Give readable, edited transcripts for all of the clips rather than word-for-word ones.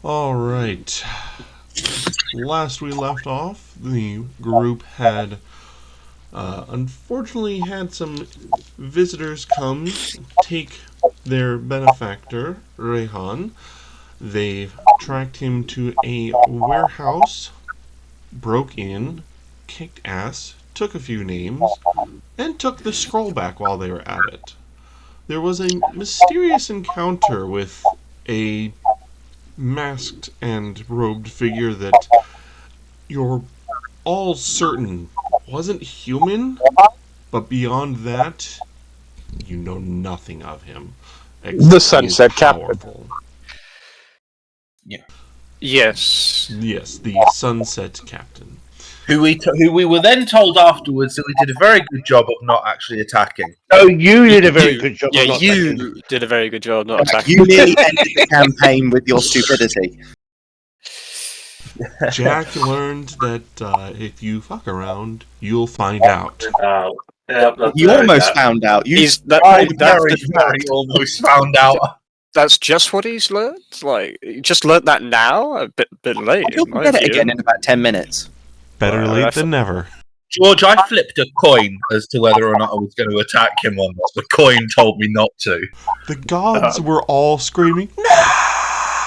All right. Last we left off, the group had unfortunately had some visitors come take their benefactor, Rehan. They tracked him to a warehouse, broke in, kicked ass, took a few names, and took the scroll back while they were at it. There was a mysterious encounter with a masked and robed figure that you're all certain wasn't human, but beyond that, you know nothing of him, The except he is Sunset Captain. powerful. Yes. Yes, the Sunset Captain. Who we were then told afterwards that we did a very good job of not actually attacking. Oh, you did a very good job Yeah, of not you attacking. did a very good job not attacking. You nearly ended the campaign with your stupidity. Jack learned that if you fuck around, you'll find out. You almost found out. You He's that, I that's, very, very almost found out. that's just what he's learned. Like, he just learned that now, a bit late. You'll in my get it view. again in about 10 minutes. Better Well, late than never. George, I flipped a coin as to whether or not I was going to attack him or not. The coin told me not to. The gods were all screaming,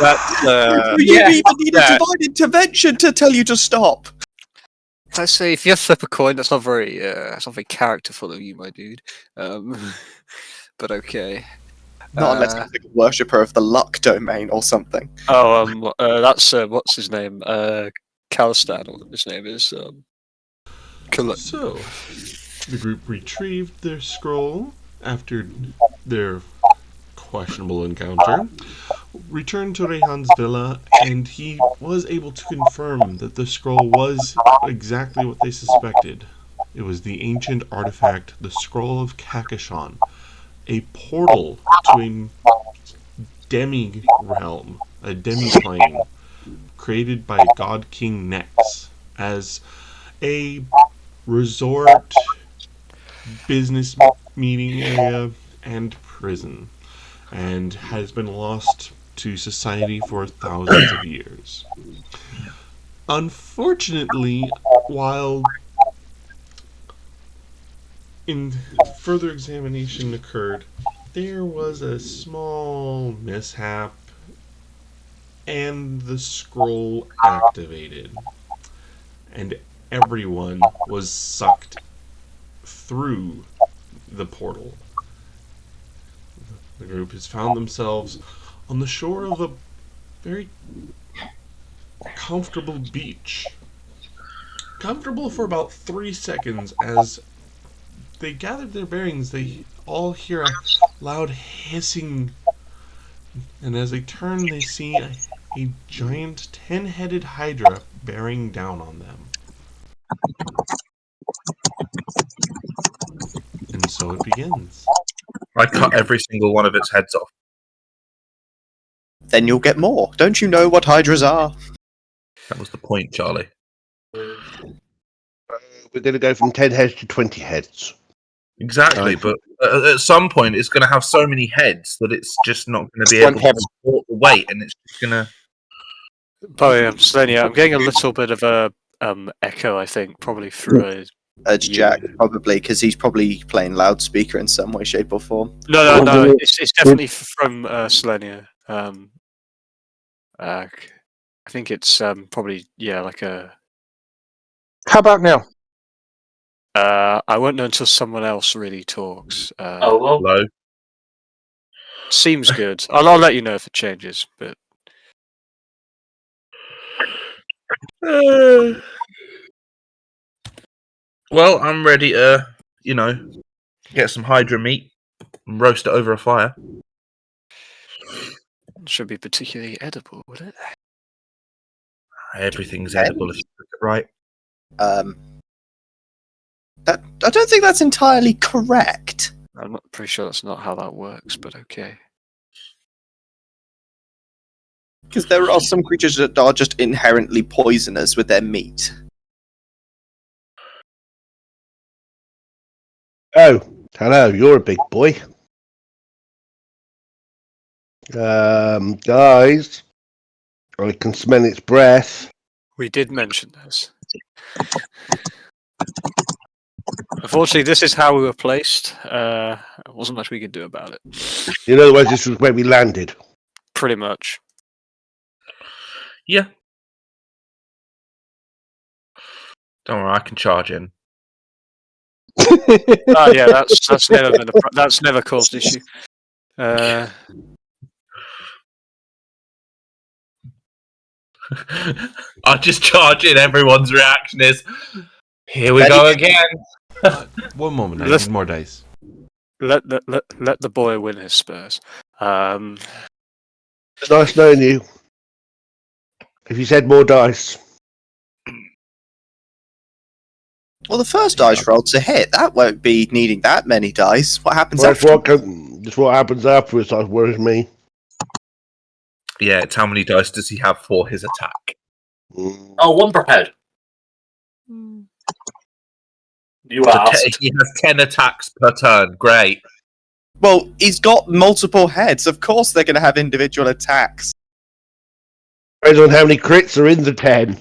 That's You even need a divine intervention to tell you to stop. I say, if you flip a coin, that's not very characterful of you, my dude. But okay. Not unless you're like a worshipper of the luck domain or something. That's what's his name? Kalistan, or what his name is. So, the group retrieved their scroll after their questionable encounter, returned to Rehan's villa, and he was able to confirm that the scroll was exactly what they suspected. It was the ancient artifact, the Scroll of Kakashan, a portal to a demi-realm, a demi-plane, created by God King Nex as a resort, business meeting area, and prison, and has been lost to society for thousands of years. Unfortunately, while in further examination occurred, there was a small mishap and the scroll activated, and everyone was sucked through the portal. The group has found themselves on the shore of a very comfortable beach. Comfortable for about 3 seconds. As they gathered their bearings, they all hear a loud hissing, and as they turn, they see a giant 10-headed hydra bearing down on them. And so it begins. I cut every single one of its heads off. Then you'll get more. Don't you know what hydras are? That was the point, Charlie. We're going to go from 10 heads to 20 heads. Exactly, but at some point it's going to have so many heads that it's just not going to be One able head. to support the weight, and it's just going to... Slenia, I'm getting a little bit of a echo, I think, probably through a... It's Jack, probably, because he's probably playing loudspeaker in some way, shape, or form. No, it's definitely from Selenia. I think it's probably, like a... How about now? I won't know until someone else really talks. Low. Seems good. I'll let you know if it changes, but... Well, I'm ready to, get some Hydra meat and roast it over a fire. Should be particularly edible, would it? Everything's edible if you cook it right. I don't think that's entirely correct. I'm not pretty sure that's not how that works, but okay. Because there are some creatures that are just inherently poisonous with their meat. Oh, hello, you're a big boy. Guys, I can smell its breath. We did mention this. Unfortunately, this is how we were placed. There wasn't much we could do about it. In other words, this was where we landed. Pretty much. Yeah. Don't worry, I can charge in. Oh yeah, that's never been that's never caused issue. I just charge in. Everyone's reaction is, "Here we go again." One moment, I Let's- need more dice. Let the boy win his spurs. It's nice knowing you. If you said more dice. Well, the first dice roll's a hit. That won't be needing that many dice. What happens Well, that's after? what happens afterwards that worries me. Yeah, it's how many dice does he have for his attack? Mm. Oh, one per head. You So asked. he has 10 attacks per turn. Great. Well, he's got multiple heads. Of course, they're going to have individual attacks. Depends on how many crits are in the 10.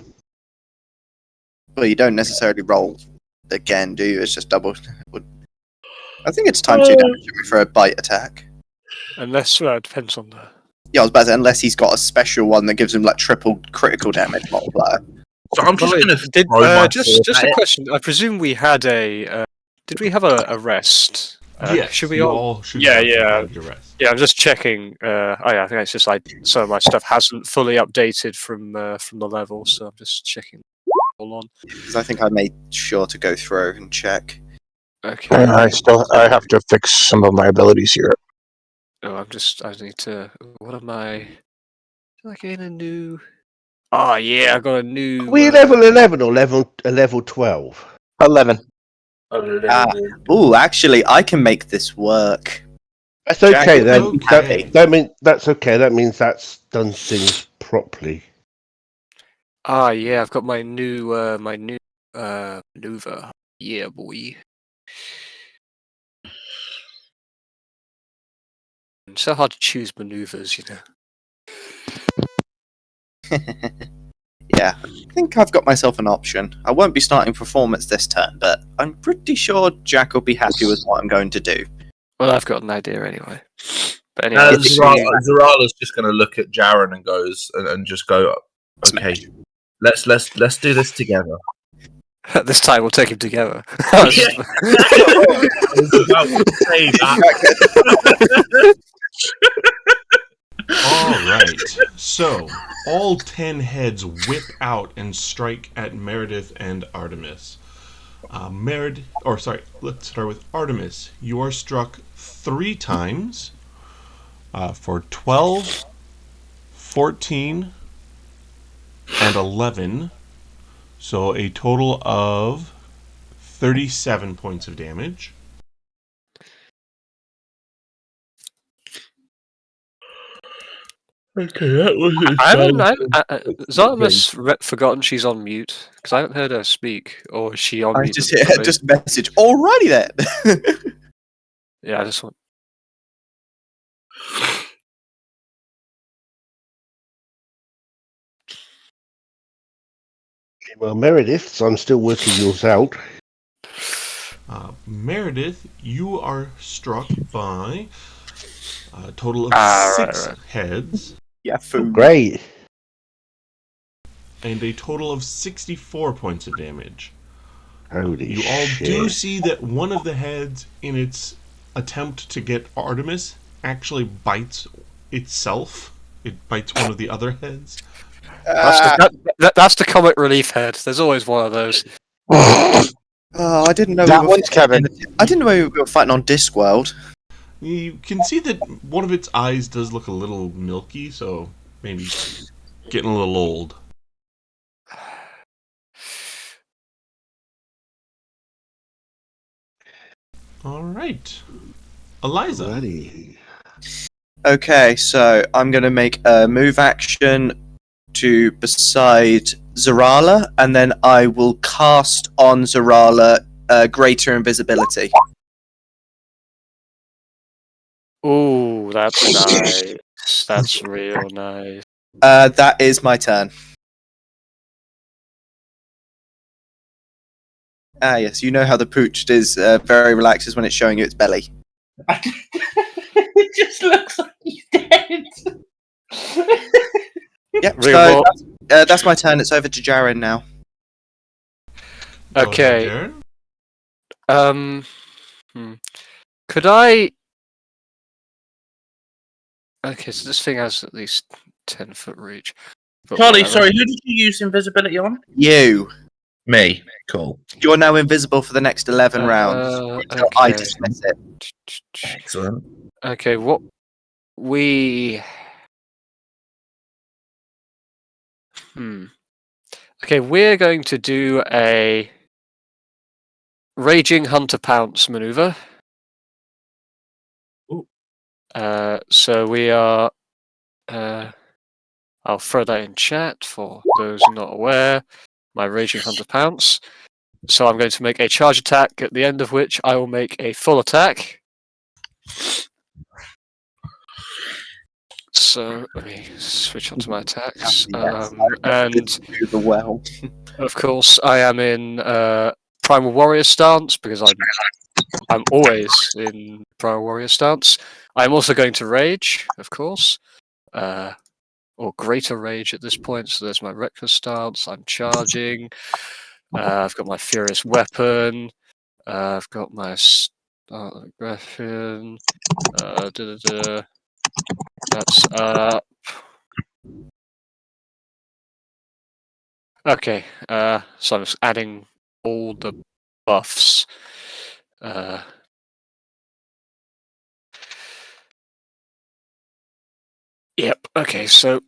Well, you don't necessarily roll again, do you? It's just double. I think it's time 2 damage for a bite attack. Unless depends on the. Yeah, I was about to say, unless he's got a special one that gives him like triple critical damage multiplier. So I'm just Wait, going to did, throw my just sword a at it. question. I presume we had a. Did we have a rest? Yes, Should we you all? should Yeah, have yeah. had your rest. Yeah, I'm just checking. Yeah, I think it's just like some of my stuff hasn't fully updated from the level, so I'm just checking all on. Because I think I made sure to go through and check. Okay. I have to fix some of my abilities here. Oh, I need to. What am I? Did I gain a new? Oh yeah, I got a new. Are we level 11 or level 12? 11. Ooh, actually, I can make this work. That's okay Jack, then. okay. That's okay. That means that's done things properly. Yeah, I've got my new maneuver. Yeah, boy. It's so hard to choose maneuvers, you know. Yeah, I think I've got myself an option. I won't be starting performance this turn, but I'm pretty sure Jack will be happy with what I'm going to do. Well, I've got an idea anyway. But anyway, Zarala's just going to look at Jaren and goes and just go, okay, let's do this together. this time we'll take him together. I was about to say that. All right. So, all 10 heads whip out and strike at Meredith and Artemis. Let's start with Artemis. You are struck 3 times for 12, 14, and 11. So, a total of 37 points of damage. Okay, that was Zartemis forgotten she's on mute because I haven't heard her speak, or is she on I mute? just message. Alrighty then. Yeah, I just want. Well, Meredith, I'm still working yours out. Meredith, you are struck by a total of 6 right. heads Yeah, food. Great. and a total of 64 points of damage. Holy You all shit. do see that one of the heads, in its attempt to get Artemis, actually bites itself. It bites one of the other heads. That's the comic relief head. There's always one of those. Oh, I didn't know. That one's Kevin. I didn't know we were fighting on Discworld. You can see that one of its eyes does look a little milky, so maybe getting a little old. All right. Eliza. Bloody. Okay, so I'm going to make a move action to beside Zarala, and then I will cast on Zarala greater invisibility. Ooh, that's nice. That's real nice. That is my turn. Ah, yes, you know how the pooch is very relaxes when it's showing you its belly. It just looks like he's dead. Yep, Real so more- that's my turn. It's over to Jaren now. Go ahead, Okay. Jared. Could I? Okay, so this thing has at least 10-foot reach. But Charlie, whatever. sorry, who did you use invisibility on? You. Me. Cool. You're now invisible for the next 11 rounds. Until I okay. dismiss it. Excellent. Okay, what we Okay, we're going to do a Raging Hunter Pounce maneuver. Ooh. So we are I'll throw that in chat for those not aware. My Raging Hunter Pounce. So I'm going to make a charge attack, at the end of which I will make a full attack. So let me switch onto my attacks. Yes. And Do the well. of course, I am in Primal Warrior stance because I'm always in Primal Warrior stance. I'm also going to rage, of course, or greater rage at this point. So there's my reckless stance. I'm charging. I've got my furious weapon. I've got my start aggression. That's okay. So I'm just adding all the buffs. Yep. Okay. So.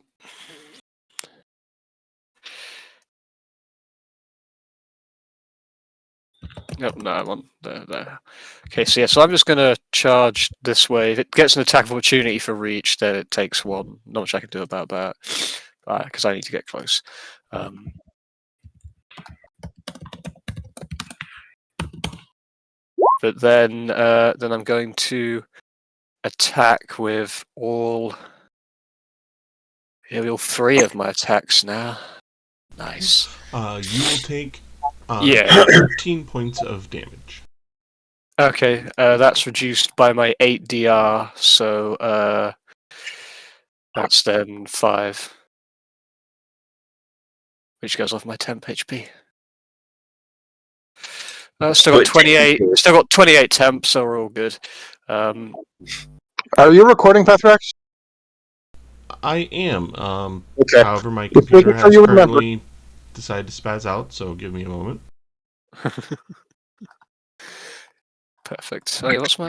Nope, no, I'm on there. Okay, so yeah, so I'm just gonna charge this way. If it gets an attack of opportunity for reach, then it takes one. Not much I can do about that, because I need to get close. But then I'm going to attack with all three of my attacks now. Nice. You will take Yeah. 13 points of damage. Okay, that's reduced by my 8 DR, so that's then 5, which goes off my temp HP. Still got 28. Still got 28 temp, so we're all good. Are you recording, Pathrax? I am. Okay. However, my Just computer making sure has you remember. currently decided to spaz out, so give me a moment. Perfect. Okay, what's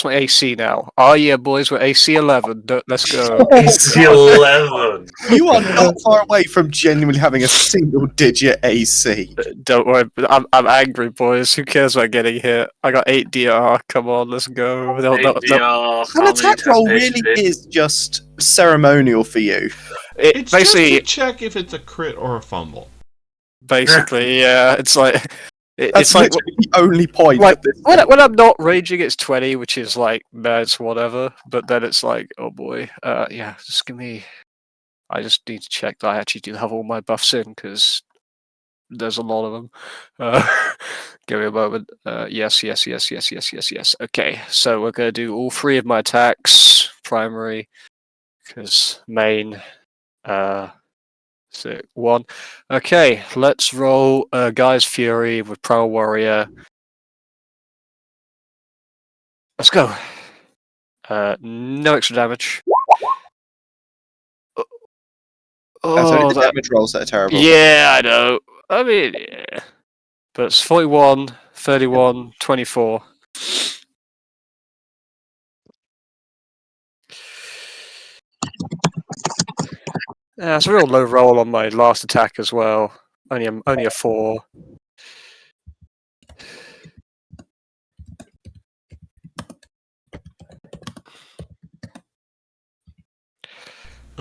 my AC now? Oh yeah, boys, we're AC 11. Let's go. It's 11. You are not far away from genuinely having a single digit AC. Don't worry, I'm angry, boys. Who cares about getting hit? I got 8 DR. Come on, let's go. An attack roll really is just ceremonial for you. It's basically, just to check if it's a crit or a fumble. basically, yeah. It's like That's it's like literally the only point. like of this when I'm not raging, it's 20, which is like it's whatever. But then it's like, oh boy, yeah. Just give me. I just need to check that I actually do have all my buffs in because there's a lot of them. Give me a moment. Yes. Okay, so we're gonna do all 3 of my attacks, primary, because main. So 1. Okay, let's roll Guy's Fury with Primal Warrior. Let's go. No extra damage. That's only Oh, the damage rolls that are terrible. yeah, I know. I mean, yeah. But it's 41, 31, 24. Yeah, it's a real low roll on my last attack as well. Only a 4.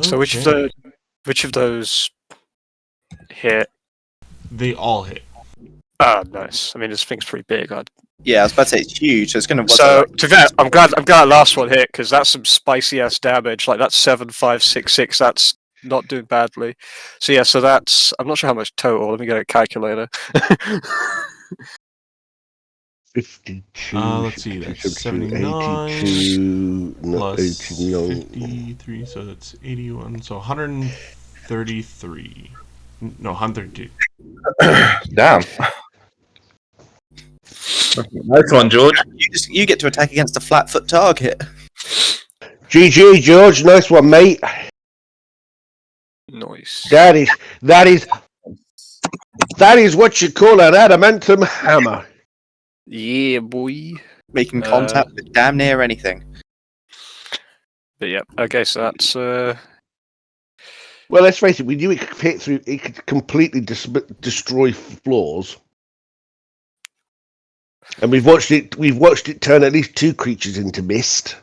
So which of those hit? They all hit. Ah, nice. I mean, this thing's pretty big. Yeah, I was about to say it's huge, so it's going to. So to that, I'm glad that last one hit because that's some spicy ass damage. Like that's 7, 5, 6, 6. That's not doing badly. So yeah, so that's, I'm not sure how much total. Let me get a calculator. 52. Let's see, that's 79 82, no, plus 89. 53, so that's 81. So 133. No, 132. Damn. Nice one, George. You get to attack against a flat-foot target. GG, George. Nice one, mate. Nice. That is what you call an adamantium hammer. Yeah, boy. Making contact with damn near anything. But yeah, okay, so that's Well, let's face it. We knew it could hit through. It could completely destroy floors. And we've watched it turn at least 2 creatures into mist.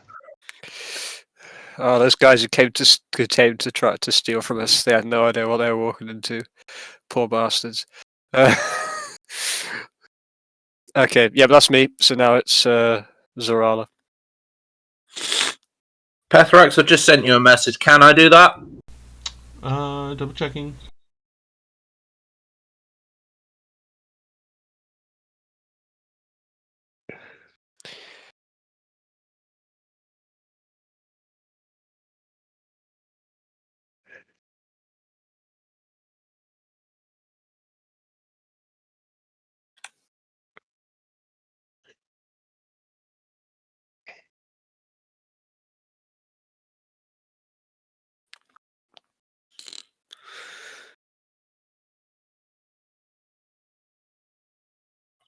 oh, those guys who came to try to steal from us. They had no idea what they were walking into. Poor bastards. Okay, yeah, but that's me. So now it's Zorala. Pethrax, I've just sent you a message. Can I do that? Double checking.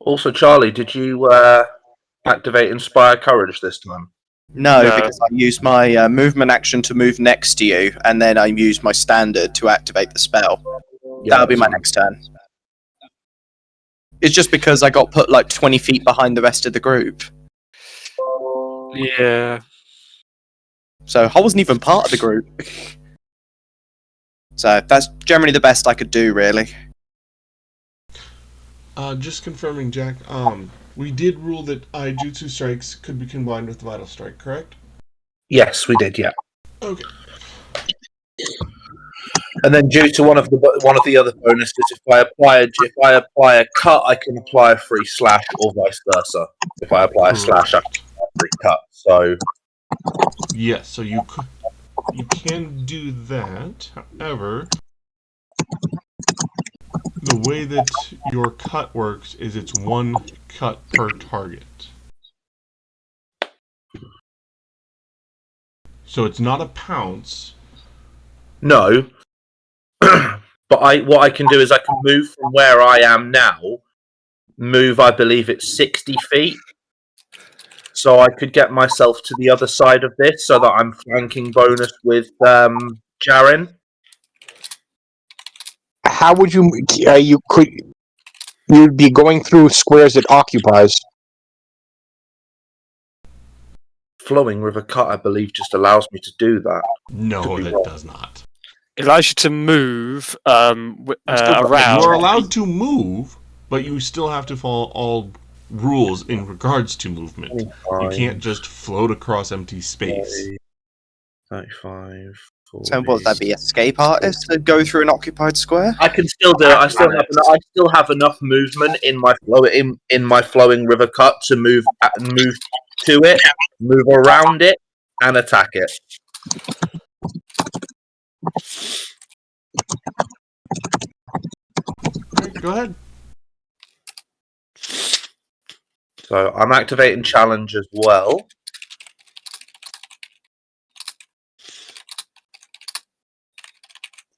Also, Charlie, did you activate Inspire Courage this time? No, No. because I used my movement action to move next to you, and then I used my standard to activate the spell. That'll be my next turn. It's just because I got put like 20 feet behind the rest of the group. Yeah. So I wasn't even part of the group. So that's generally the best I could do, really. Just confirming, Jack. We did rule that Aijutsu strikes could be combined with Vital Strike, correct? Yes, we did. Yeah. Okay. And then, due to one of the other bonuses, if I apply a cut, I can apply a free slash, or vice versa. If I apply a slash, I can apply a free cut. So Yes, so you can do that. However, the way that your cut works is it's 1 cut per target. So it's not a pounce. no. But what I can do is I can move from where I am now. Move, I believe it's 60 feet. So I could get myself to the other side of this, so that I'm flanking bonus with Jaren. How would you? You'd be going through squares it occupies. Flowing River Cut, I believe, just allows me to do that. No, it does not. It allows you to move around. You're allowed to move, but you still have to follow all rules in regards to movement. You can't just float across empty space. 35. 40. So what would that be? Escape artist to go through an occupied square? I can still do it. I still have enough movement in my flowing river cut to move to it, move around it, and attack it. Alright, go ahead. So I'm activating challenge as well.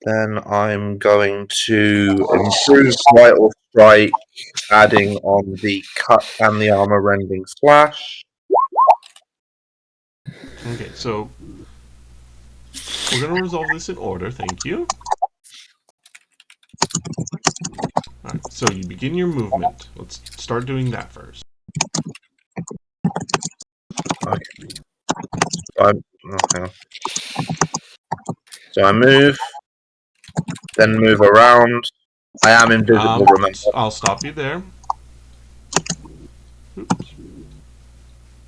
Then I'm going to improve Vital Strike, adding on the cut and the armor rending slash. Okay, so we're going to resolve this in order, thank you. Alright, so you begin your movement. Let's start doing that first. Okay. So I move, then move around. I am invisible, remember. I'll stop you there. Oops.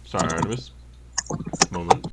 Sorry, Artemis. Moment.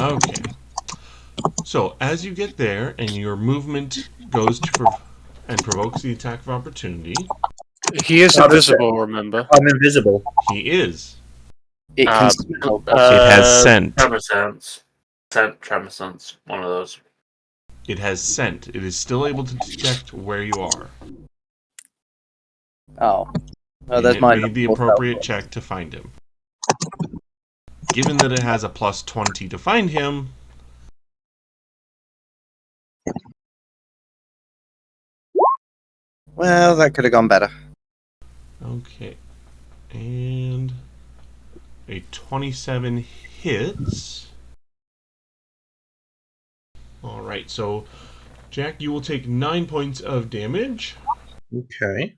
Okay. So as you get there and your movement goes to and provokes the attack of opportunity, He is How does invisible, remember? I'm invisible. he is. It can Um, smell. It has scent. Tremor sense. Tremor sense. One of those. It has scent. It is still able to detect where you are. Oh. Oh, And there's it mine. made the appropriate check to find him. Given that it has a plus 20 to find him, Well, that could have gone better. okay. And a 27 hits. Alright, so Jack, you will take 9 points of damage, Okay.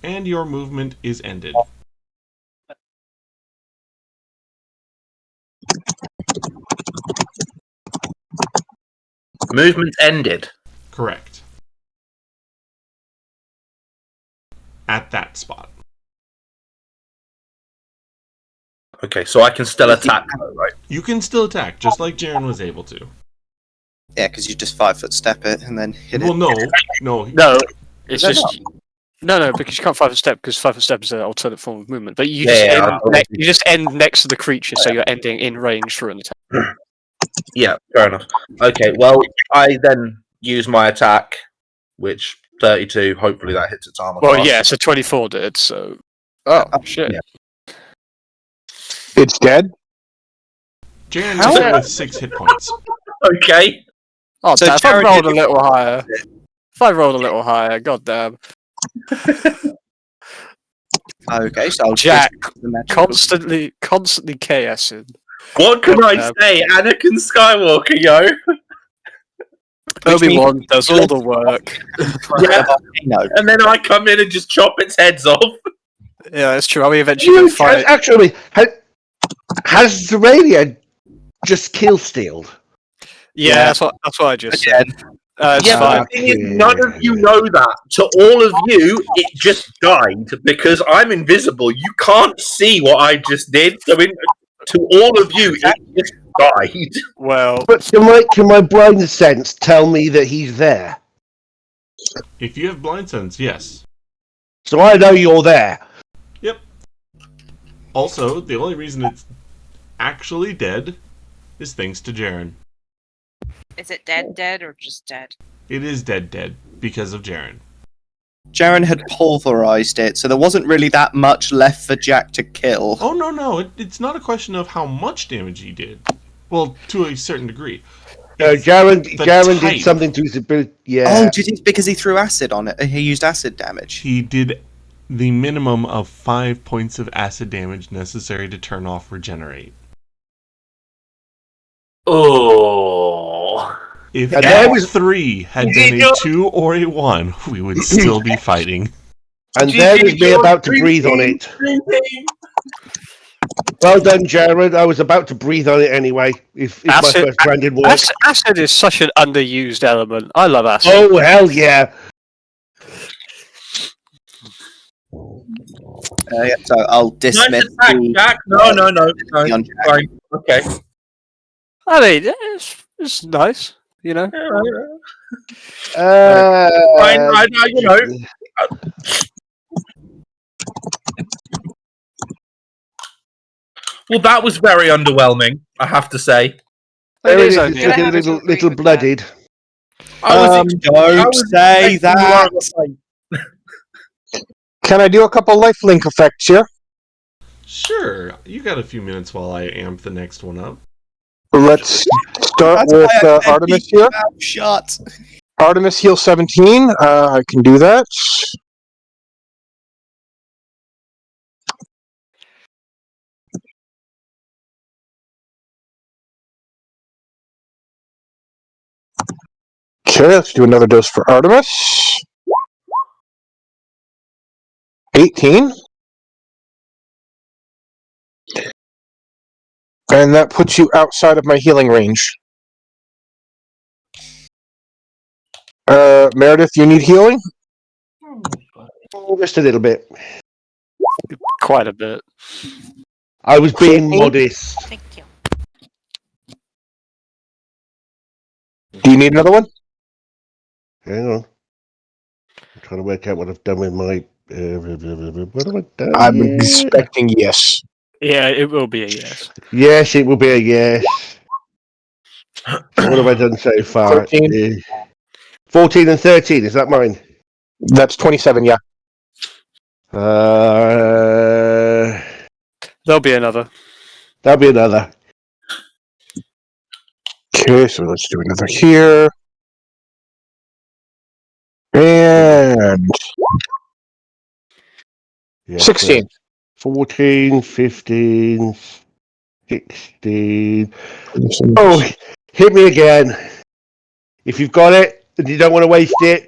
and your movement is ended. Movement ended. Correct. At that spot. Okay, so I can still attack, though, right? You can still attack, just like Jaren was able to. Yeah, because you just 5 foot step it and then hit it. Well, no. No, it's No, just no, because you can't 5 foot step because 5 foot step is an alternate form of movement. But you Yeah, you just end next to the creature, so you're ending in range for an attack. Yeah, fair enough. Okay, well, I then use my attack, which 32. Hopefully that hits its armor Well, class. yeah, so 24 did. So shit. Yeah. It's dead. Jaren How- is hit with 6 hit points. Okay. Oh, So damn, if I Jared, rolled did a you- little higher. If I rolled a little higher, goddamn. Okay, so I'll Jack, twist the magic. constantly KSing. What can I Um, say? Anakin Skywalker, yo. Which means- Obi-Wan does all the work. Yeah. No. And then I come in and just chop its heads off. Yeah, that's true. Are we eventually You, going to fight? actually, has Zoralia just kill stealed? Yeah, that's what I just said. Again. It's Yeah, fine. but the thing is, none of you know that. To all of you, it just died because I'm invisible. You can't see what I just did. So, to all of you, it just died. Well, But can my blind sense tell me that he's there? If you have blind sense, yes. So I know you're there. Also, the only reason it's actually dead is thanks to Jaren. Is it dead or just dead? It is dead because of Jaren. Jaren had pulverized it, so there wasn't really that much left for Jack to kill. Oh, no. It's not a question of how much damage he did. Well, to a certain degree. No, Jaren type. did something to his ability. Yeah. Oh, did he? Because he threw acid on it. He used acid damage. He did the minimum of 5 points of acid damage necessary to turn off regenerate. Oh. If And that there was- 3 had been a 2 or a 1, we would still be fighting. And there was me about to breathe on it. Well done, Jared. I was about to breathe on it anyway. If my Acid- first plan didn't work. acid is such an underused element. I love acid. Oh hell yeah! Yeah, so I'll dismiss Nice attack, the, Jack. No. the on Jack. Fine. Okay. I mean, it's nice, you know. Fine. I you know. Well, that was very underwhelming, I have to say. It is It's only looking a Yeah. little blooded. I was Don't say expecting that. more of a fight. Can I do a couple lifelink effects here? Sure, you got a few minutes while I amp the next one up. Let's start That's with why I said Artemis keep here. your mouth shut. Artemis heal 17. I can do that. Okay, let's do another dose for Artemis. 18. And that puts you outside of my healing range. Meredith, you need healing? Just a little bit. Quite a bit. I was being modest. Thank you. Do you need another one? Hang on. I'm trying to work out what I've done with my. What have I done? I'm here? expecting yes. Yeah, it will be a yes. Yes, it will be a yes. So what have I done so far? 13. 14 and 13. Is that mine? That's 27, yeah. There'll be another. That'll be another. Okay, so let's do another here. And Yeah, 16. 14, 15, 16. Oh, hit me again. If you've got it and you don't want to waste it,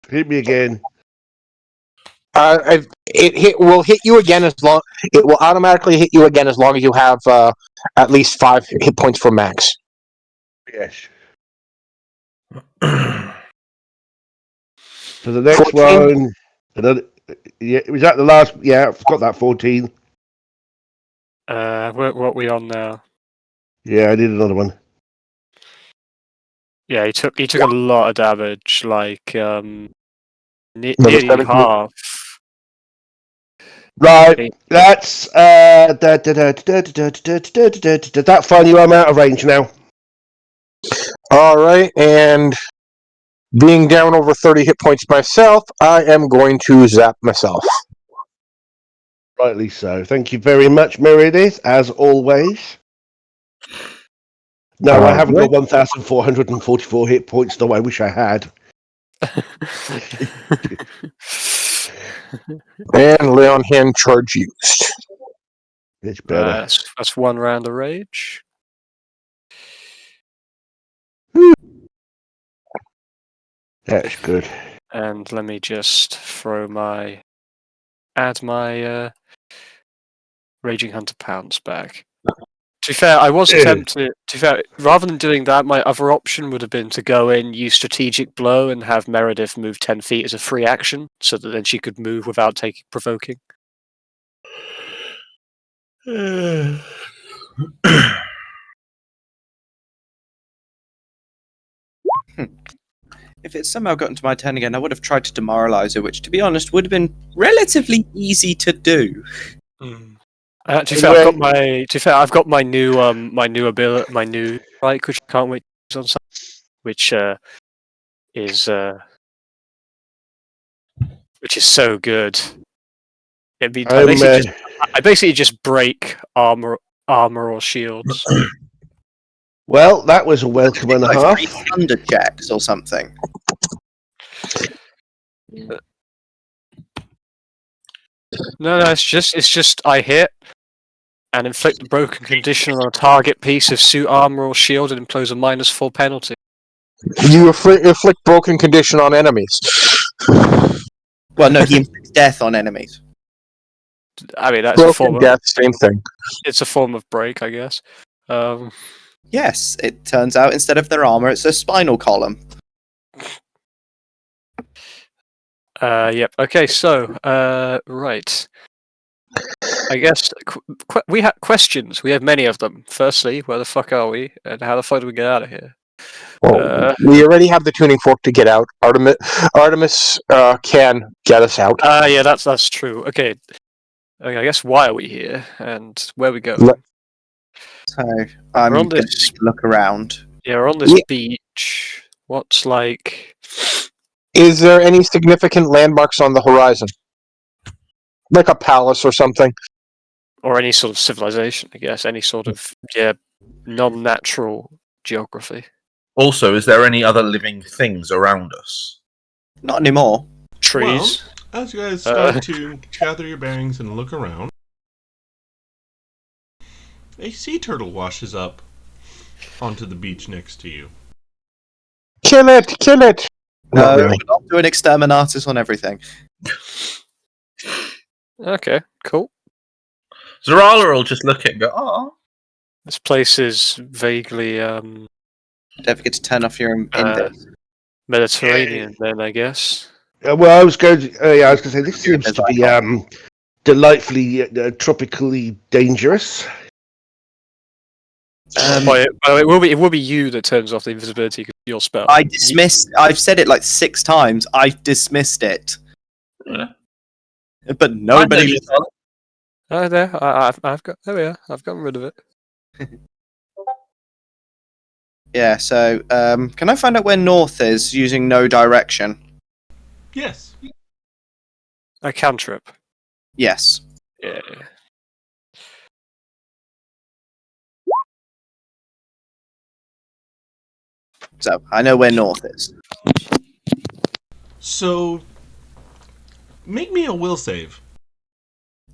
hit me again. It will hit you again as long. It will automatically hit you again as long as you have at least 5 hit points for max. Yes. For the next 14? one, another. Yeah, was that the last? Yeah, I've got that 14. What are we on now? Yeah, I need another one. Yeah, he took a lot of damage, like Another nearly 17. half. Right, that's that fine. You I'm out of range now. All right, and being down over 30 hit points myself, I am going to zap myself. Rightly so. Thank you very much, Meredith, as always. No, I haven't got 1,444 hit points, though I wish I had. And lay on hand charge used. It's better. That's one round of rage. That's good. And let me just add my Raging Hunter pounds back. To be fair, I was tempted. To be fair, rather than doing that, my other option would have been to go in, use strategic blow, and have Meredith move 10 feet as a free action, so that then she could move without provoking. If it somehow got into my turn again, I would have tried to demoralize her, which, to be honest, would have been relatively easy to do. To be fair, I've got my new ability, my new strike, which I can't wait to use on something, which is so good. I basically just break armor or shields. Well, that was a welcome and a Like half. 3 thunder checks or something. No, it's just I hit and inflict a broken condition on a target piece of suit armor or shield and impose a -4 penalty. You inflict broken condition on enemies. Well, no, he inflicts death on enemies. I mean, that's a form Broken death, same thing. It's a form of break, I guess. Yes, it turns out instead of their armor, it's a spinal column. Yep. Okay. So, right. I guess we have questions. We have many of them. Firstly, where the fuck are we, and how the fuck do we get out of here? Well, we already have the tuning fork to get out. Artemis can get us out. Yeah, that's true. Okay. I guess why are we here, and where we go? So I'm We're on going this. to look around. Yeah, we're on this beach. What's like? Is there any significant landmarks on the horizon? Like a palace or something? Or any sort of civilization, I guess. Any sort of non-natural geography. Also, is there any other living things around us? Not anymore. Trees. Well, as you guys start to gather your bearings and look around, a sea turtle washes up onto the beach next to you. Kill it! Kill it! No, Not really. we're not doing exterminatus on everything. Okay, cool. Zarala will just look at it and go, oh. This place is vaguely Don't forget to turn off your index. Mediterranean, then I guess. Well, I was going to say this seems to be delightfully tropically dangerous. It will be you that turns off the invisibility 'cause your spell. I dismissed. I've said it like 6 times. I dismissed it, Yeah. but nobody. I know Oh, there. I've got. There we are. I've gotten rid of it. Yeah. So, can I find out where north is using no direction? Yes. A cantrip. Yes. Yeah. So I know where north is. So, make me a will save.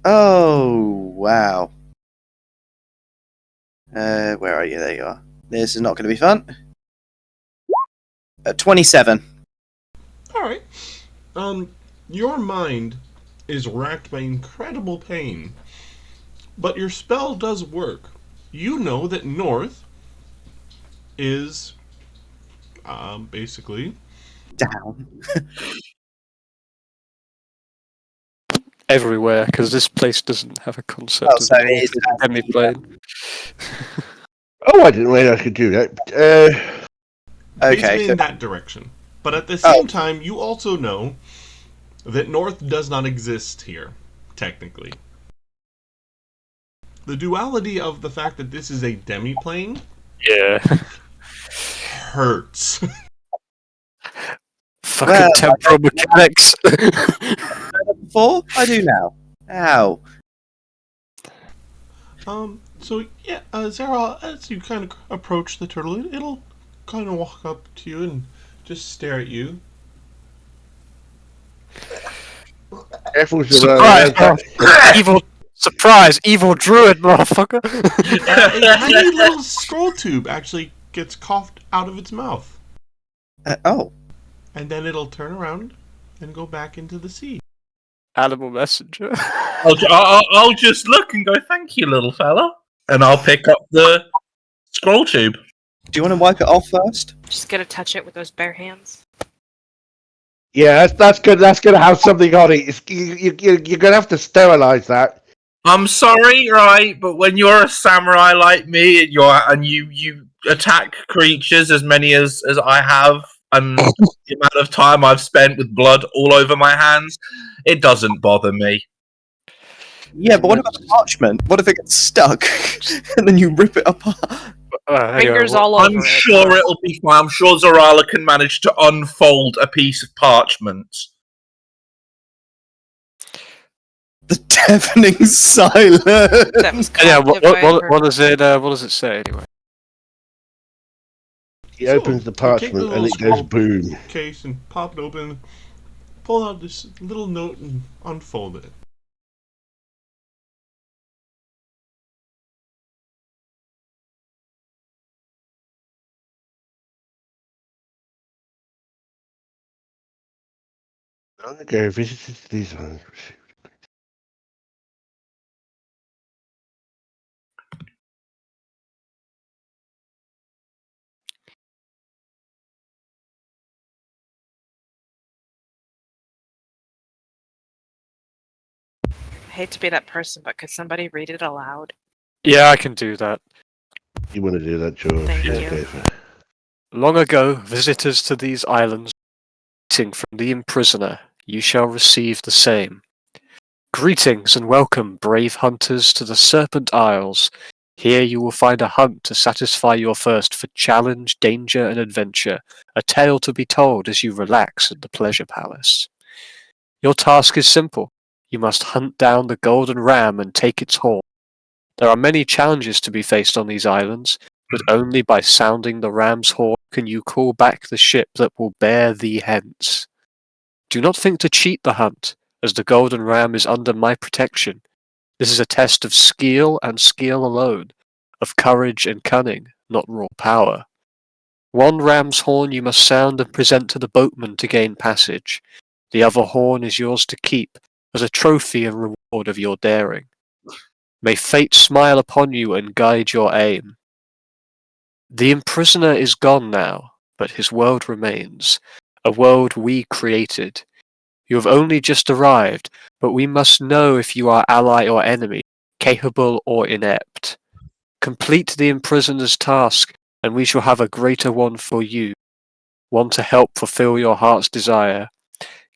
Oh wow. Where are you? There you are. This is not going to be fun. 27. All right. Your mind is racked by incredible pain, but your spell does work. You know that north is, basically Down. Everywhere, because this place doesn't have a concept Oh, of so it is demi-plane. Oh, I didn't realize I could do that. Okay. basically So, in that direction. But at the same time, you also know that north does not exist here, technically. The duality of the fact that this is a demi-plane Yeah. hurts. Fucking Well, temporal mechanics. before I do now. Ow. So yeah, Zara, as you kind of approach the turtle, it'll kind of walk up to you and just stare at you. Careful, Surprise! Evil surprise! Evil druid, motherfucker! A tiny little scroll tube actually gets coughed out of its mouth, Oh. and then it'll turn around and go back into the sea. Animal messenger. I'll just look and go, thank you, little fella. And I'll pick up the scroll tube. Do you want to wipe it off first? Just gonna touch it with those bare hands. Yeah, that's good. That's gonna have something on it. You're gonna have to sterilize that. I'm sorry, right, but when you're a samurai like me and you attack creatures as many as I have, and the amount of time I've spent with blood all over my hands, it doesn't bother me. Yeah, but what about the parchment? What if it gets stuck and then you rip it apart? Fingers all over I'm it. sure it'll be fine. I'm sure Zarala can manage to unfold a piece of parchment. The deafening silence. That was Yeah. collective, I heard. What does it? What does it say anyway? He opens the take parchment the and little it goes scroll boom. case and pop it open, pull out this little note and unfold it. Long ago, visited these ones. I hate to be that person, but could somebody read it aloud? Yeah, I can do that. You want to do that, George? Thank you. Okay. Long ago, visitors to these islands, greeting from the imprisoner, you shall receive the same. Greetings and welcome, brave hunters, to the Serpent Isles. Here you will find a hunt to satisfy your thirst for challenge, danger, and adventure, a tale to be told as you relax at the Pleasure Palace. Your task is simple. You must hunt down the golden ram and take its horn. There are many challenges to be faced on these islands, but only by sounding the ram's horn can you call back the ship that will bear thee hence. Do not think to cheat the hunt, as the golden ram is under my protection. This is a test of skill and skill alone, of courage and cunning, not raw power. One ram's horn you must sound and present to the boatman to gain passage. The other horn is yours to keep, as a trophy and reward of your daring. May fate smile upon you and guide your aim. The imprisoner is gone now, but his world remains, a world we created. You have only just arrived, but we must know if you are ally or enemy, capable or inept. Complete the imprisoner's task, and we shall have a greater one for you, one to help fulfill your heart's desire.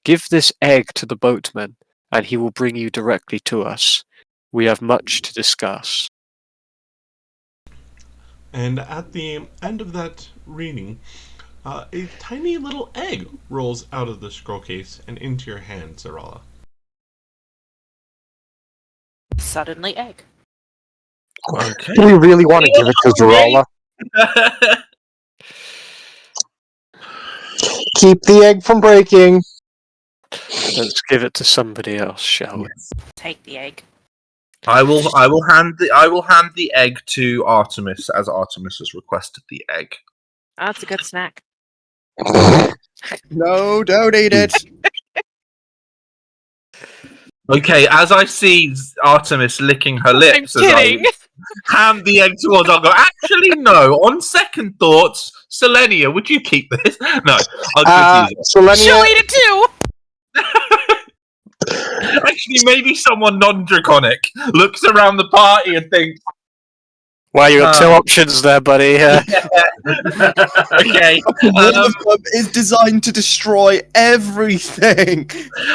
Give this egg to the boatman, and he will bring you directly to us. We have much to discuss. And at the end of that reading, a tiny little egg rolls out of the scroll case and into your hand, Zarala. Suddenly egg. Okay. Do we really want to give it to Zarala? Keep the egg from breaking. Let's give it to somebody else, shall we? Take the egg. I will hand the egg to Artemis, as Artemis has requested the egg. Oh, that's a good snack. No, don't eat it. Okay, as I see Artemis licking her lips, I'm as kidding. I hand the egg towards, I'll go, actually, no. On second thoughts, Selenia, would you keep this? No, I'll just use She'll Selenia, eat it too. it. Actually, maybe someone non-draconic looks around the party and thinks, Well, you got two options there, buddy. okay. One of them is designed to destroy everything.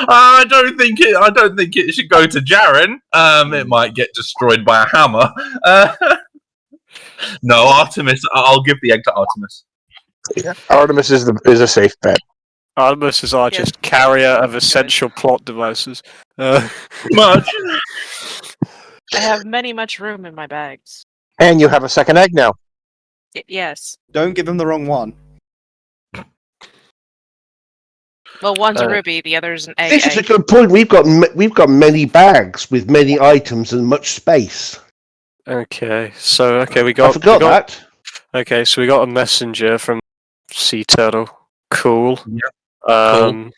I don't think it should go to Jaren. It might get destroyed by a hammer. No, Artemis. I'll give the egg to Artemis. Artemis is a safe bet. Artemis is our just carrier of essential plot devices. Much. I have much room in my bags. And you have a second egg now. Yes. Don't give him the wrong one. Well, one's a ruby, the other's an egg. This is a good point. We've got many bags with many items and much space. Okay, so we I got. forgot that. Okay, so we got a messenger from Sea Turtle. Cool. Yep. Um,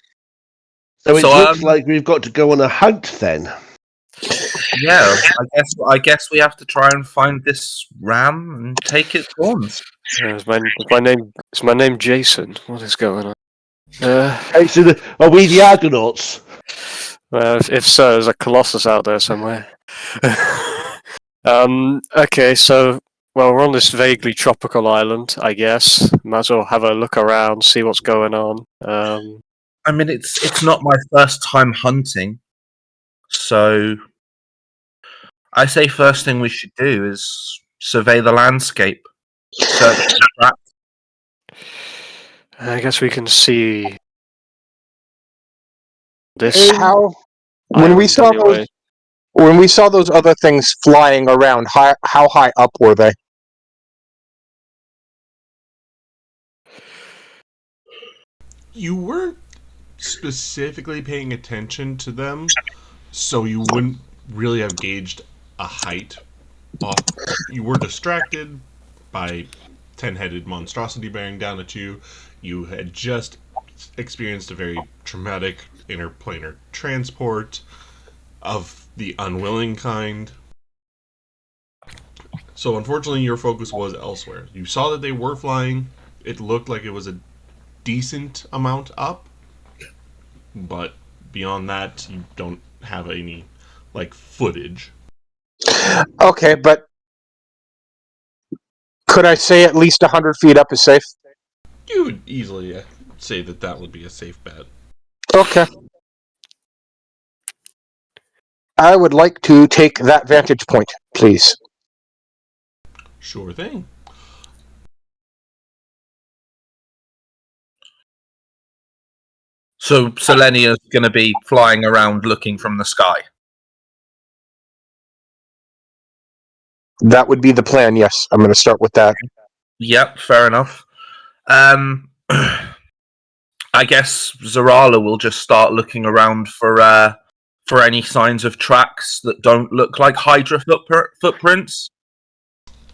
So it So, looks like we've got to go on a hunt then. Yeah, I guess we have to try and find this ram and take its horns. is my name Jason? What is going on? Hey, so are we the Argonauts? Well, if so, there's a Colossus out there somewhere. Okay, so we're on this vaguely tropical island, I guess. Might as well have a look around, see what's going on. I mean, it's not my first time hunting, so I say first thing we should do is survey the landscape. Search for traps. I guess we can see this. How when we saw anyway. those other things flying around, how high up were they? You weren't specifically paying attention to them, so you wouldn't really have gauged a height off. You were distracted by 10-headed monstrosity bearing down at you. You had just experienced a very traumatic interplanar transport of the unwilling kind. So unfortunately your focus was elsewhere. You saw that they were flying. It looked like it was a decent amount up, but beyond that you don't have any footage. Okay, but could I say at least 100 feet up is safe? You would easily say that would be a safe bet. Okay. I would like to take that vantage point, please. Sure thing. So Selenia's going to be flying around looking from the sky. That would be the plan, yes. I'm going to start with that. Yep, fair enough. I guess Zarala will just start looking around for any signs of tracks that don't look like Hydra footprints.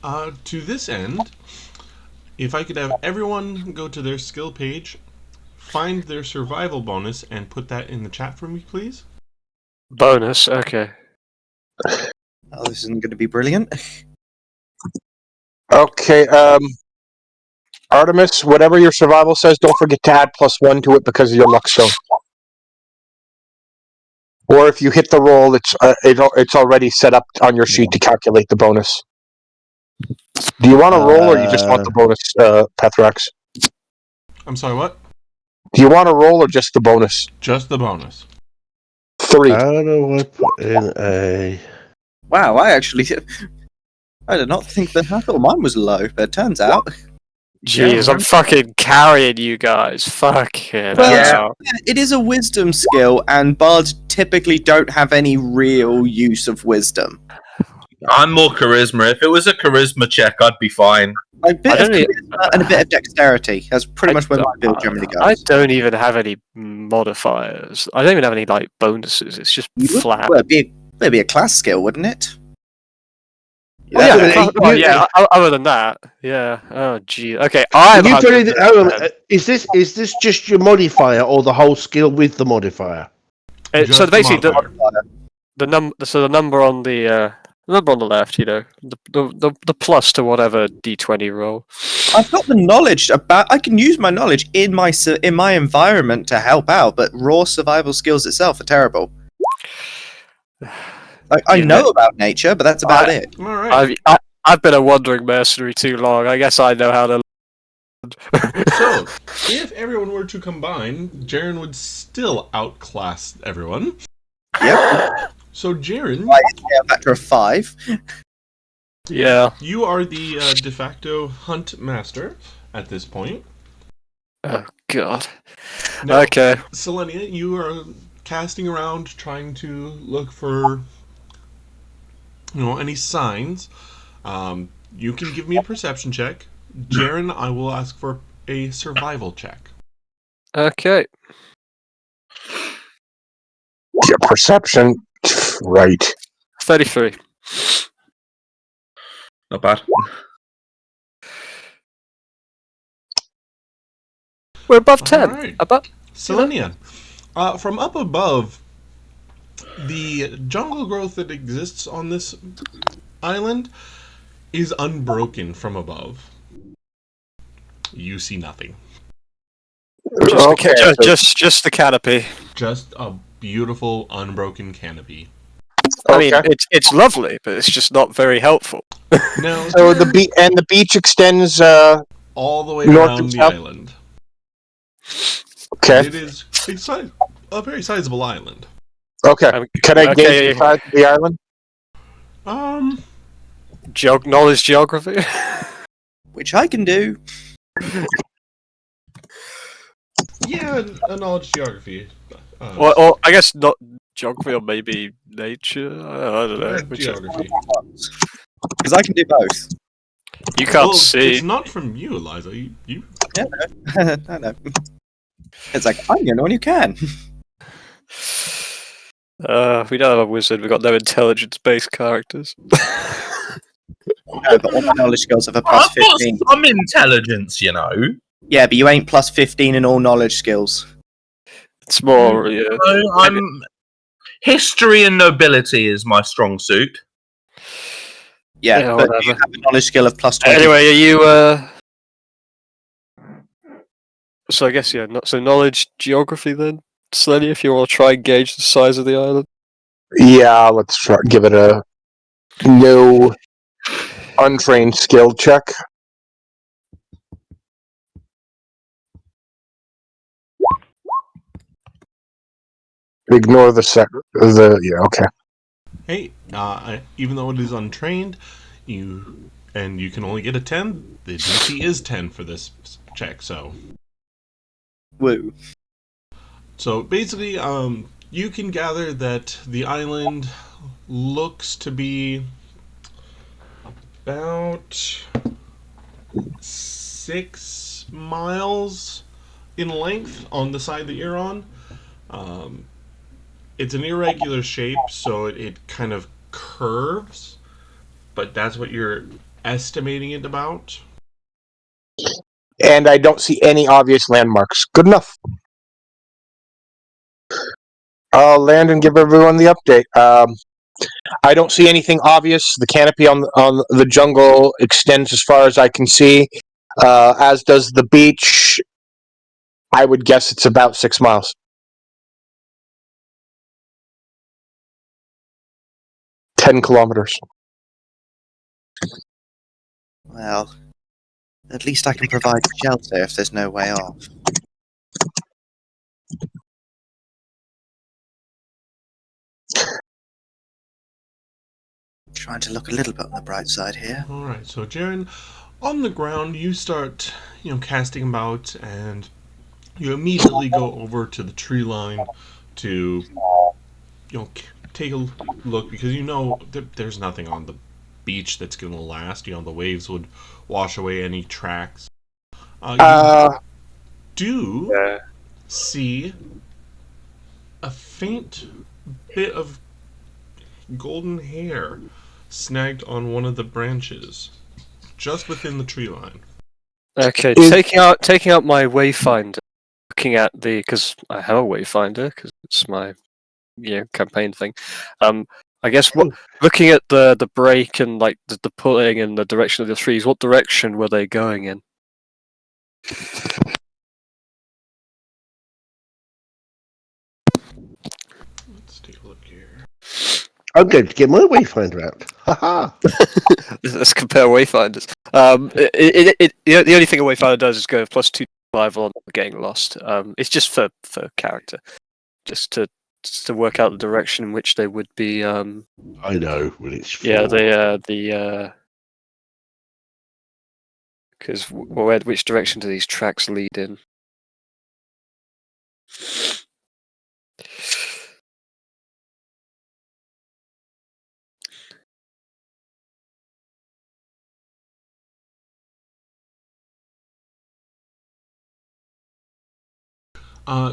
To this end, if I could have everyone go to their skill page, find their survival bonus, and put that in the chat for me, please. Bonus, okay. Oh, this isn't going to be brilliant. Okay, Artemis, whatever your survival says, don't forget to add +1 to it because of your luck stone. Or if you hit the roll, it's already set up on your sheet to calculate the bonus. Do you want to roll, or you just want the bonus, Pethrax? I'm sorry, what? Do you want to roll, or just the bonus? Just the bonus. 3. How do I put in a... Wow, I did not think that. I thought mine was low, but it turns out. Jeez, I'm fucking carrying you guys. Fucking Well, hell. yeah, it is a wisdom skill, and bards typically don't have any real use of wisdom. I'm more charisma. If it was a charisma check, I'd be fine. A bit I of don't charisma and a bit of dexterity. That's pretty much where my build generally goes. I don't even have any modifiers. I don't even have any like bonuses. It's just You would- flat. Well, it'd be a class skill, wouldn't it? Well, yeah, Yeah, but you- yeah. Other than that, yeah. Oh, gee. Okay, I'm. You put it, 100%. hang on, is this just your modifier or the whole skill with the modifier? So Just the basically, modifier. the number on the left, you know, the plus to whatever d20 roll. I've got the knowledge about. I can use my knowledge in my environment to help out, but raw survival skills itself are terrible. I Yeah. know about nature, but that's about it. All right. I've been a wandering mercenary too long. I guess I know how to. So, if everyone were to combine, Jaren would still outclass everyone. Yep. So, Jaren, A factor of 5. Yeah. you are the de facto hunt master at this point. Oh God. Now, Okay. Selenia, you are casting around trying to look for, any signs. You can give me a perception check. Jaren, I will ask for a survival check. Okay. Yeah, perception. Right. 33. Not bad. We're above 10. Alright. Above. Selenia, from up above, the jungle growth that exists on this island is unbroken from above. You see nothing. Just, Okay, the, so- just the canopy. Just a beautiful unbroken canopy. I mean, Okay. it's lovely, but it's just not very helpful. Now, So the Jaren, the beach extends. all the way north around and the south? island. Okay. It is a very sizable island. Okay. Can I Okay, gauge the size of the island? knowledge geography? Which I can do. Yeah, a knowledge geography. or I guess not geography, or maybe nature. I don't know. Geography. Because I can do both. You can't Well, see. it's not from you, Eliza. You I know. It's like, I'm the only one who can. We don't have a wizard. We've got no intelligence-based characters. No, but all my knowledge skills have a plus I've got 15. some intelligence, you know. Yeah, but you ain't plus 15 in all knowledge skills. It's more. Yeah. No, I'm history and nobility is my strong suit. Yeah, Yeah, but whatever. you have a knowledge skill of plus 20. Anyway, are you? So I guess so knowledge geography then, Slenny, if you want to try and gauge the size of the island. Yeah, let's try, give it a no untrained skill check. Ignore yeah, okay. Hey, even though it is untrained, you can only get a 10. The DC is 10 for this check. Woo. So basically, you can gather that the island looks to be about 6 miles in length on the side that you're on. It's an irregular shape, so it kind of curves, but that's what you're estimating it about. And I don't see any obvious landmarks. Good enough. I'll land and give everyone the update. I don't see anything obvious. The canopy on the jungle extends as far as I can see, as does the beach. I would guess it's about 6 miles. $10 kilometers. Well, at least I can provide shelter if there's no way off. Trying to look a little bit on the bright side here. All right, so Jaren, on the ground, you start, casting about, and you immediately go over to the tree line to, take a look, because there's nothing on the beach that's going to last. The waves would wash away any tracks. You do see a faint bit of golden hair snagged on one of the branches, just within the tree line. Okay, taking out my wayfinder, looking at because I have a wayfinder because it's my campaign thing. I guess looking at the break and like the pulling and the direction of the trees, what direction were they going in? Let's take a look here. I'm going to get my wayfinder out. Haha. Let's compare wayfinders. The only thing a wayfinder does is go +2 survival on getting lost. It's just for character, just to work out the direction in which they would be. I know what it's for. Yeah, because which direction do these tracks lead in?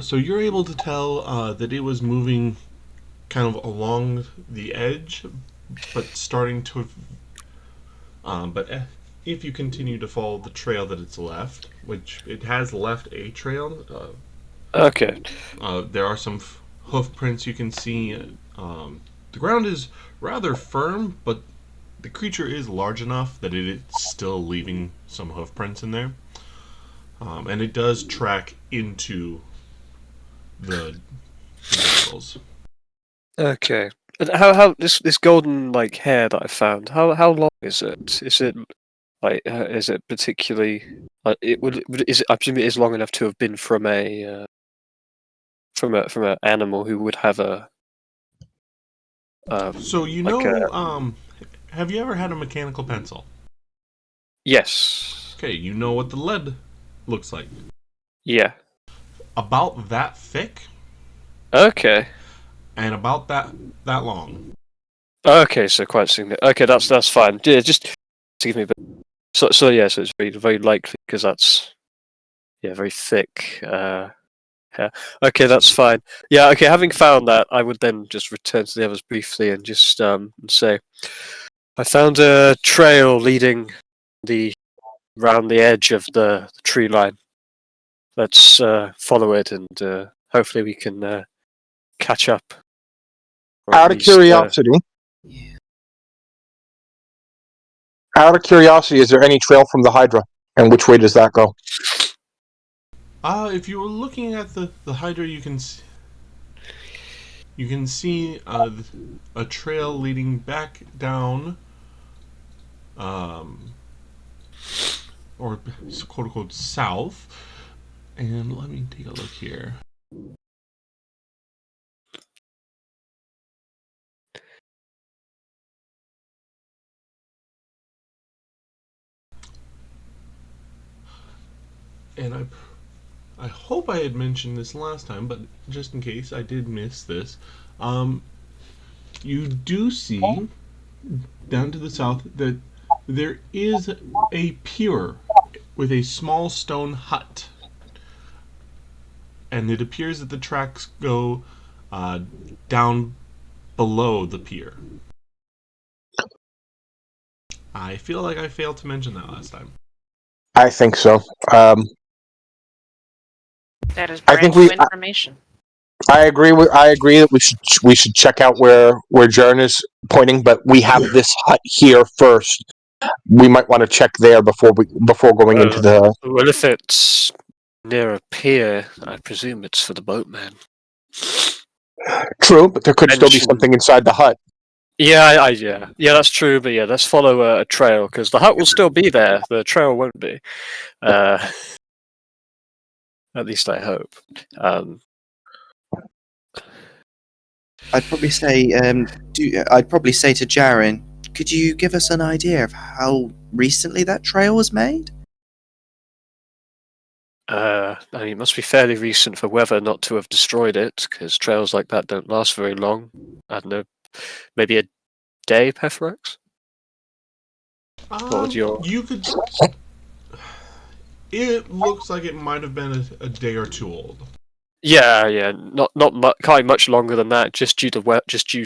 So you're able to tell that it was moving kind of along the edge, but starting to. But if you continue to follow the trail that it's left, which it has left a trail. Okay. There are some hoof prints you can see. The ground is rather firm, but the creature is large enough that it is still leaving some hoof prints in there. And it does track into the jungles. Okay. And how this golden hair that I found? How long is it? Is it is it particularly? Is it? I presume it is long enough to have been from a from an animal who would have a. So have you ever had a mechanical pencil? Yes. Okay, you know what the lead looks like. Yeah. About that thick. Okay. And about that long. Okay, so quite significant. Okay, that's fine. Yeah, just to give me a bit. So it's very very likely because that's very thick hair. Okay, that's fine. Yeah, okay. Having found that, I would then just return to the others briefly and just say, I found a trail leading around the edge of the tree line. Let's follow it and hopefully we can catch up. Out of curiosity, is there any trail from the Hydra, and which way does that go? If you were looking at the Hydra, you can see a trail leading back down, or quote unquote south. And let me take a look here. And I hope I had mentioned this last time, but just in case I did miss this, you do see down to the south that there is a pier with a small stone hut, and it appears that the tracks go down below the pier. I feel like I failed to mention that last time. I think so. That is brand new information. I agree that we should check out where Jern is pointing, but we have this hut here first. We might want to check there before going into the. Well, if it's near a pier, I presume it's for the boatman. True, but there could still be something inside the hut. Yeah, that's true. But yeah, let's follow a trail because the hut will still be there. The trail won't be. At least I hope. I'd probably say, I'd probably say to Jaren, could you give us an idea of how recently that trail was made? I mean, it must be fairly recent for weather not to have destroyed it, because trails like that don't last very long. I don't know, maybe a day, Pethrex? What would your... You could. It looks like it might have been a day or two old. Yeah, not quite much longer than that, just due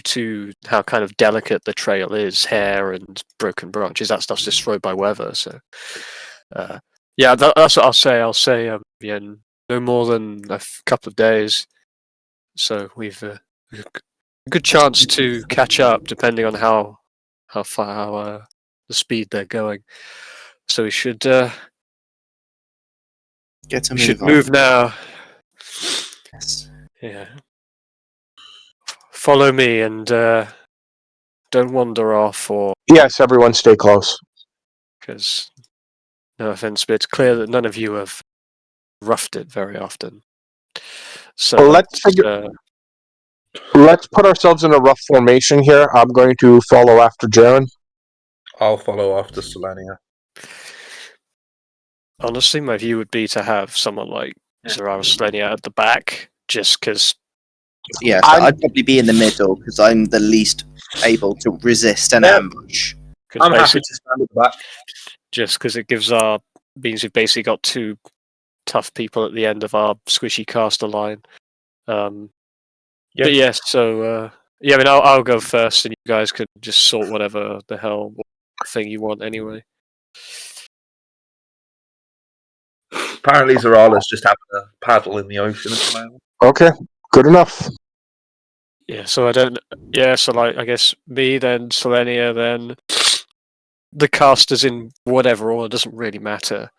to how kind of delicate the trail is, hair and broken branches. That stuff's destroyed by weather. So, yeah, that's what I'll say. I'll say, yeah, no more than a couple of days. So we've a good chance to catch up, depending on how far the speed they're going. So we should move now. Yes. Yeah. Follow me and don't wander off, or Yes, everyone stay close. because no offense, but it's clear that none of you have roughed it very often. So Well, let's put ourselves in a rough formation here. I'm going to follow after Jaren. I'll follow after Selenia. honestly, my view would be to have someone like Zerara Slenia at the back, just because. Yeah, so I'd probably be in the middle because I'm the least able to resist an ambush. I'm happy to stand at the back. Just because it means we've basically got two tough people at the end of our squishy caster line. But yeah, so yeah, I mean, I'll go first, and you guys can just sort whatever the hell thing you want anyway. Apparently, Zarala's just having a paddle in the ocean at the moment. Okay, good enough. Yeah, so I guess me, then Selenia, then the casters in whatever order, doesn't really matter.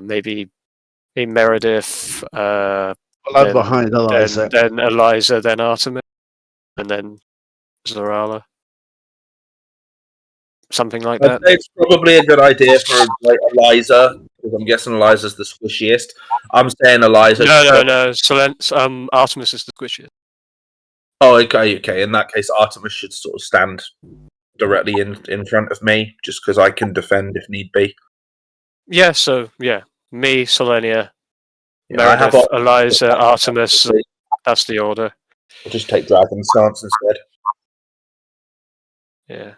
Maybe Meredith, Well, I'm behind Eliza. then Eliza, then Artemis, and then Zarala. Something like that. It's probably a good idea for Eliza, because I'm guessing Eliza's the squishiest. I'm saying Eliza. No. Artemis is the squishiest. Oh, okay. In that case, Artemis should sort of stand directly in front of me, just because I can defend if need be. Yeah, so, me, Selenia, Meredith, Eliza, Artemis, that's the order. I'll just take Dragon Stance instead. Yeah.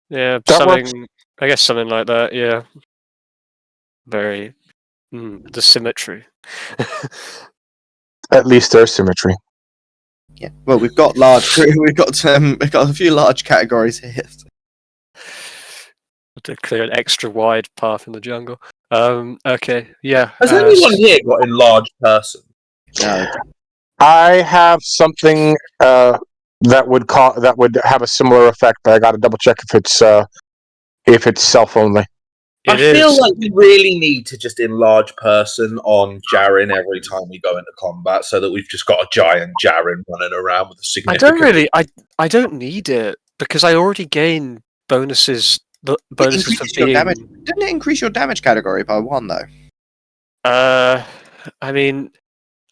Yeah, Works. I guess something like that, yeah. Very, the symmetry. At least there's symmetry. Yeah. Well, we've got we've got a few large categories here. To clear an extra wide path in the jungle. Okay, yeah. Has anyone here got enlarged person? No. I have something that would have a similar effect, but I got to double check if it's self only. I feel like we really need to just enlarge person on Jaren every time we go into combat, so that we've just got a giant Jaren running around with a significant. I don't need it because I already gain bonuses. Bonuses for being. Damage. Didn't it increase your damage category by 1 though? I mean,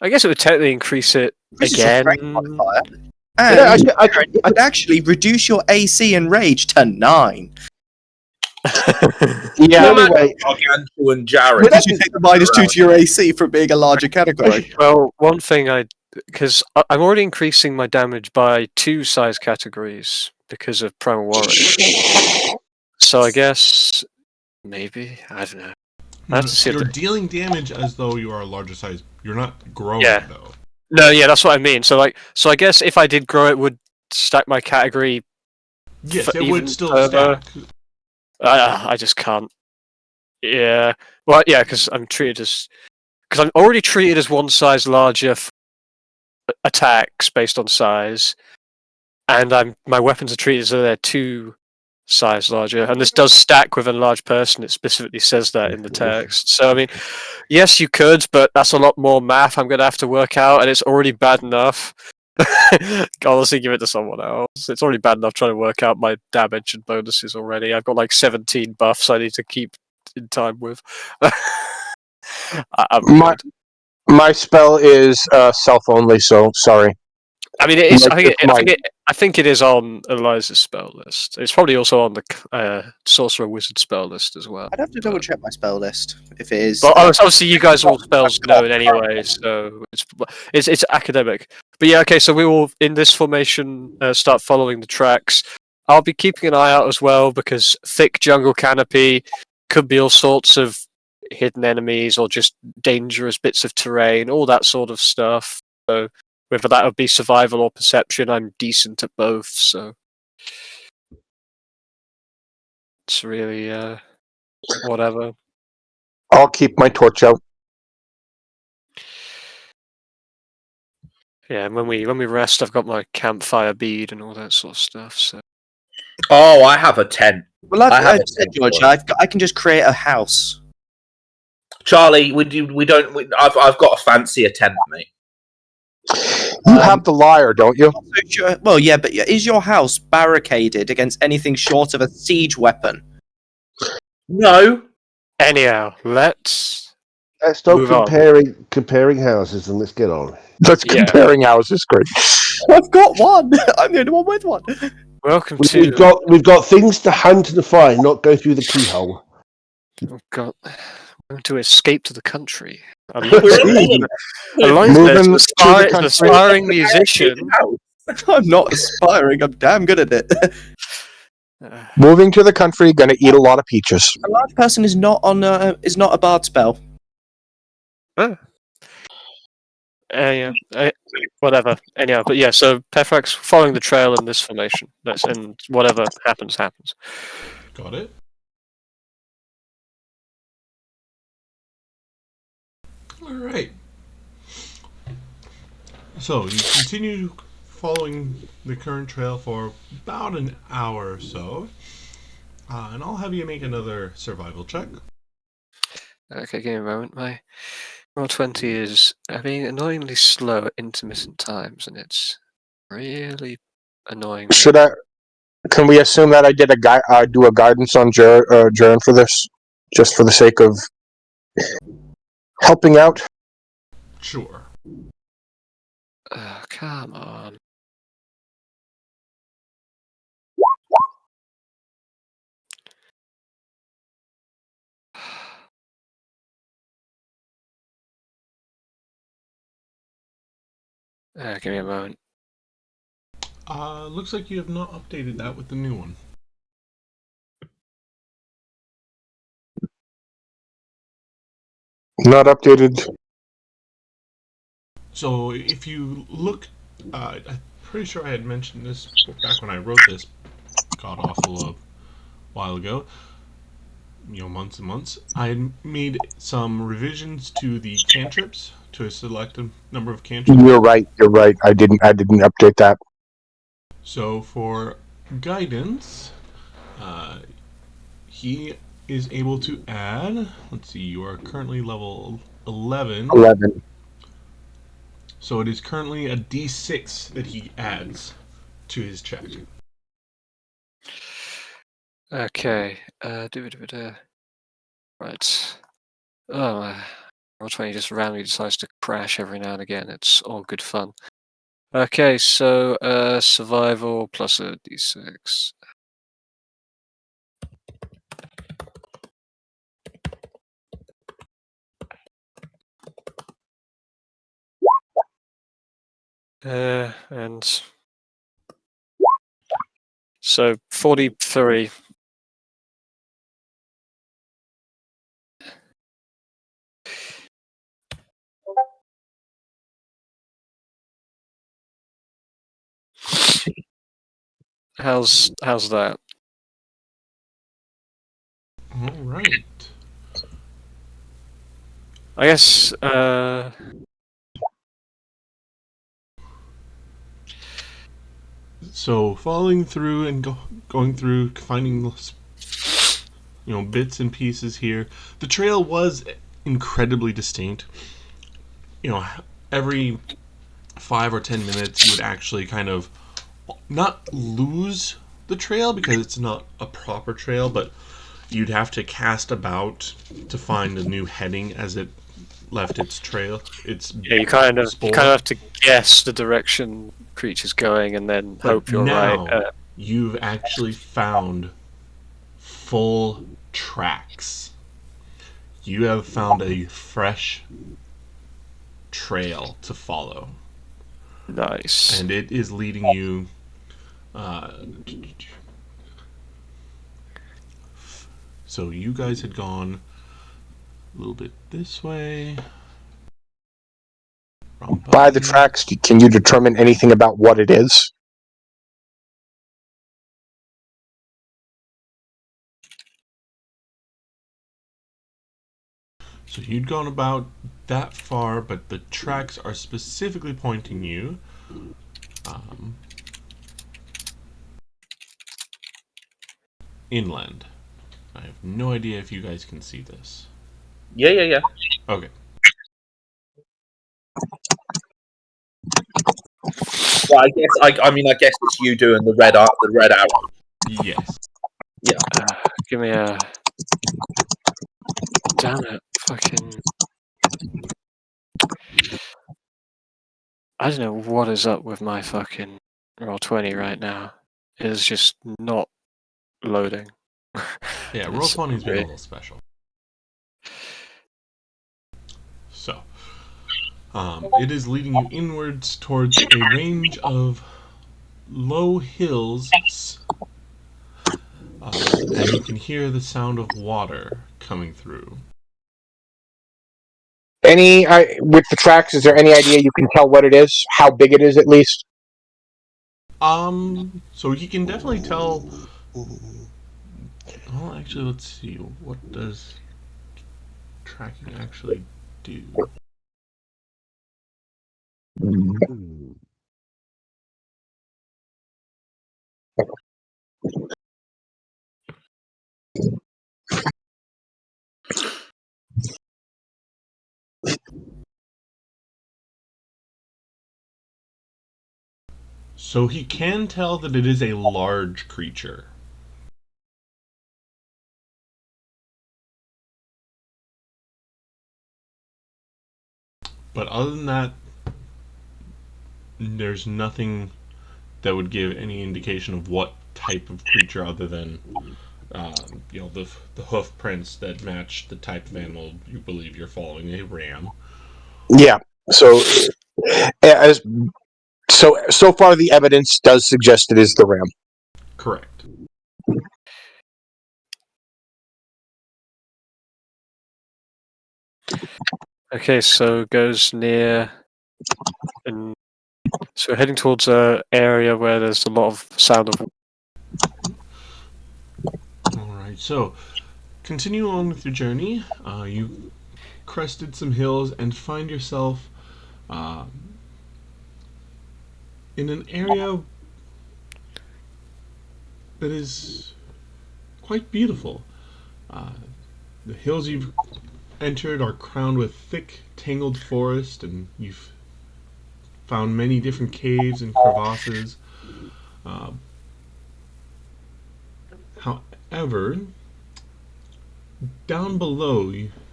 I guess it would technically increase it again. And I'd actually reduce your AC and rage to 9. Yeah. Anyway, Gargantuan Jaren. Did you take the -2 to your AC for being a larger category? Well, one thing because I'm already increasing my damage by 2 size categories because of Primal Warrior. So I guess maybe I don't know. I have to see You're dealing damage as though you are a larger size. You're not growing though. No, yeah, that's what I mean. So I guess if I did grow, it would stack my category. Yes, it would still stack. I just can't. Yeah. Well, yeah, because I'm already treated as 1 size larger for attacks based on size, and my weapons are treated as though they're 2 size larger, and this does stack with enlarged person. It specifically says that in the text. So I mean, yes, you could, but that's a lot more math I'm going to have to work out, and it's already bad enough. Honestly, give it to someone else. It's already bad enough trying to work out my damage and bonuses already. I've got like 17 buffs I need to keep in time with. I'm My good. my spell is self only, so sorry. I mean, it is. Like I think it is on Eliza's spell list. It's probably also on the Sorcerer Wizard spell list as well. I'd have to double check my spell list if it is. But obviously, you guys are all spells known anyway, so it's academic. But yeah, okay. So we will, in this formation, start following the tracks. I'll be keeping an eye out as well because thick jungle canopy could be all sorts of hidden enemies or just dangerous bits of terrain, all that sort of stuff. So whether that would be survival or perception, I'm decent at both. So it's really whatever. I'll keep my torch out. Yeah, and when we rest, I've got my campfire bead and all that sort of stuff. So Oh, I have a tent. Well, I have I've a said, tent George, for it. I can just create a house. Charlie, I've got a fancier tent, mate. You have the lyre, don't you? Not so sure- Well, yeah, but is your house barricaded against anything short of a siege weapon? No. anyhow, let's stop Move on. comparing houses and let's get on. That's Yeah. comparing houses, great. I've got one. I'm the only one with one. welcome We've to. got things to hunt and find, not go through the keyhole. Oh God, we're going to escape to the country. We're on Eliza is Moving an to the country. aspiring musician. I'm not aspiring. I'm damn good at it. Moving to the country, gonna eat a lot of peaches. A large person is not on. Is not a bard spell. Yeah, whatever. Anyhow, but yeah. So Pefrax following the trail in this formation. And whatever happens, happens. Got it. All right. So you continue following the current trail for about an hour or so, and I'll have you make another survival check. Okay, give me a moment. My roll 20 is being annoyingly slow at intermittent times, and it's really annoying. me. Should I? Can we assume that I did do a guidance on Jaren for this, just for the sake of helping out? Sure. Come on. Give me a moment. Looks like you have not updated that with the new one. Not updated. So if you look, I'm pretty sure I had mentioned this back when I wrote this god awful a while ago. Months and months. I had made some revisions to the cantrips to a selected number of cantrips. You're right. I didn't update that. So for guidance, he is able to add. Let's see. You are currently level 11. 11. So it is currently a D6 that he adds to his check. Okay. Right. Oh, roll 20 just randomly decides to crash every now and again. It's all good fun. Okay, so survival plus a D6. And so 43. How's that? All right. I guess So following through and going through, finding bits and pieces here. The trail was incredibly distinct. Every 5 or 10 minutes, you would actually kind of not lose the trail because it's not a proper trail, but you'd have to cast about to find a new heading as it left its trail. Yeah, you kind of have to guess the direction creature's going and then hope you're now, right. You've actually found full tracks. You have found a fresh trail to follow. Nice. And it is leading you so you guys had gone a little bit this way. By the tracks, can you determine anything about what it is? So you'd gone about that far, but the tracks are specifically pointing you inland. I have no idea if you guys can see this. Yeah. Okay. Well, I guess it's you doing the red arrow. Yes. Yeah. Give me a. Damn it! Fucking. I don't know what is up with my fucking Roll20 right now. It is just not loading. Yeah, Roll20's been a little special. So, it is leading you inwards towards a range of low hills, and you can hear the sound of water coming through. With the tracks, is there any idea you can tell what it is? How big it is, at least? So you can definitely tell. Well, actually, let's see. What does tracking actually do? So he can tell that it is a large creature. But other than that, there's nothing that would give any indication of what type of creature other than the hoof prints that match the type of animal you believe you're following, a ram. Yeah. So far the evidence does suggest it is the ram. Correct. Okay, so goes near, and so we're heading towards a area where there's a lot of sound of. Alright, so continue on with your journey. You crested some hills and find yourself in an area that is quite beautiful. The hills you've entered are crowned with thick, tangled forest, and you've found many different caves and crevasses. However, down below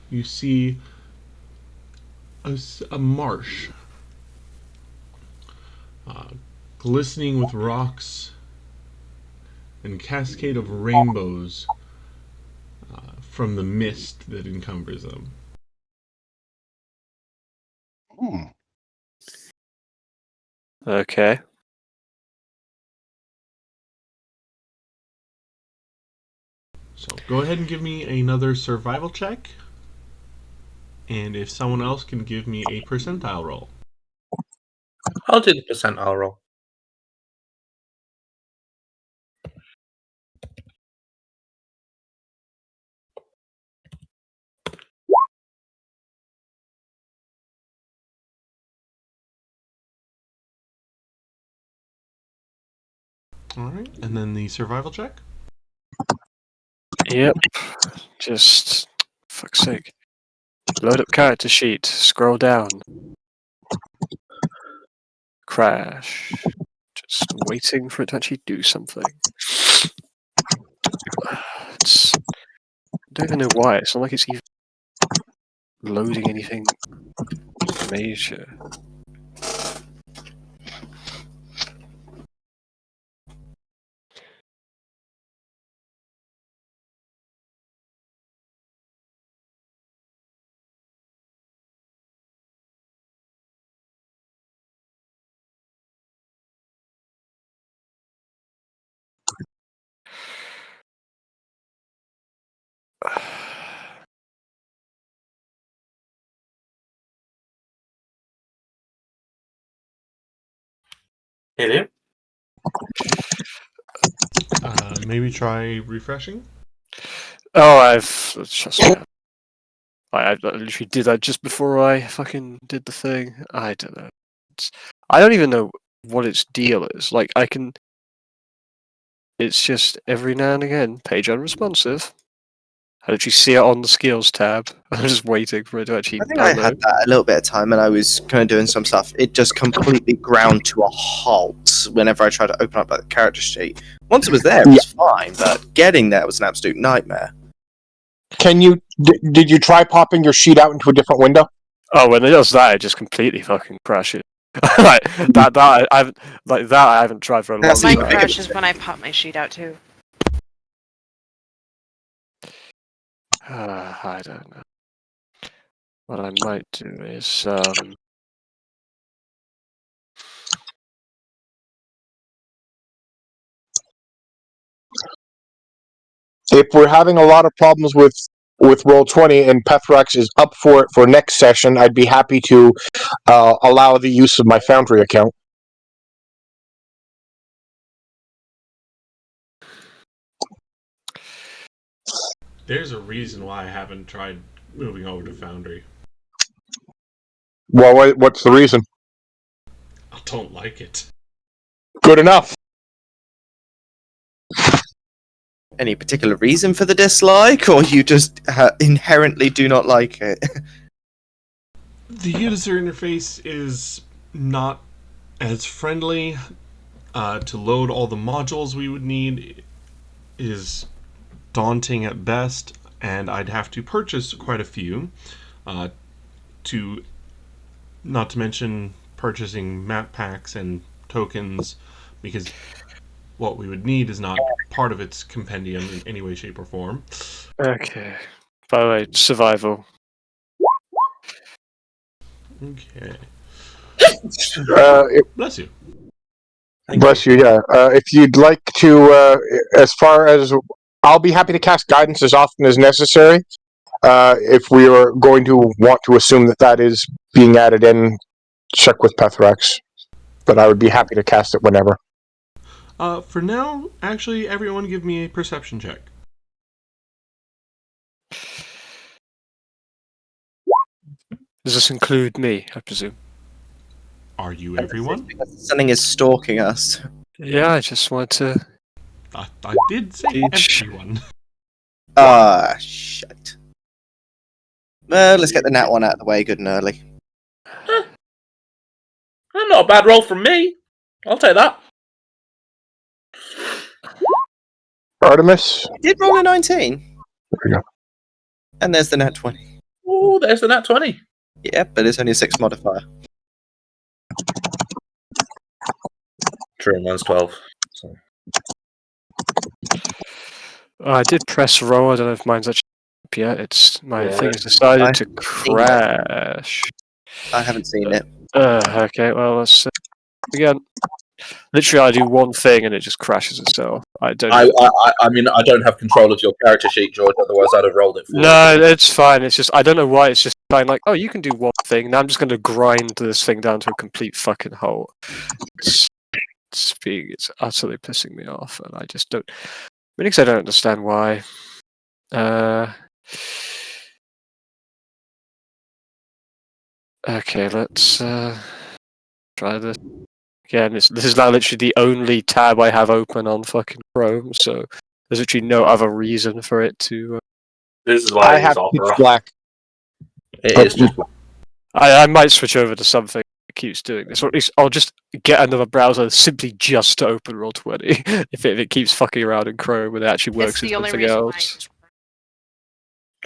you see a marsh, glistening with rocks and cascade of rainbows from the mist that encumbers them. Okay. So go ahead and give me another survival check. And if someone else can give me a percentile roll. I'll do the percentile roll. Alright, and then the survival check? Yep. Just fuck's sake. Load up character sheet. Scroll down. crash. Just waiting for it to actually do something. I don't even know why. It's not like it's even loading anything major. Hit it. Maybe try refreshing. Oh, trust me. I literally did that just before I fucking did the thing. I don't know. I don't even know what its deal is. Like, it's just every now and again, page unresponsive. I literally see it on the skills tab. I'm just waiting for it to actually I think I had that a little bit of time when I was kind of doing some stuff. It just completely ground to a halt whenever I tried to open up that character sheet. Once it was there, it was fine, but getting there was an absolute nightmare. Can you? Did you try popping your sheet out into a different window? Oh, when it does that, it just completely fucking crashes. like that, I haven't tried for a long Mine time. crashes when I pop my sheet out too. I don't know. What I might do is If we're having a lot of problems with Roll20 and Pethrex is up for it for next session, I'd be happy to allow the use of my Foundry account. There's a reason why I haven't tried moving over to Foundry. Well, what's the reason? I don't like it. Good enough. Any particular reason for the dislike, or you just inherently do not like it? The user interface is not as friendly. To load all the modules we would need is daunting at best, and I'd have to purchase quite a few. Not to mention purchasing map packs and tokens, because what we would need is not part of its compendium in any way, shape, or form. okay. By the way, survival. Okay. Bless you. Bless you, yeah. If you'd like to, as far as... I'll be happy to cast guidance as often as necessary. If we are going to want to assume that is being added in, check with Pethrex. But I would be happy to cast it whenever. For now, actually, everyone give me a perception check. Does this include me, I presume? Are you everyone? Something is stalking us. Yeah, I just wanted to... I did say everyone. Shit. Well, let's get the nat one out of the way good and early. Not a bad roll from me. I'll take that. Artemis? I did roll a 19. There we go. And there's the nat 20. Oh, there's the nat 20. Yep, but it's only a 6 modifier. True, and mine's 12. So. I did press roll. I don't know if mine's actually up yet. It's my Yeah. thing has decided to crash. I haven't seen it. Okay, well let's again. Literally, I do one thing and it just crashes itself. I don't. I mean, I don't have control of your character sheet, George. Otherwise, I'd have rolled it for you. No, it's fine. It's just I don't know why. It's just like, oh, you can do one thing. Now I'm just going to grind this thing down to a complete fucking hole. It's utterly pissing me off, and I just don't. Mainly because I don't understand why. Okay, let's try this. Again, this is now literally the only tab I have open on fucking Chrome, so there's literally no other reason for it to... This is why I have use pitch Opera. black. It is just. I might switch over to something keeps doing this, or at least I'll just get another browser simply just to open Roll20 if it keeps fucking around in Chrome and it actually works It's as the only something reason why. else.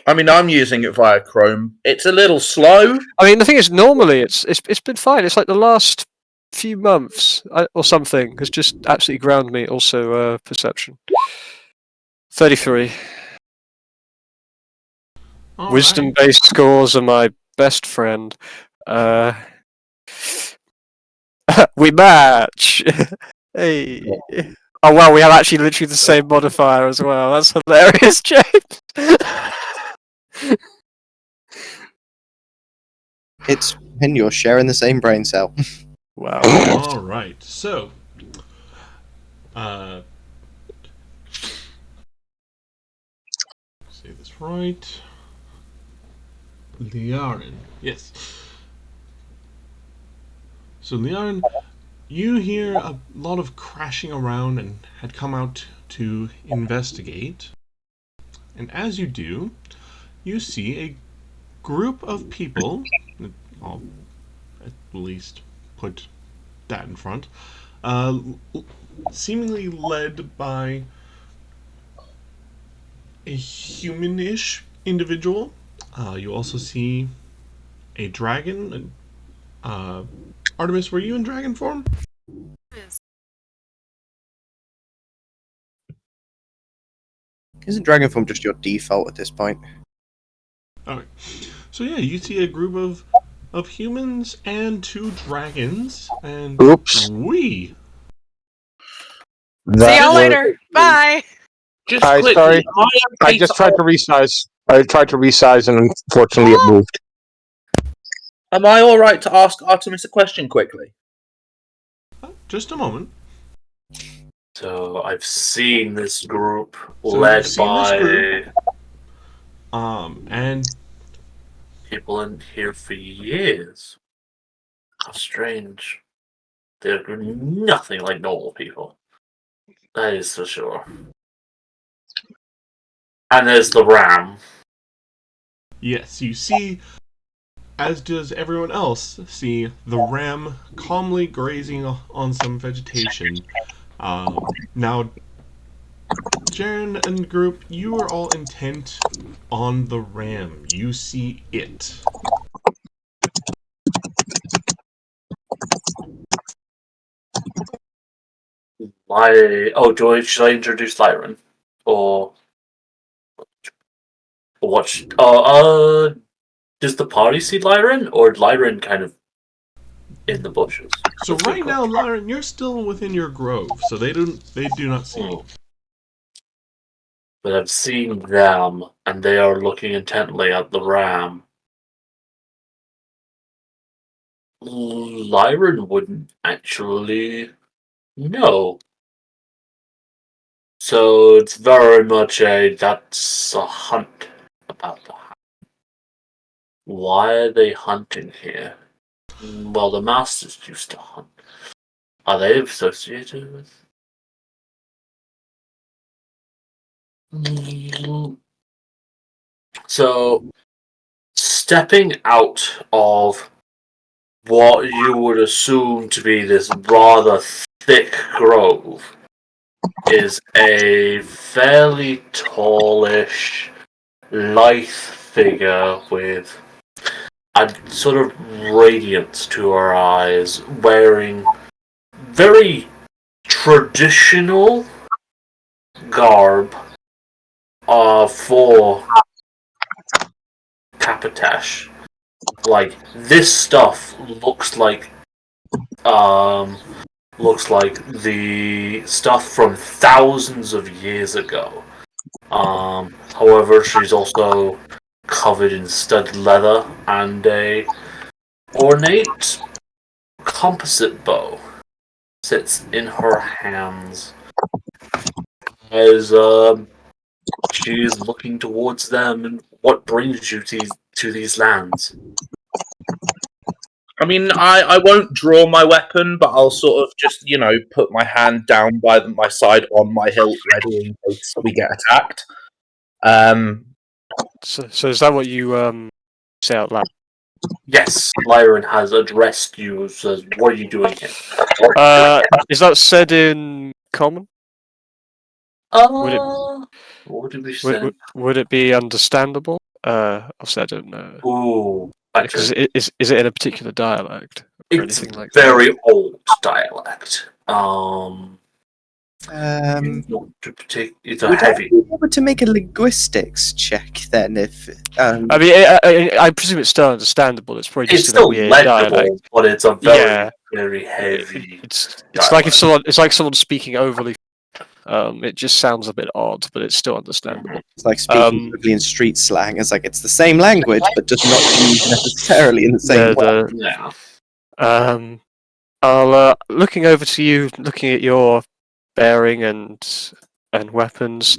I mean, I'm using it via Chrome. It's a little slow. I mean, the thing is, normally it's been fine. It's like the last few months or something has just absolutely ground me. Also, perception. 33. All right. Wisdom-based scores are my best friend. We match. Hey. Oh wow, we have actually literally the same modifier as well. That's hilarious, James. It's when you're sharing the same brain cell. Wow. All right. So, say this right. Liaren. Yes. So, Liaren, you hear a lot of crashing around and had come out to investigate. And as you do, you see a group of people, I'll at least put that in front, seemingly led by a humanish individual. You also see a dragon. Artemis, were you in dragon form? Isn't dragon form just your default at this point? Okay. So yeah, you see a group of humans and 2 dragons, and Oops. we. See y'all later. Bye. Just Hi, quickly, sorry. am I okay I just to tried to resize. I tried to resize, and unfortunately, it moved. Am I all right to ask Artemis a question quickly? Just a moment. So I've seen this group So led you've seen this by group. And people in here for years. How strange. They're nothing like normal people. That is for sure. And there's the ram. yes, you see, as does everyone else, see the ram calmly grazing on some vegetation. Now, Jaren and the group, you are all intent on the ram. You see it. Should I introduce Lyran? Or what? Does the party see Lyran, or Lyran kind of in the bushes? So What's the right now, approach? Lyran, you're still within your grove, so they do not see you. But I've seen them, and they are looking intently at the ram. Lyran wouldn't actually know. So it's very much that's a hunt about the hunt. Why are they hunting here? Well, the masters used to hunt. Are they associated with? So, stepping out of what you would assume to be this rather thick grove is a fairly tallish, lithe figure with a sort of radiance to her eyes, wearing very traditional garb for Kapatash. Like, this stuff looks like the stuff from thousands of years ago. However, she's also covered in studded leather and a ornate composite bow sits in her hands as she is looking towards them. And what brings you to these lands? I mean, I won't draw my weapon, but I'll sort of just, put my hand down by my side on my hilt, ready in case we get attacked. So is that what you say out loud? Yes, Lyron has addressed you as what are you doing here? Is that said in common? Would it What did we say? would it be understandable? Obviously I don't know. Ooh, Because actually, is it in a particular dialect or it's anything like that? very old dialect. It's a Would I heavy. be able to make a linguistics check then? If I mean, I presume it's still understandable. It's probably It's just in a still weird legible, dialect. but it's a very heavy. It's dialect. like it's like someone speaking overly. It just sounds a bit odd, but it's still understandable. it's like speaking quickly in street slang, it's like it's the same language, but just not used necessarily in the same way. Yeah. I'll looking over to you, looking at your bearing and weapons.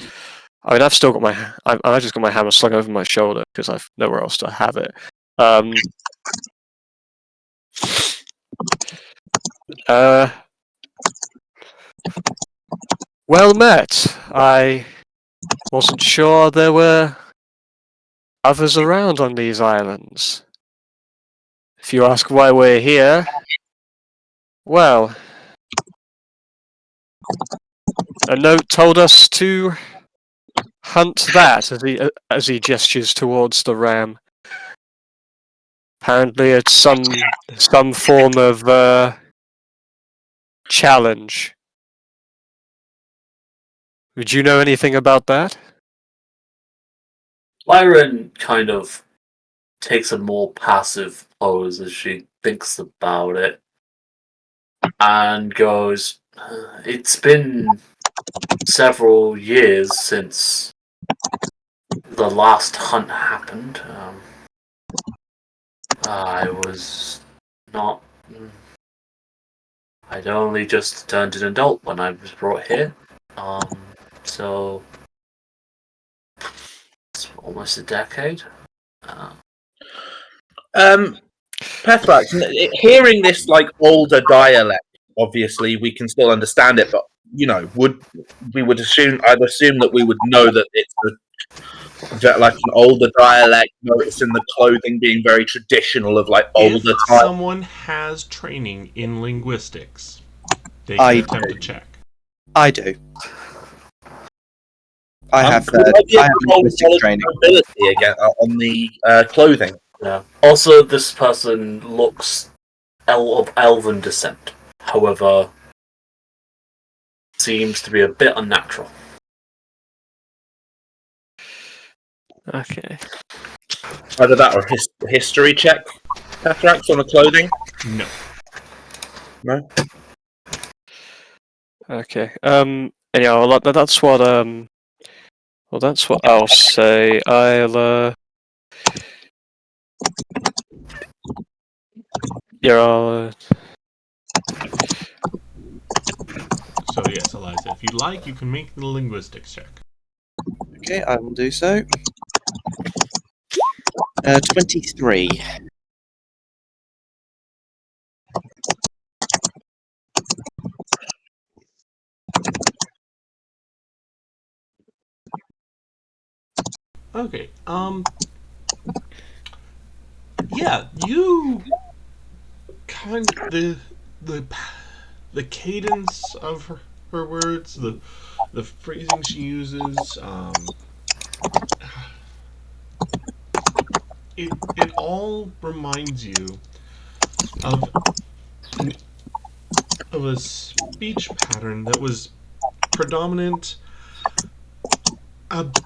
I mean, I've still got I just got my hammer slung over my shoulder because I've nowhere else to have it. Well met. I wasn't sure there were others around on these islands. If you ask why we're here, well, a note told us to hunt that as he gestures towards the ram. Apparently, it's some form of challenge. Would you know anything about that? Lyron kind of takes a more passive pose as she thinks about it and goes, it's been several years since the last hunt happened. I was not. I'd only just turned an adult when I was brought here. So it's almost a decade. Pethrax, hearing this like older dialect, obviously we can still understand it, but I'd assume that we would know that it's like an older dialect, noticing the clothing being very traditional of like older If time. someone has training in linguistics, they can attempt to check. I do. I have Would I be able to roll linguistic knowledge training. ability again on the clothing? Yeah. Also, this person looks of elven descent. However, seems to be a bit unnatural. Okay. Either that or history check, Pethrax, on the clothing? No. No? Okay. Anyhow, that's what well, that's what I'll say. I'll So yes, Eliza, if you'd like, you can make the linguistics check. Okay, I will do so. 23. Okay. Yeah, you kind of the cadence of her words, the phrasing she uses, it all reminds you of a speech pattern that was predominant about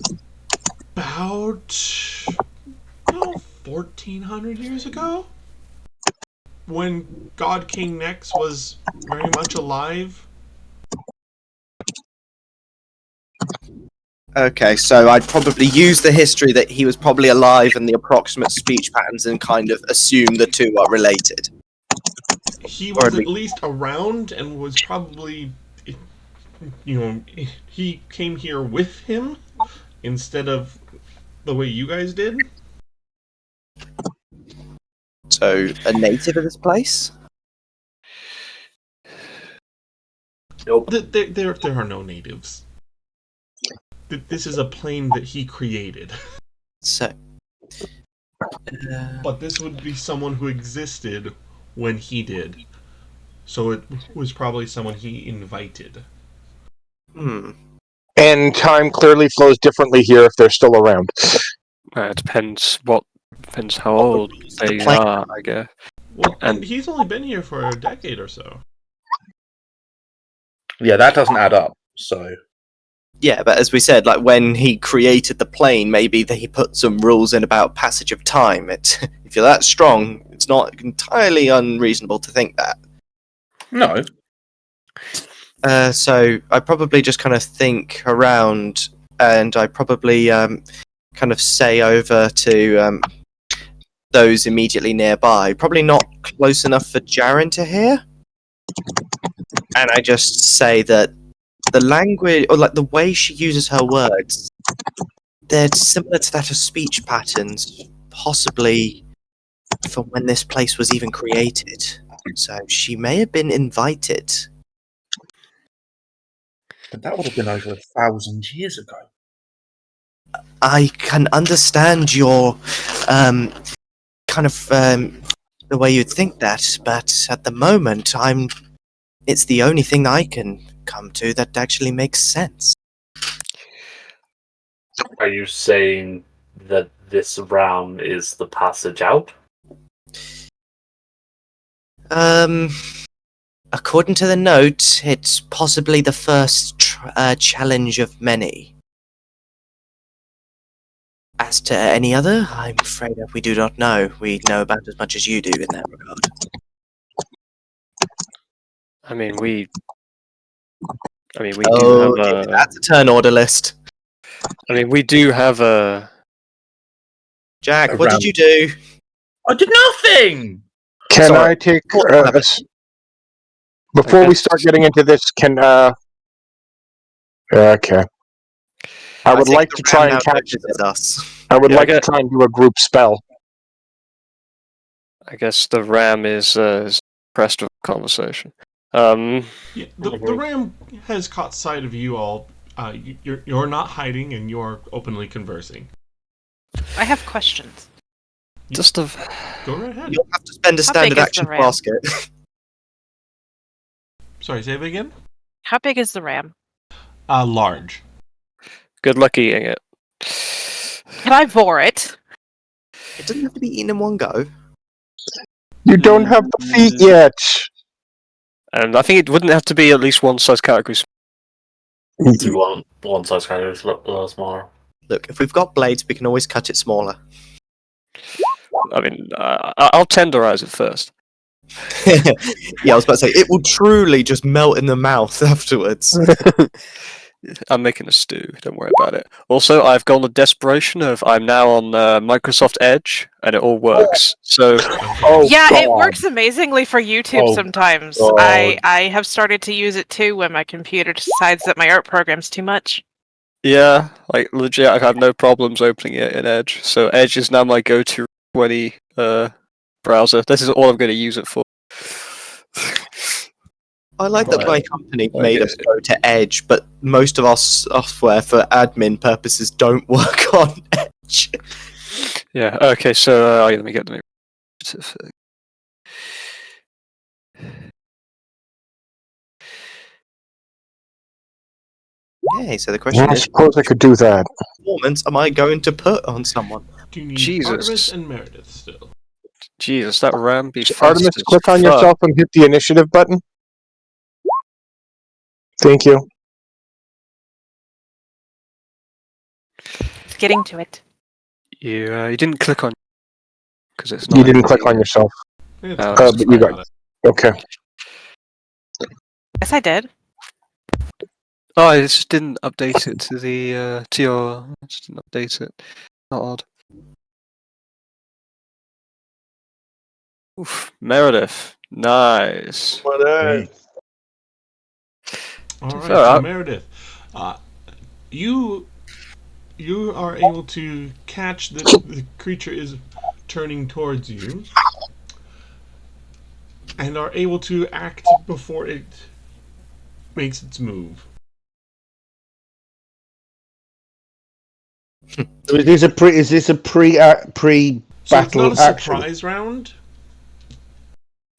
1400 years ago, when God King Nex was very much alive. Okay, so I'd probably use the history that he was probably alive and the approximate speech patterns and kind of assume the two are related. He was at least around and was probably, he came here with him instead of the way you guys did. So, a native of this place? Nope. There are no natives. This is a plane that he created. So, But this would be someone who existed when he did. So it was probably someone he invited. And time clearly flows differently here if they're still around. It depends how old they are, I guess. Well, And- he's only been here for a decade or so. Yeah, that doesn't add up. So Yeah, but as we said, like when he created the plane, maybe he put some rules in about passage of time. If you're that strong, it's not entirely unreasonable to think that. no, So I probably just kind of think around, and I probably kind of say over to those immediately nearby. Probably not close enough for Jaren to hear. And I just say that the language, or like the way she uses her words, they're similar to that of speech patterns, possibly from when this place was even created. So she may have been invited. but that would have been over 1,000 years ago. I can understand your kind of the way you'd think that, but at the moment, it's the only thing that I can come to that actually makes sense. Are you saying that this realm is the passage out? According to the note, it's possibly the first challenge of many. As to any other, I'm afraid that we do not know. We know about as much as you do in that regard. I mean, we do have a. That's a turn order list. I mean, we do have a. Jack, what did you do? I did nothing. Can Sorry. I take Have it. before we guess- start getting into this? Okay. I would think like the to try ram and now catch. notices us. I would Yeah, I like to get- try and do a group spell. I guess the ram is impressed with the conversation. Yeah, the ram has caught sight of you all. You're not hiding, and you're openly conversing. I have questions. Just a. Go right ahead. You'll have to spend a How standard big is action the to ram? ask it. Sorry, say that again. How big is the ram? Large. Good luck eating it. Can I vor it? It doesn't have to be eaten in one go. You don't have the feet yet. And I think it wouldn't have to be at least one size category. Do you want one size characters a little smaller? Look, if we've got blades, we can always cut it smaller. I mean, I'll tenderize it first. Yeah, I was about to say, it will truly just melt in the mouth afterwards. I'm making a stew. Don't worry about it. Also, I've gone the desperation of I'm now on Microsoft Edge, and it all works. So Oh, Yeah, it God. works amazingly for YouTube Oh, sometimes. God. I have started to use it too when my computer decides that my art program's too much. yeah, like legit, I have no problems opening it in Edge. So Edge is now my go-to 20 browser. This is all I'm going to use it for. I like that Right. my company Like made it- us go to Edge, but most of our software for admin purposes don't work on Edge. Yeah. Okay. So let me get the. Okay, so the question I is, suppose I could do that. what performance am I going to put on someone? Do you need Jesus. Artemis and Meredith still? Jesus, that ram beats Artemis, fast as click on fuck. yourself and hit the initiative button. Thank you. It's getting to it. You didn't click on because it's You not. didn't click on yourself. It's Oh, fine, but you got it. Okay. Yes, I did. Oh, I just didn't update it to the to your. I just didn't update it. Not odd. Oof, Meredith, nice. All right, So, so Meredith, you are able to catch the creature is turning towards you, and are able to act before it makes its move. So is this a pre So it's battle not a action. surprise round.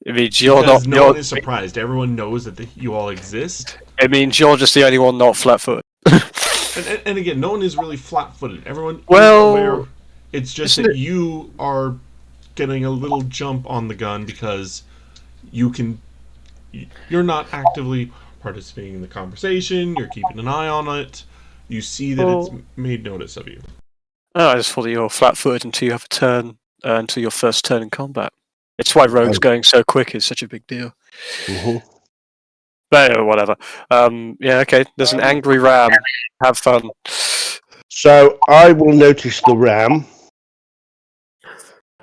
It means you're Because not. no one is surprised. Everyone knows that you all exist. It means you're just the only one not flat-footed. And again, no one is really flat-footed. Everyone Well, is aware. It's just isn't that it- you are getting a little jump on the gun because you can. You're not actively participating in the conversation. You're keeping an eye on it. You see that it's made notice of you. Oh, I just thought that you're flat-footed until you have a turn, until your first turn in combat. It's why Rogue's going so quick is such a big deal. Mhm. But anyway, whatever. Yeah, okay. There's an angry ram. Have fun. So I will notice the ram.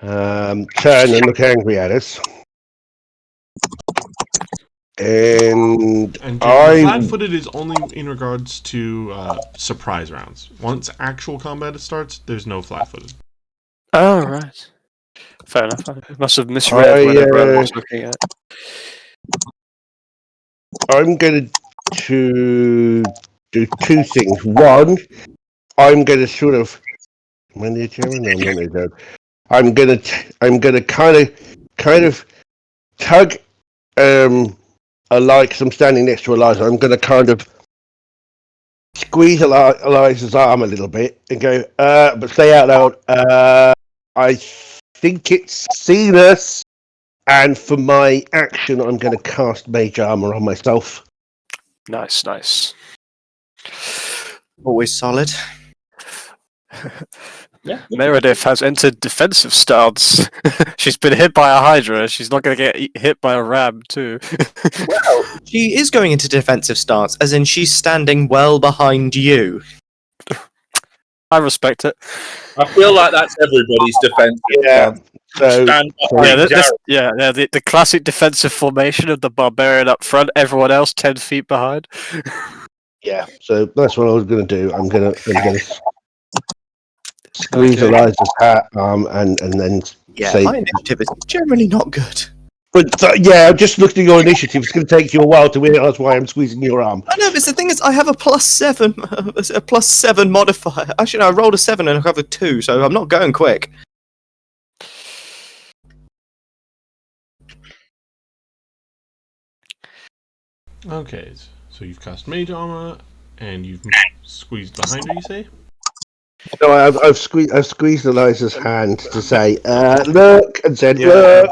Turn and look angry at us. And And I- flat-footed is only in regards to surprise rounds. Once actual combat starts, there's no flat-footed. Oh, right. Fair enough. I must have misread whatever I was looking at. I'm going to do two things. One, I'm going to sort of. Am I near Jerry? No, I'm not near Jerry. I'm going to kind of tug because I'm standing next to Eliza. I'm going to kind of squeeze Eliza's arm a little bit and go, but say out loud, I think it's seen us. And for my action, I'm going to cast Mage Armor on myself. Nice. Always solid. Yeah. Meredith has entered defensive stance. She's been hit by a Hydra. She's not going to get hit by a ram, too. Well, she is going into defensive stance, as in she's standing well behind you. I respect it. I feel like that's everybody's defense. Yeah. So Stand Yeah, behind Jared. the classic defensive formation of the barbarian up front, everyone else 10 feet behind. yeah, so that's what I was going to do. I'm going to squeeze Okay. Eliza's hat and then Yeah, say. my initiative is generally not good. But yeah, just looked at your initiative. It's going to take you a while to realize why I'm squeezing your arm. I know, but the thing is, I have a +7 modifier. Actually, no, I rolled a 7 and I have a 2, so I'm not going quick. Okay, so you've cast Mage Armor, and you've squeezed behind her, you say? No, I've squeezed Eliza's hand to say, look, and said, Yeah. look.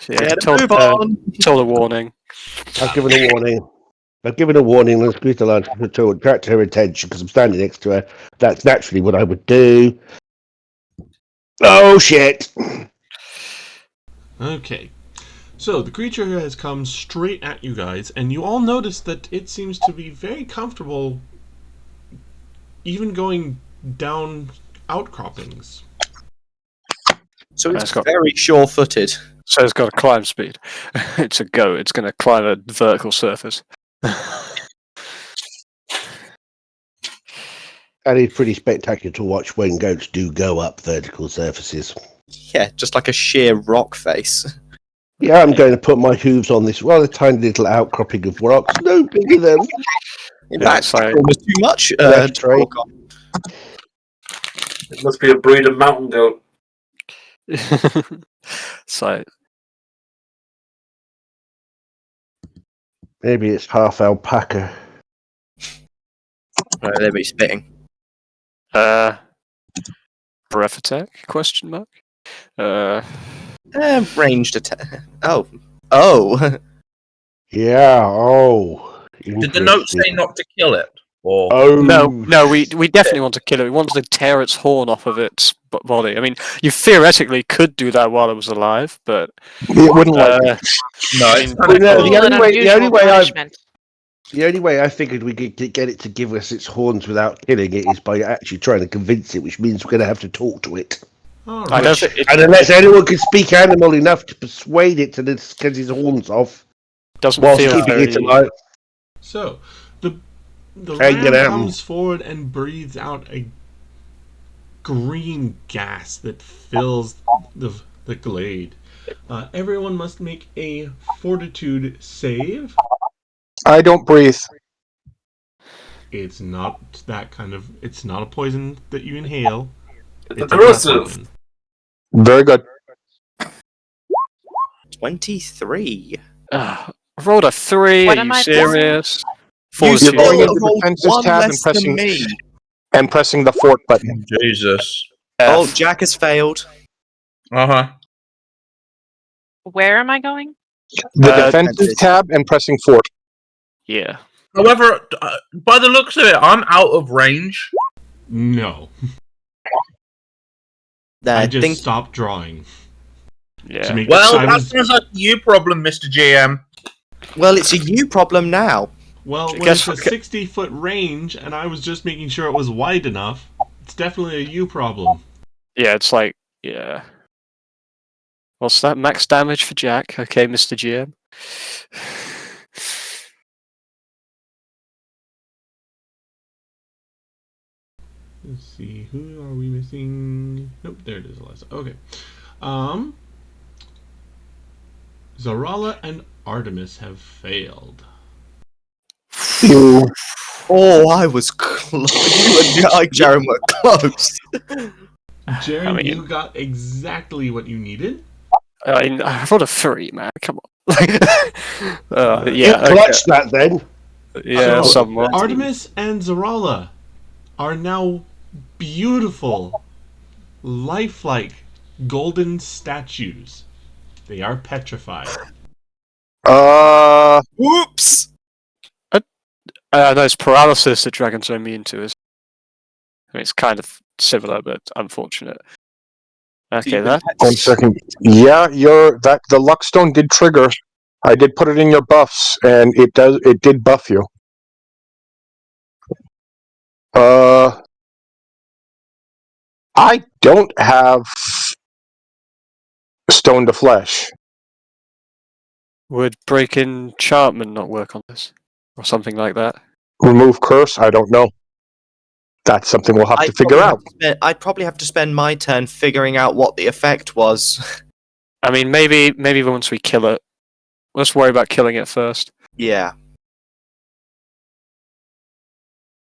Yeah, Yeah, told move on. a warning. I've given a warning. And squeezed Eliza to attract her attention because I'm standing next to her. That's naturally what I would do. Oh, shit. Okay. So the creature has come straight at you guys, and you all notice that it seems to be very comfortable even going down outcroppings. So It's it's got- very sure-footed. So it's got a climb speed. It's a go. It's going to climb a vertical surface. And it's pretty spectacular to watch when goats do go up vertical surfaces. Yeah, just like a sheer rock face. Yeah, I'm going to put my hooves on this rather tiny little outcropping of rocks, no bigger than. That's it's like- almost too much. That's to right. walk on. It must be a breed of mountain goat. So Maybe it's half alpaca. Right, there be spitting. breath attack? Question mark. Ranged attack. Oh. Yeah, oh. Did the note say not to kill it? Or Oh. No, we definitely want to kill it. We want to tear its horn off of its body. I mean, you theoretically could do that while it was alive, but It wouldn't like no, it's Well, no, Cruel and unusual punishment. The only way I figured we could get it to give us its horns without killing it is by actually trying to convince it, which means we're going to have to talk to it. All I right. don't think it And unless anyone can speak animal enough to persuade it to get his horns off doesn't whilst feel keeping very. it alive. So the Hang it ram out. comes forward and breathes out a green gas that fills the glade. Everyone must make a fortitude save. I don't breathe. It's not that kind of. It's not a poison that you inhale. It's It's a aggressive. gas poison. Very good. 23. I rolled a 3. What Are am you I serious? You're Fortitude. going still into rolled defenses one tab and less than pressing me. the fort button. Jesus. Oh, F. Jack has failed. Uh-huh. Where am I going? The Uh, defenses defenses. tab and pressing fort. Yeah. However, by the looks of it, I'm out of range. No, I I just think stopped drawing. To Yeah. make Well, I that was, sounds like you problem, Mr. GM. well, it's a you problem now. well, when Guess it's a what- 60-foot range, and I was just making sure it was wide enough, it's definitely a you problem. Yeah, it's like, yeah. What's that? Max damage for Jack. Okay, Mr. GM. Let's see, who are we missing? Nope, there it is, Eliza. Okay. Zarala and Artemis have failed. You Oh, I was close. You and Jaron were close. Jaren, I mean- you got exactly what you needed. I mean, I rolled a 3, man. Come on. You You Yeah, clutched that then. okay. Yeah, So, somewhat. Artemis and Zarala are now beautiful, lifelike golden statues. They are petrified. Whoops. No, it's paralysis that dragons are immune to. I mean, it's kind of similar, but unfortunate. Okay, that. 1 second. Yeah, the Luckstone did trigger. I did put it in your buffs, and it did buff you. I don't have Stone to Flesh. Would break enchantment not work on this? Or something like that? Remove curse? I don't know. That's something we'll have to figure out. I'd probably have to spend my turn figuring out what the effect was. I mean, maybe once we kill it. Let's worry about killing it first. Yeah.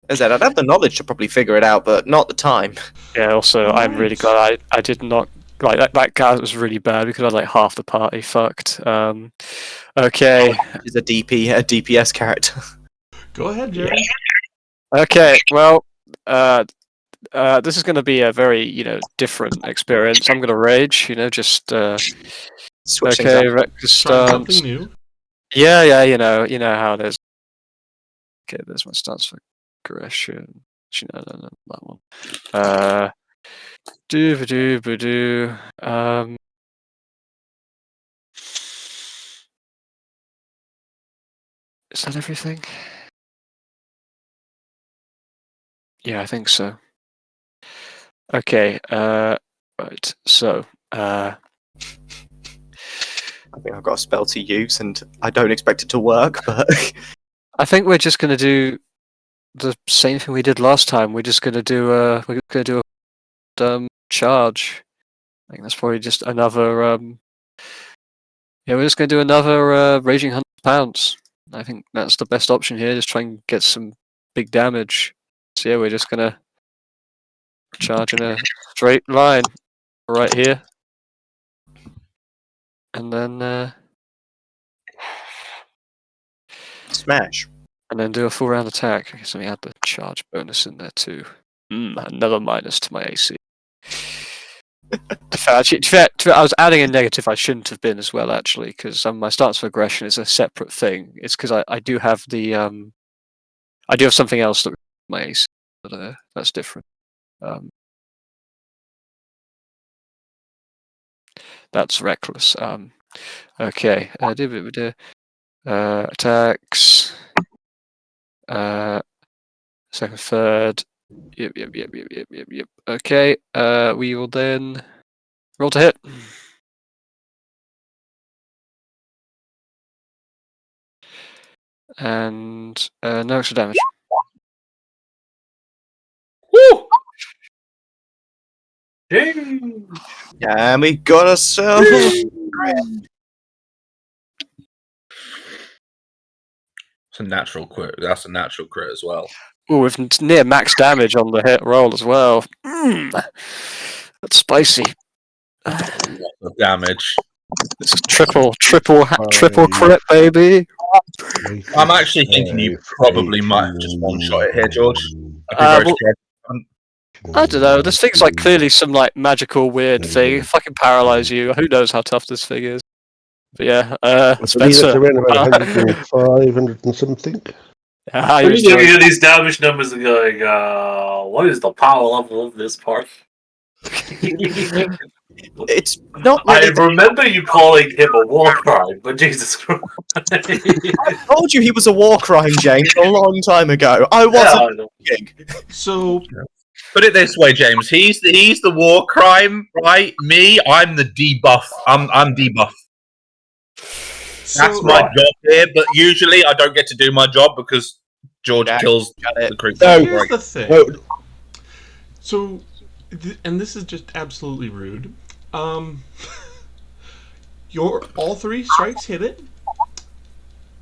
As I said, I'd have the knowledge to probably figure it out, but not the time. Yeah, also, I'm really Right. glad I did not... Like, that guy was really bad because I had, like, half the party fucked. Okay. He's a DPS character. Go ahead, Jaren. Okay, well, this is going to be a very, different experience. I'm going to rage, just... Switch things Okay, up. Reckless Try Stance. something new. Yeah, you know how it is. Okay, there's my stance for aggression. Actually, no, that one. Do. Is that everything? Yeah, I think so. Okay, right, so, I think I've got a spell to use, and I don't expect it to work, but I think we're just gonna do the same thing we did last time. We're just gonna do a charge. I think that's probably just another we're just gonna do another Raging 100 pounds. I think that's the best option here. Just try and get some big damage. So yeah, we're just gonna charge in a straight line right here, and then smash. do a full round attack. I guess let me add the charge bonus in there too. Another minus to my AC. To be fair, I was adding a negative I shouldn't have been as well, actually, because my stance for aggression is a separate thing. It's because I do have the I do have something else that my AC, but that's different. That's reckless. Okay. Attacks. Second, third. Yep. Okay. We will then roll to hit. And no extra damage. Woo! Ding! And we got ourselves. It's a natural crit. That's a natural crit as well. Ooh, with near max damage on the hit roll as well. That's spicy. of damage. It's triple crit, baby. I'm actually thinking you probably might have just one-shot it here, George. I'd be very Well, surprised. I don't know. This thing's like clearly some like magical weird thing. It fucking paralyze you. Who knows how tough this thing is? But yeah, I believe it's Spencer. around about 105, 100 and something. How I'm you looking doing? at these damage numbers and going, what is the power level of this part? It's not I really. remember you calling him a war crime, but Jesus Christ. I told you he was a war crime, James, a long time ago. I Yeah, wasn't I know. kidding. So Put it this way, James. He's the war crime, right? Me, I'm the debuff. I'm debuff. That's my job here, but usually I don't get to do my job because George kills the creature. No. here's the thing. No, So, and this is just absolutely rude. Your all 3 strikes hit it.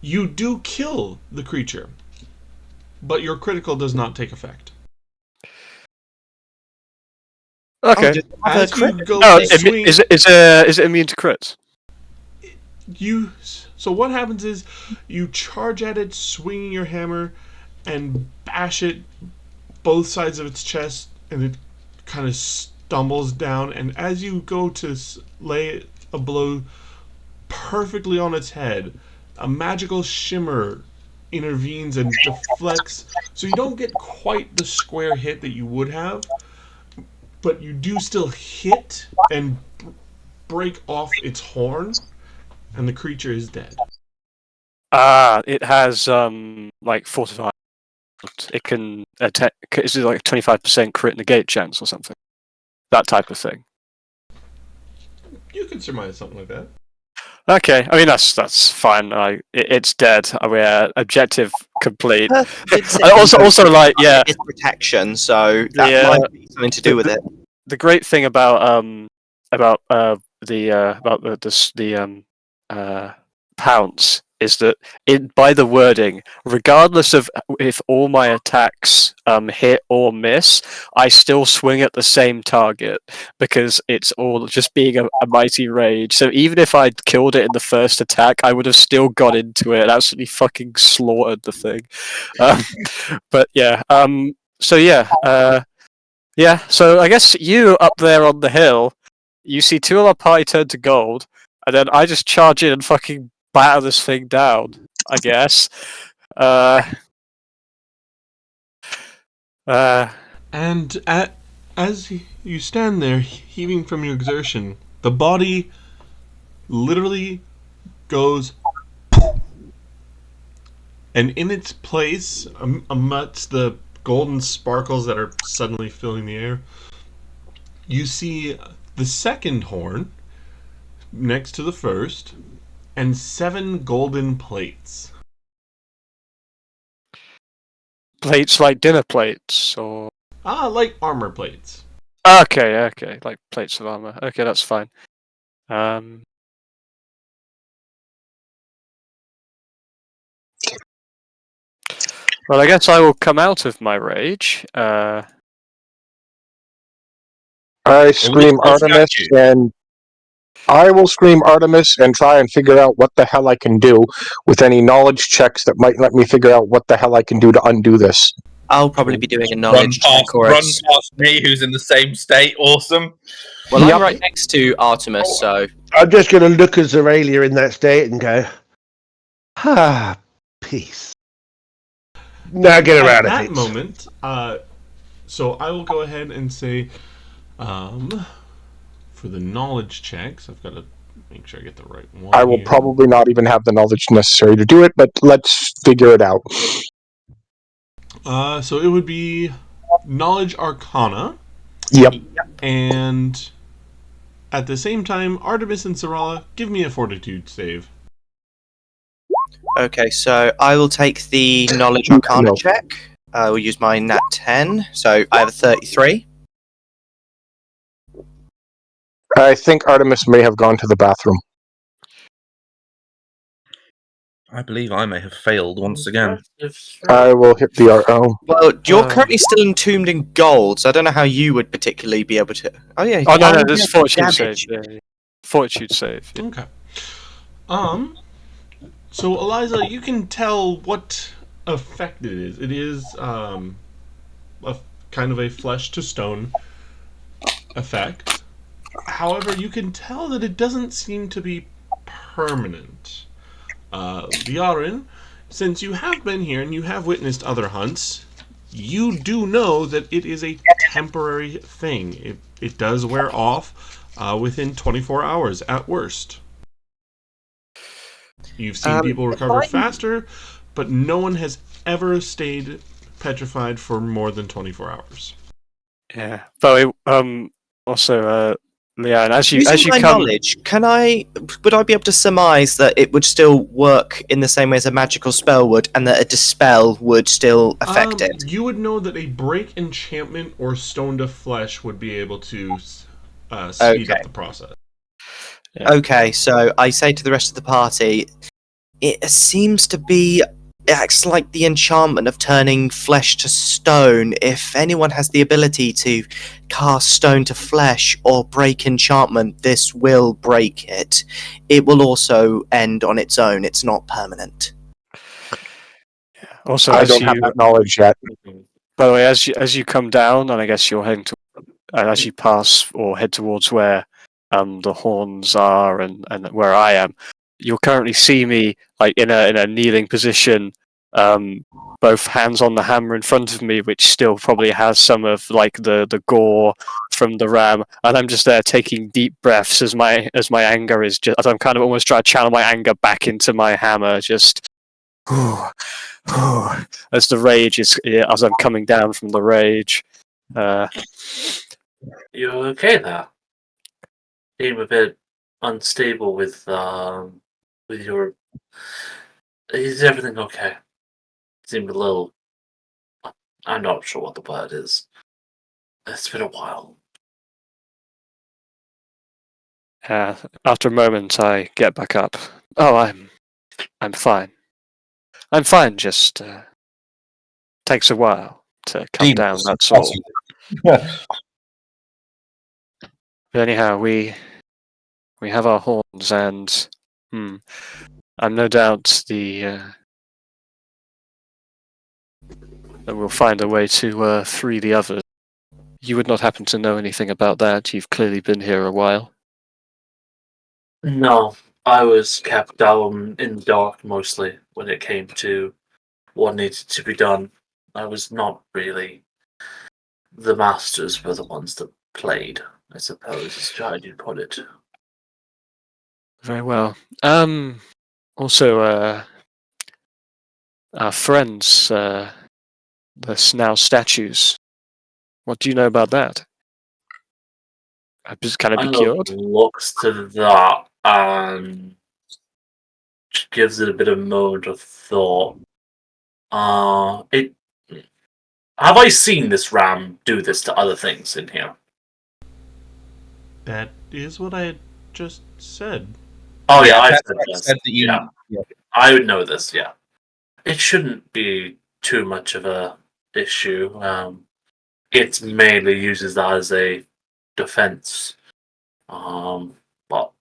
You do kill the creature, but your critical does not take effect. Okay. As you go Oh, to swing, is it immune to crits? so what happens is you charge at it, swinging your hammer, and bash it both sides of its chest, and it kind of stumbles down. And as you go to lay a blow perfectly on its head, a magical shimmer intervenes and deflects, so you don't get quite the square hit that you would have, but you do still hit and break off its horn, and the creature is dead. It has like fortified. It can attack. Is it like 25% crit negate chance or something? That type of thing. You can surmise something like that. Okay, I mean that's fine. It's dead. Objective complete. Also, like, yeah, It's protection, so that might be something to do with it. The great thing about pounce is that by the wording, regardless of if all my attacks hit or miss, I still swing at the same target because it's all just being a mighty rage. So even if I'd killed it in the first attack, I would have still got into it and absolutely fucking slaughtered the thing. But yeah, so yeah, yeah. So I guess you up there on the hill, you see 2 of our party turn to gold, and then I just charge in and fucking batter this thing down, I guess. And as you stand there, heaving from your exertion, the body literally goes, and in its place, amidst the golden sparkles that are suddenly filling the air, you see the second horn next to the first, and 7 golden plates. Plates like dinner plates, or Like armor plates. okay, like plates of armor. Okay, that's fine. Well, I guess I will come out of my rage. I scream I'll Artemis, statue. and I will scream Artemis and try and figure out what the hell I can do with any knowledge checks that might let me figure out what the hell I can do to undo this. I'll probably be doing a Run knowledge check or a... past me, who's in the same state. Awesome. Well, Yep. I'm right next to Artemis, so... I'm just going to look at Zoralia in that state and go, peace. Now get her out At of that it. moment, so I will go ahead and say, for the knowledge checks, I've got to make sure I get the right one. I will here. probably not even have the knowledge necessary to do it, but let's figure it out. So it would be knowledge arcana, Yep. and at the same time, Artemis and Sarala, give me a fortitude save. Okay, so I will take the knowledge arcana No. check. I will use my nat 10, so I have a 33. I think Artemis may have gone to the bathroom. I believe I may have failed once again. I will hit the RO. Well, you're currently still entombed in gold, so I don't know how you would particularly be able to. Oh yeah. Oh no, you this is have fortitude save. damage. Yeah. Fortitude save. Yeah. Okay. So Eliza, you can tell what effect it is. It is a kind of a flesh to stone effect. However, you can tell that it doesn't seem to be permanent. Liarin, since you have been here and you have witnessed other hunts, you do know that it is a temporary thing. It does wear off within 24 hours at worst. You've seen people recover faster, but no one has ever stayed petrified for more than 24 hours. Yeah, but also, Leanne, as you Using my come, knowledge, would I be able to surmise that it would still work in the same way as a magical spell would, and that a dispel would still affect it? You would know that a break enchantment or stone to flesh would be able to speed up the process. Yeah. Okay, so I say to the rest of the party, it seems to be acts like the enchantment of turning flesh to stone. If anyone has the ability to cast stone to flesh or break enchantment, this will break it. It will also end on its own. It's not permanent. Also, I as don't you, have that knowledge yet. by the way, as you come down, and I guess you're heading to, as you pass or head towards where the horns are and where I am, you'll currently see me like in a kneeling position, both hands on the hammer in front of me, which still probably has some of like the gore from the ram, and I'm just there taking deep breaths as my anger is just, as I'm kind of almost trying to channel my anger back into my hammer, just as the rage is, as I'm coming down from the rage. You okay there? Seem a bit unstable with your. Is everything okay? Seemed a little. I'm not sure what the word is. It's been a while. After a moment, I get back up. Oh, I'm fine. I'm fine. Just takes a while to come down. That's all. But anyhow, we have our horns, and I'm no doubt that we'll find a way to free the others. You would not happen to know anything about that. You've clearly been here a while. No, I was kept down in the dark mostly when it came to what needed to be done. I was not really. The masters were the ones that played, I suppose, is how you'd put it. Very well. Also, our friends, the now statues. What do you know about that? Can it be cured? Looks to that and gives it a bit of mode of thought. Have I seen this ram do this to other things in here? That is what I had just said. Oh yeah, I that's said what I this. said that you- Yeah. yeah. I would know this. Yeah, it shouldn't be too much of a issue. It mainly uses that as a defense, but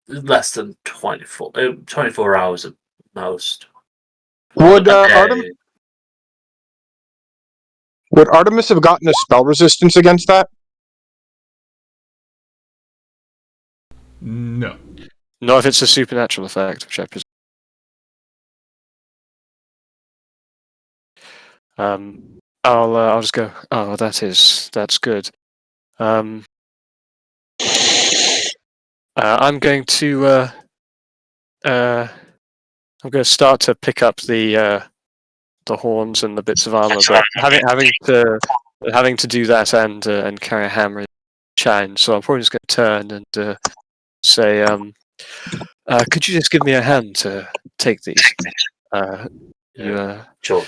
less than 24 hours at most. Would Okay. Would Artemis have gotten a spell resistance against that? No. Not if it's a supernatural effect, which I presume. I'll just go. Oh, that's good. I'm going to start to pick up the horns and the bits of armor, but having to do that and carry a hammer is challenge. So I'm probably just going to turn and say, could you just give me a hand to take these? Sure.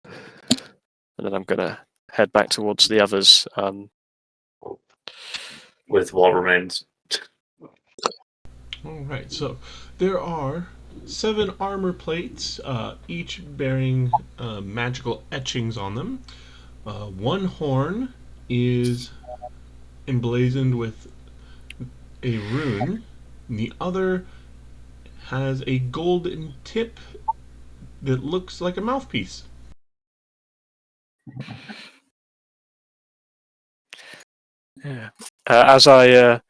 And then I'm going to head back towards the others. With what remains. All right. So there are 7 armor plates, each bearing magical etchings on them. One horn is emblazoned with a rune. The other has a golden tip that looks like a mouthpiece. Yeah. As I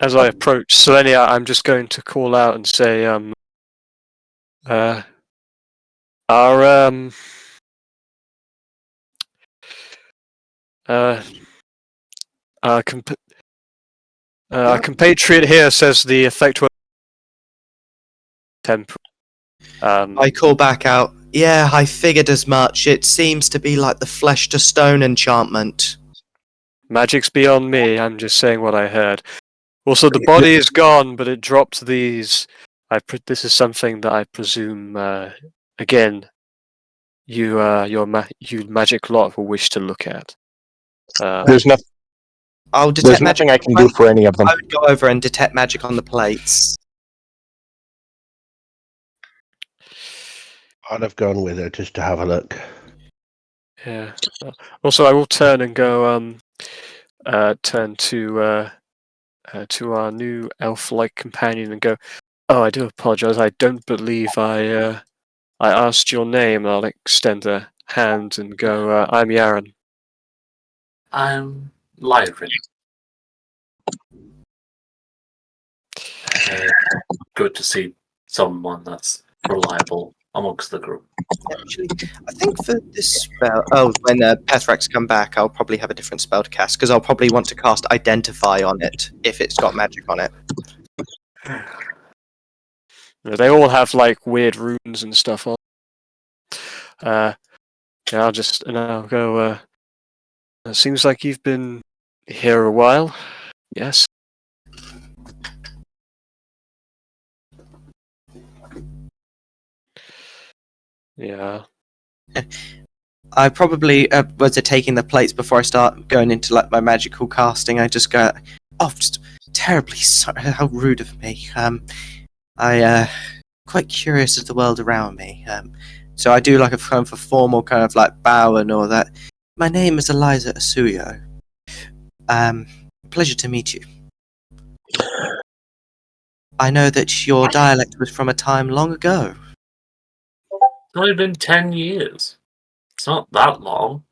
approach Selenia, I'm just going to call out and say, our compatriot here says the effect will temporary. I call back out. Yeah, I figured as much. It seems to be like the flesh to stone enchantment. Magic's beyond me. I'm just saying what I heard. Also, the body is gone, but it dropped these. This is something that I presume, again, you magic lot will wish to look at. There's nothing. I'll There's detect magic. nothing I can do for any of them. I would go over and detect magic on the plates. I'd have gone with her just to have a look. Yeah. Also, I will turn and go. Turn to our new elf-like companion and go. Oh, I do apologize. I don't believe I asked your name. I'll extend a hand and go. I'm Yaren. I'm Lyrin. Good to see someone that's reliable amongst the group. Actually, I think for this spell, when Pethrax come back, I'll probably have a different spell to cast because I'll probably want to cast Identify on it if it's got magic on it. They all have like weird runes and stuff on. Yeah, I'll go. It seems like you've been here a while. Yes. Yeah. I probably was taking the plates before I start going into like my magical casting. I just go, oh, just terribly sorry. How rude of me. Quite curious of the world around me. So I do like a kind of a formal kind of like bow and all that. My name is Eliza Asuyo. Pleasure to meet you. I know that your dialect was from a time long ago. It's only been 10 years. It's not that long.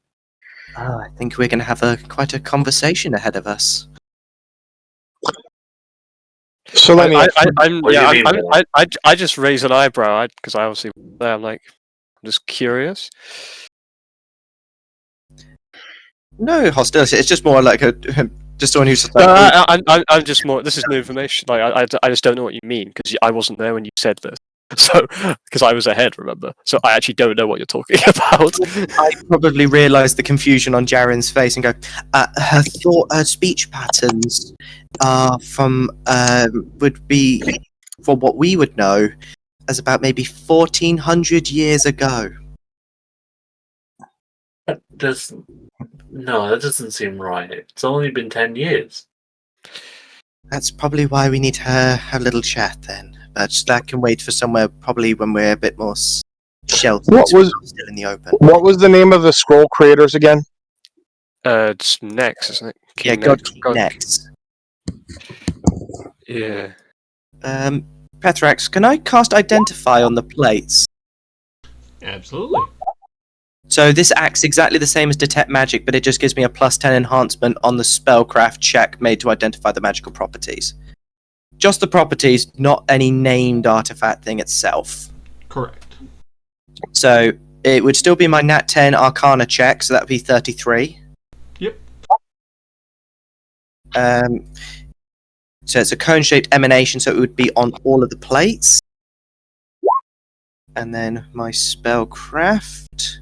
Oh, I think we're going to have quite a conversation ahead of us. So let me. I just raise an eyebrow because I obviously I'm like I'm just curious. No hostility. It's just more like just someone who's. Like, I'm just more. This is new information. Like I just don't know what you mean because I wasn't there when you said this. So because I was ahead, remember? So I actually don't know what you're talking about. I probably realised the confusion on Jaren's face and go. Her speech patterns would be for what we would know as about maybe 1400 years ago. That doesn't seem right. It's only been 10 years. That's probably why we need to have a little chat then. But that can wait for somewhere probably when we're a bit more sheltered. Still in the open. What was the name of the scroll creators again? It's Nex, isn't it? King Nex. Yeah. Pethrax, can I cast Identify on the plates? Absolutely. So this acts exactly the same as Detect Magic, but it just gives me a +10 enhancement on the spellcraft check made to identify the magical properties. Just the properties, not any named artifact thing itself. Correct. So it would still be my Nat 10 Arcana check, so that would be 33. Yep. So it's a cone-shaped emanation, so it would be on all of the plates. And then my spellcraft.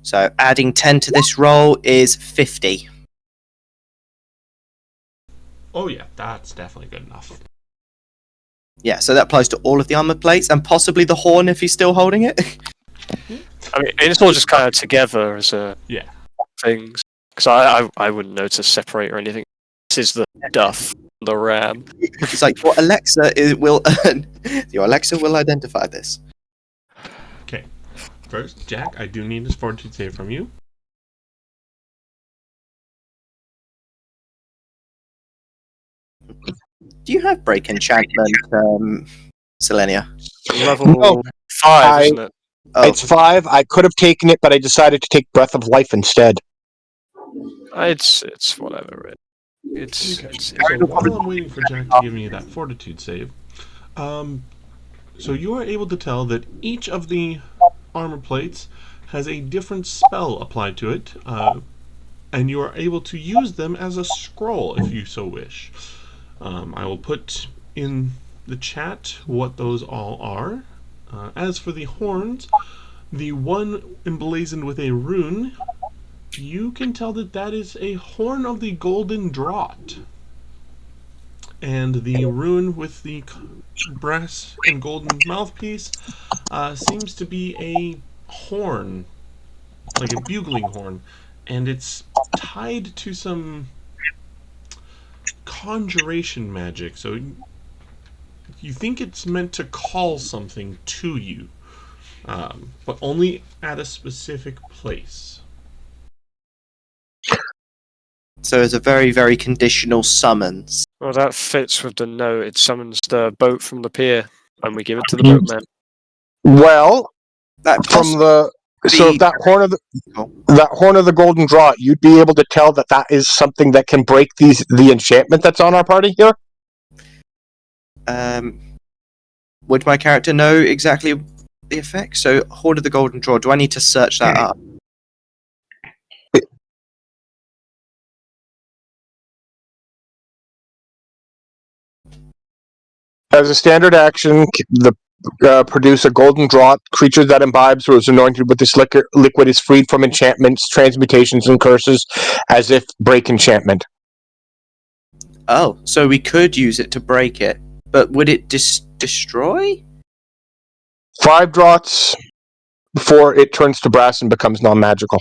So adding 10 to this roll is 50. Oh yeah, that's definitely good enough. Yeah, so that applies to all of the armor plates and possibly the horn if he's still holding it. I mean, it's all just kind of together as a things because I wouldn't know to separate or anything. This is the stuff, the ram. It's like your your Alexa will identify this. Okay. First, Jack, I do need a fortitude save from you. Do you have break enchantment, Selenia? Level No, 5, isn't it? Oh, It's 5. I could have taken it, but I decided to take Breath of Life instead. It's whatever. It's So while I'm waiting for Jack to give me that fortitude save, so you are able to tell that each of the armor plates has a different spell applied to it, and you are able to use them as a scroll if you so wish. I will put in the chat what those all are. As for the horns, the one emblazoned with a rune, you can tell that that is a horn of the golden draught. And the rune with the brass and golden mouthpiece seems to be a horn, like a bugling horn, and it's tied to some conjuration magic. So you think it's meant to call something to you, but only at a specific place. so it's a very, very conditional summons. Well, that fits with the note. It summons the boat from the pier, and we give it to the boatman. Well, That from the so be- if that horn of the Oh. that horn of the golden draught, you'd be able to tell that that is something that can break the enchantment that's on our party here. Would my character know exactly the effect? So, Horde of the Golden Draw. Do I need to search that up? As a standard action, produce a golden draught. Creature that imbibes or is anointed with this liquid is freed from enchantments, transmutations, and curses, as if break enchantment. Oh, so we could use it to break it, but would it destroy? 5 draughts before it turns to brass and becomes non-magical.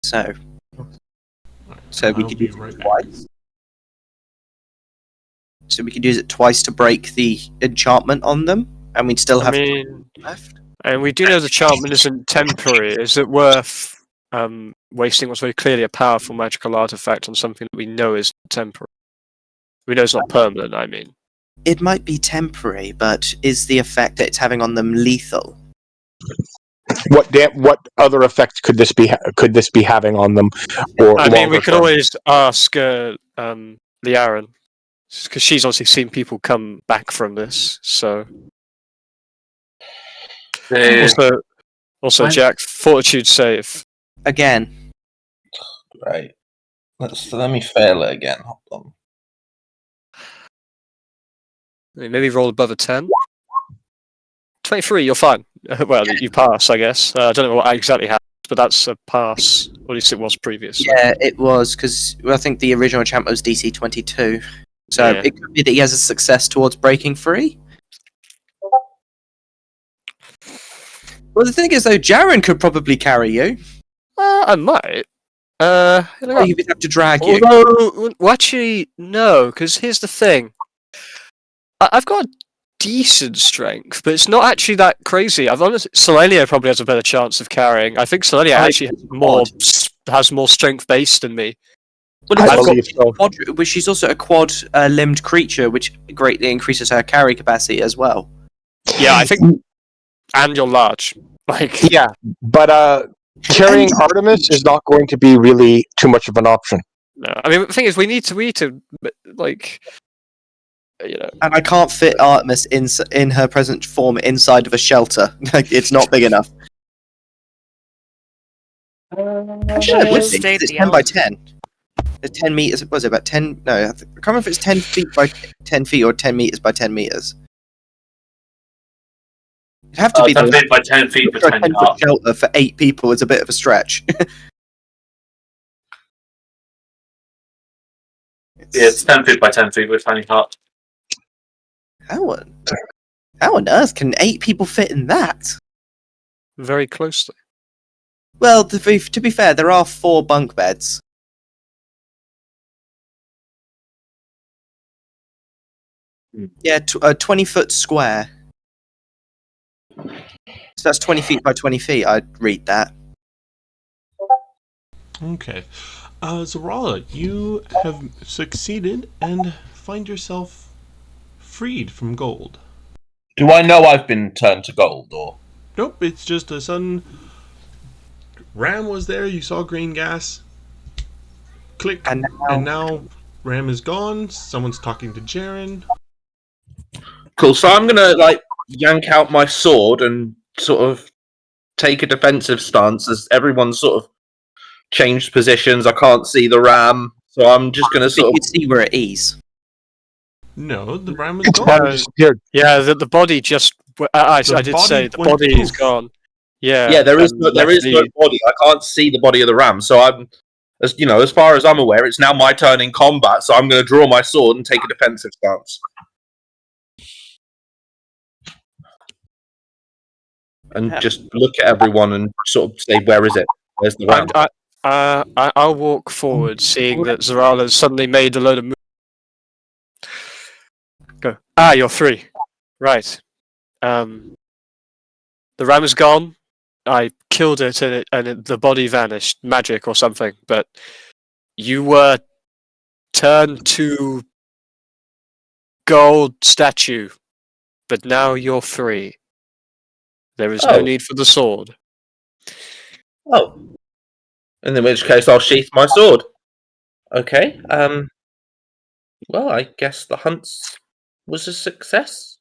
So we I'll could be use right it back. twice. So we could use it twice to break the enchantment on them, and we'd still I have mean, left. and we do know the enchantment isn't temporary. Is it worth wasting what's very clearly a powerful magical artifact on something that we know is temporary? We know it's not permanent, I mean. It might be temporary, but is the effect that it's having on them lethal? What other effects could this be having on them? Or I mean, we longer could term? always ask Liaren, because she's obviously seen people come back from this. So also When- Jack, fortitude save. Again, Right. Let me fail it again. Hold on. I mean, maybe roll above a 10. 23, you're fine. Well, you pass, I guess. I don't know what exactly happened, but that's a pass. Or at least it was previously. yeah, it was because I think the original enchantment was DC 22. So Yeah. it could be that he has a success towards breaking free. Well, the thing is, though, Jaren could probably carry you. I might. Or he would have to drag you. Although, well, actually, no, because here's the thing. I've got decent strength, but it's not actually that crazy. I've honestly, Selenia probably has a better chance of carrying. I think Selenia actually has more strength based than me. Well, I it's believe so. but she's also a quad-limbed creature, which greatly increases her carry capacity as well. Yeah, I think. And you're large. Like, Yeah, but carrying Artemis is not going to be really too much of an option. no. I mean, the thing is, we need to, like, you know. And I can't fit Artemis in her present form inside of a shelter. Like, it's not big enough. Actually, it would be, 'cause Stayed it's the 10 by elf. 10. It's 10 meters. Was it about 10? No, I can't remember if it's 10 feet by 10 feet or 10 meters by 10 meters. It'd have to be 10 feet by 10 feet for a 10 10-foot yards. shelter for 8 people is a bit of a stretch. Yeah, it's 10 feet by 10 feet with tiny hut. How on earth can 8 people fit in that? Very closely. Well, to be fair, there are 4 bunk beds. Yeah, 20-foot square. So that's 20 feet by 20 feet. I'd read that. Okay. Zarala, you have succeeded and find yourself freed from gold. Do I know I've been turned to gold, or? Nope, it's just a sudden. Ram was there, you saw green gas. Click. And And now Ram is gone. Someone's talking to Jaren. Cool. So I'm gonna yank out my sword and sort of take a defensive stance as everyone's sort of changed positions. I can't see the ram, so I'm just gonna you sort of. can see where it is. No, the Ram is Its gone. body disappeared. Yeah, the body just. I did body say the went body is poof. gone. Yeah. Yeah, there is and no left body. I can't see the body of the ram, so I'm. As far as I'm aware, it's now my turn in combat, so I'm going to draw my sword and take a defensive stance. And just look at everyone and sort of say, where is it? Where's the ram? I'll walk forward, seeing that Zarala's suddenly made a load of moves. Go. You're free. Right. The ram is gone. I killed it, and the body vanished, magic or something. But you were turned to gold statue, but now you're free. There is no Oh. need for the sword. Oh. In which case, I'll sheath my sword. Okay. Well, I guess the hunt was a success.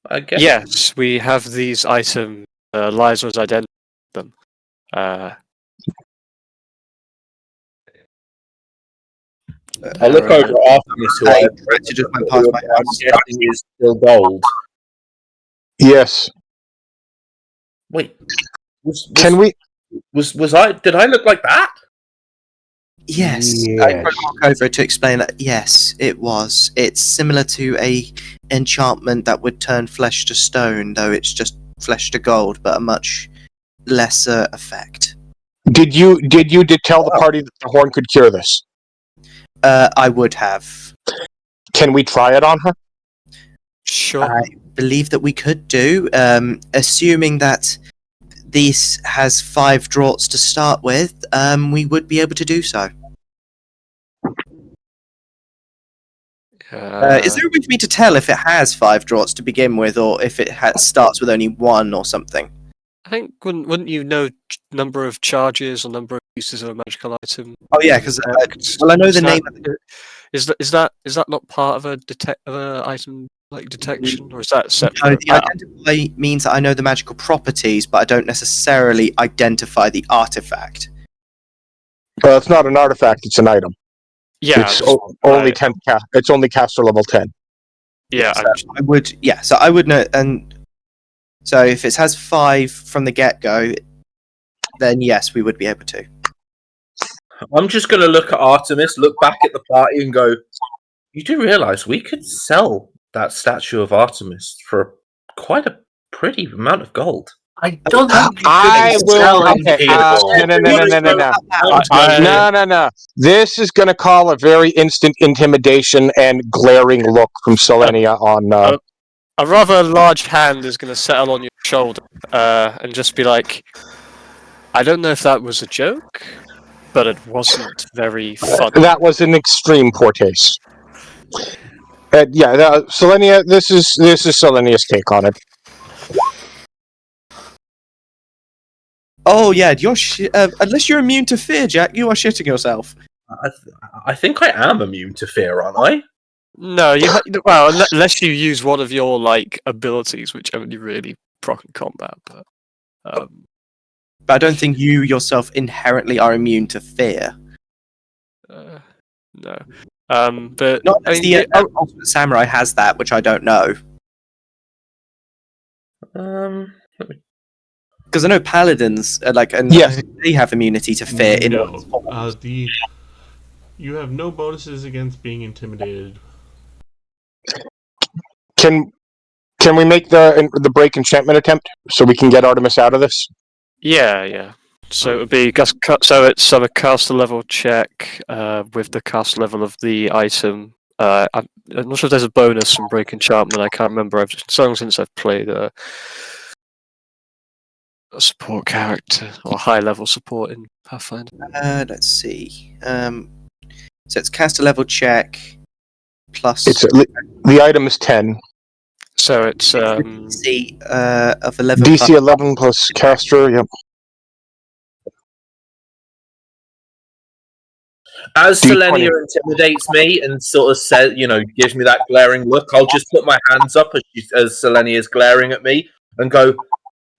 I guess. Yes, we have these items. Liza has identified them. I'll look over at Artemis, who I I actually just went past my I'm guessing is still gold. Yes. Wait. Was I? Did I look like that? Yes, Yes. I tried to walk over to explain that. Yes, it was. It's similar to a enchantment that would turn flesh to stone, though it's just flesh to gold, but a much lesser effect. Did you tell the party that the horn could cure this? I would have. Can we try it on her? Sure. I believe that we could do, assuming that this has 5 draughts to start with. We would be able to do so. Is there a way for me to tell if it has 5 draughts to begin with, or if it starts with only 1 or something? I think wouldn't you know number of charges or number of uses of a magical item? Oh yeah, because well, I know the name. Is that not part of a item like detection, or is that No, separate? the identify means that I know the magical properties, but I don't necessarily identify the artifact. It's not an artifact; it's an item. Yeah, It's only 10. It's only caster level 10. Yeah, So I would. Yeah, so I would know. And so if it has 5 from the get-go, then yes, we would be able to. I'm just going to look at Artemis, look back at the party, and go, you do realise we could sell that statue of Artemis for quite a pretty amount of gold. I don't think you I could will. sell Okay, people. no. This is going to call a very instant intimidation and glaring look from Selenia on. a rather large hand is going to settle on your shoulder and just be like, I don't know if that was a joke, but it wasn't very funny. That was an extreme poor taste. Selenia. This is Selenia's take on it. Oh yeah, you're unless you're immune to fear, Jack, you are shitting yourself. I think I am immune to fear, aren't I? No, well, unless you use one of your abilities, which only really proc in combat. But But I don't think you yourself inherently are immune to fear. no. But Not unless the Ultimate Samurai has that, which I don't know. Because I know paladins Yes. they have immunity to fear. No. You have no bonuses against being intimidated. Can we make the break enchantment attempt so we can get Artemis out of this? yeah. So it would be so it's a caster level check with the caster level of the item I'm not sure if there's a bonus from Break Enchantment. I can't remember. I've just so long since I've played a support character or high level support in Pathfinder. Let's see. So it's caster level check plus The item is 10. So it's DC of 11. DC 11 plus caster. Yep. As D20. Selenia intimidates me and sort of says, gives me that glaring look, I'll just put my hands up as Selenia is glaring at me and go,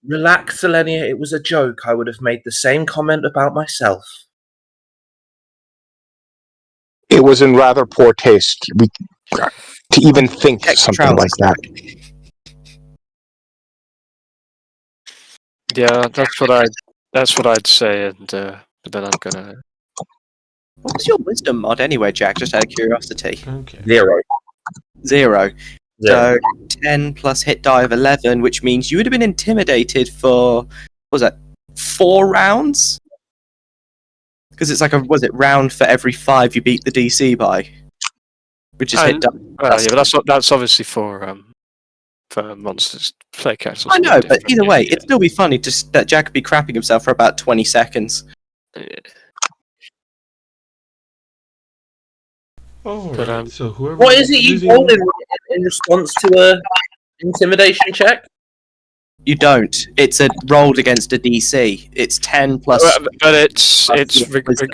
"Relax, Selenia. It was a joke. I would have made the same comment about myself." It was in rather poor taste to even think Check something like that. yeah, that's what I'd say, and but then I'm gonna. What was your wisdom mod anyway, Jack? Just out of curiosity. Okay. 0. 0. Yeah. So 10 plus hit die of 11, which means you would have been intimidated for, what was that, 4 rounds? Because it's like round for every 5 you beat the DC by, which is hit die. Yeah, but that's obviously for monsters play characters. I know, but either way, yeah. it'd still be funny that Jack would be crapping himself for about 20 seconds. Alright, But, so whoever. What is it you roll in response to a intimidation check? You don't. It's rolled against a DC. It's 10 plus. But it's wisdom.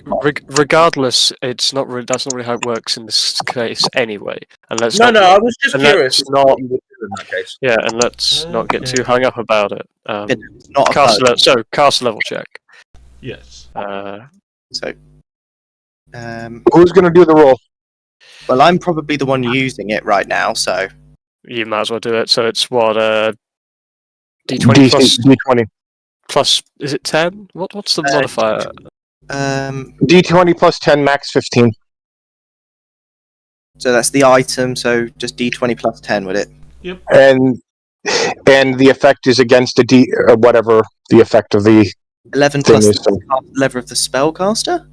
regardless. It's not really. That's not really how it works in this case, anyway. And let's No, not, I was just and curious let's not. what you would do in that case. Yeah, and let's not get too Okay. hung up about it. It's not a Caster code. caster level check. Yes. So, Who's going to do the roll? well, I'm probably the one using it right now, so. You might as well do it. So it's what DC D20 plus D20. plus. Is it 10? What's the modifier? D20 plus 10, max 15. So that's the item, so just D20 plus 10, would it? Yep. And the effect is against a D, whatever the effect of the 11 thing plus is. the level of the spellcaster?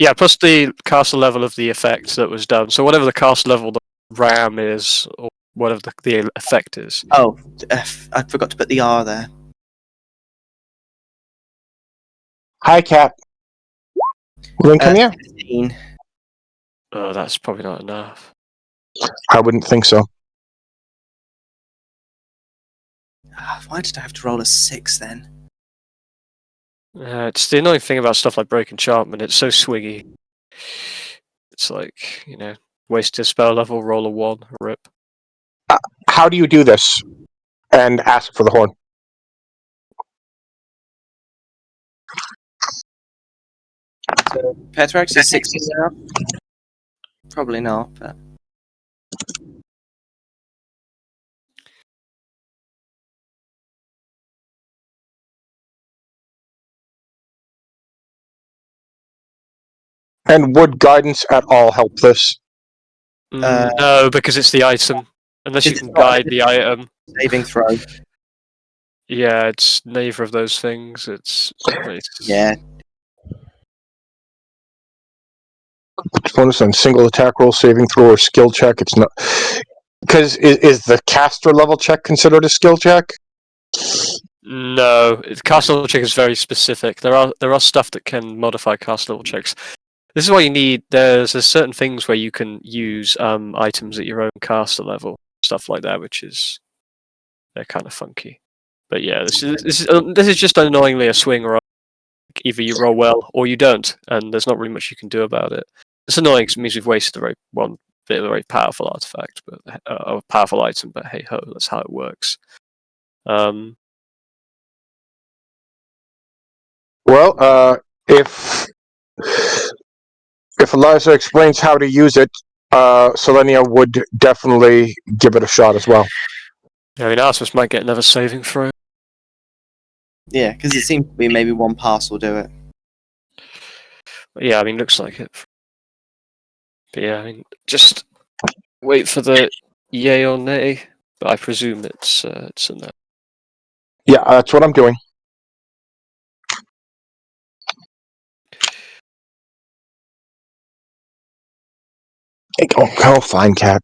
Yeah, plus the caster level of the effect that was done. So whatever the caster level the RAM is, or whatever the effect is. Oh, I forgot to put the R there. Hi, Cap. Link, come here. 15. Oh, that's probably not enough. I wouldn't think so. Why did I have to roll a 6 then? It's the annoying thing about stuff like Break Enchantment. It's so swiggy. It's like, wasted a spell level, roll a 1, rip. How do you do this? And ask for the horn. So, Petrax is 16 now? Probably not, but. And would guidance at all help this? No, because it's the item. Unless you It's can not- guide the item. Saving throw. Yeah, it's neither of those things. It's Yeah. Bonus on single attack roll, saving throw, or skill check. It's not. Because is the caster level check considered a skill check? No, caster level check is very specific. There are stuff that can modify caster level checks. This is why you need. There's certain things where you can use items at your own caster level, stuff like that, which is they're kind of funky. But yeah, this is just annoyingly a swing roll. Either you roll well or you don't, and there's not really much you can do about it. It's annoying because it means we've wasted one bit of a very powerful artifact, but a powerful item. But hey ho, that's how it works. Well, if Eliza explains how to use it, Selenia would definitely give it a shot as well. I mean, Artemis might get another saving throw. Yeah, because it seems to be maybe one pass will do it. But yeah, I mean, looks like it. But yeah, I mean, just wait for the yay or nay. But I presume it's a no. Yeah, that's what I'm doing. Oh, fine, Cat.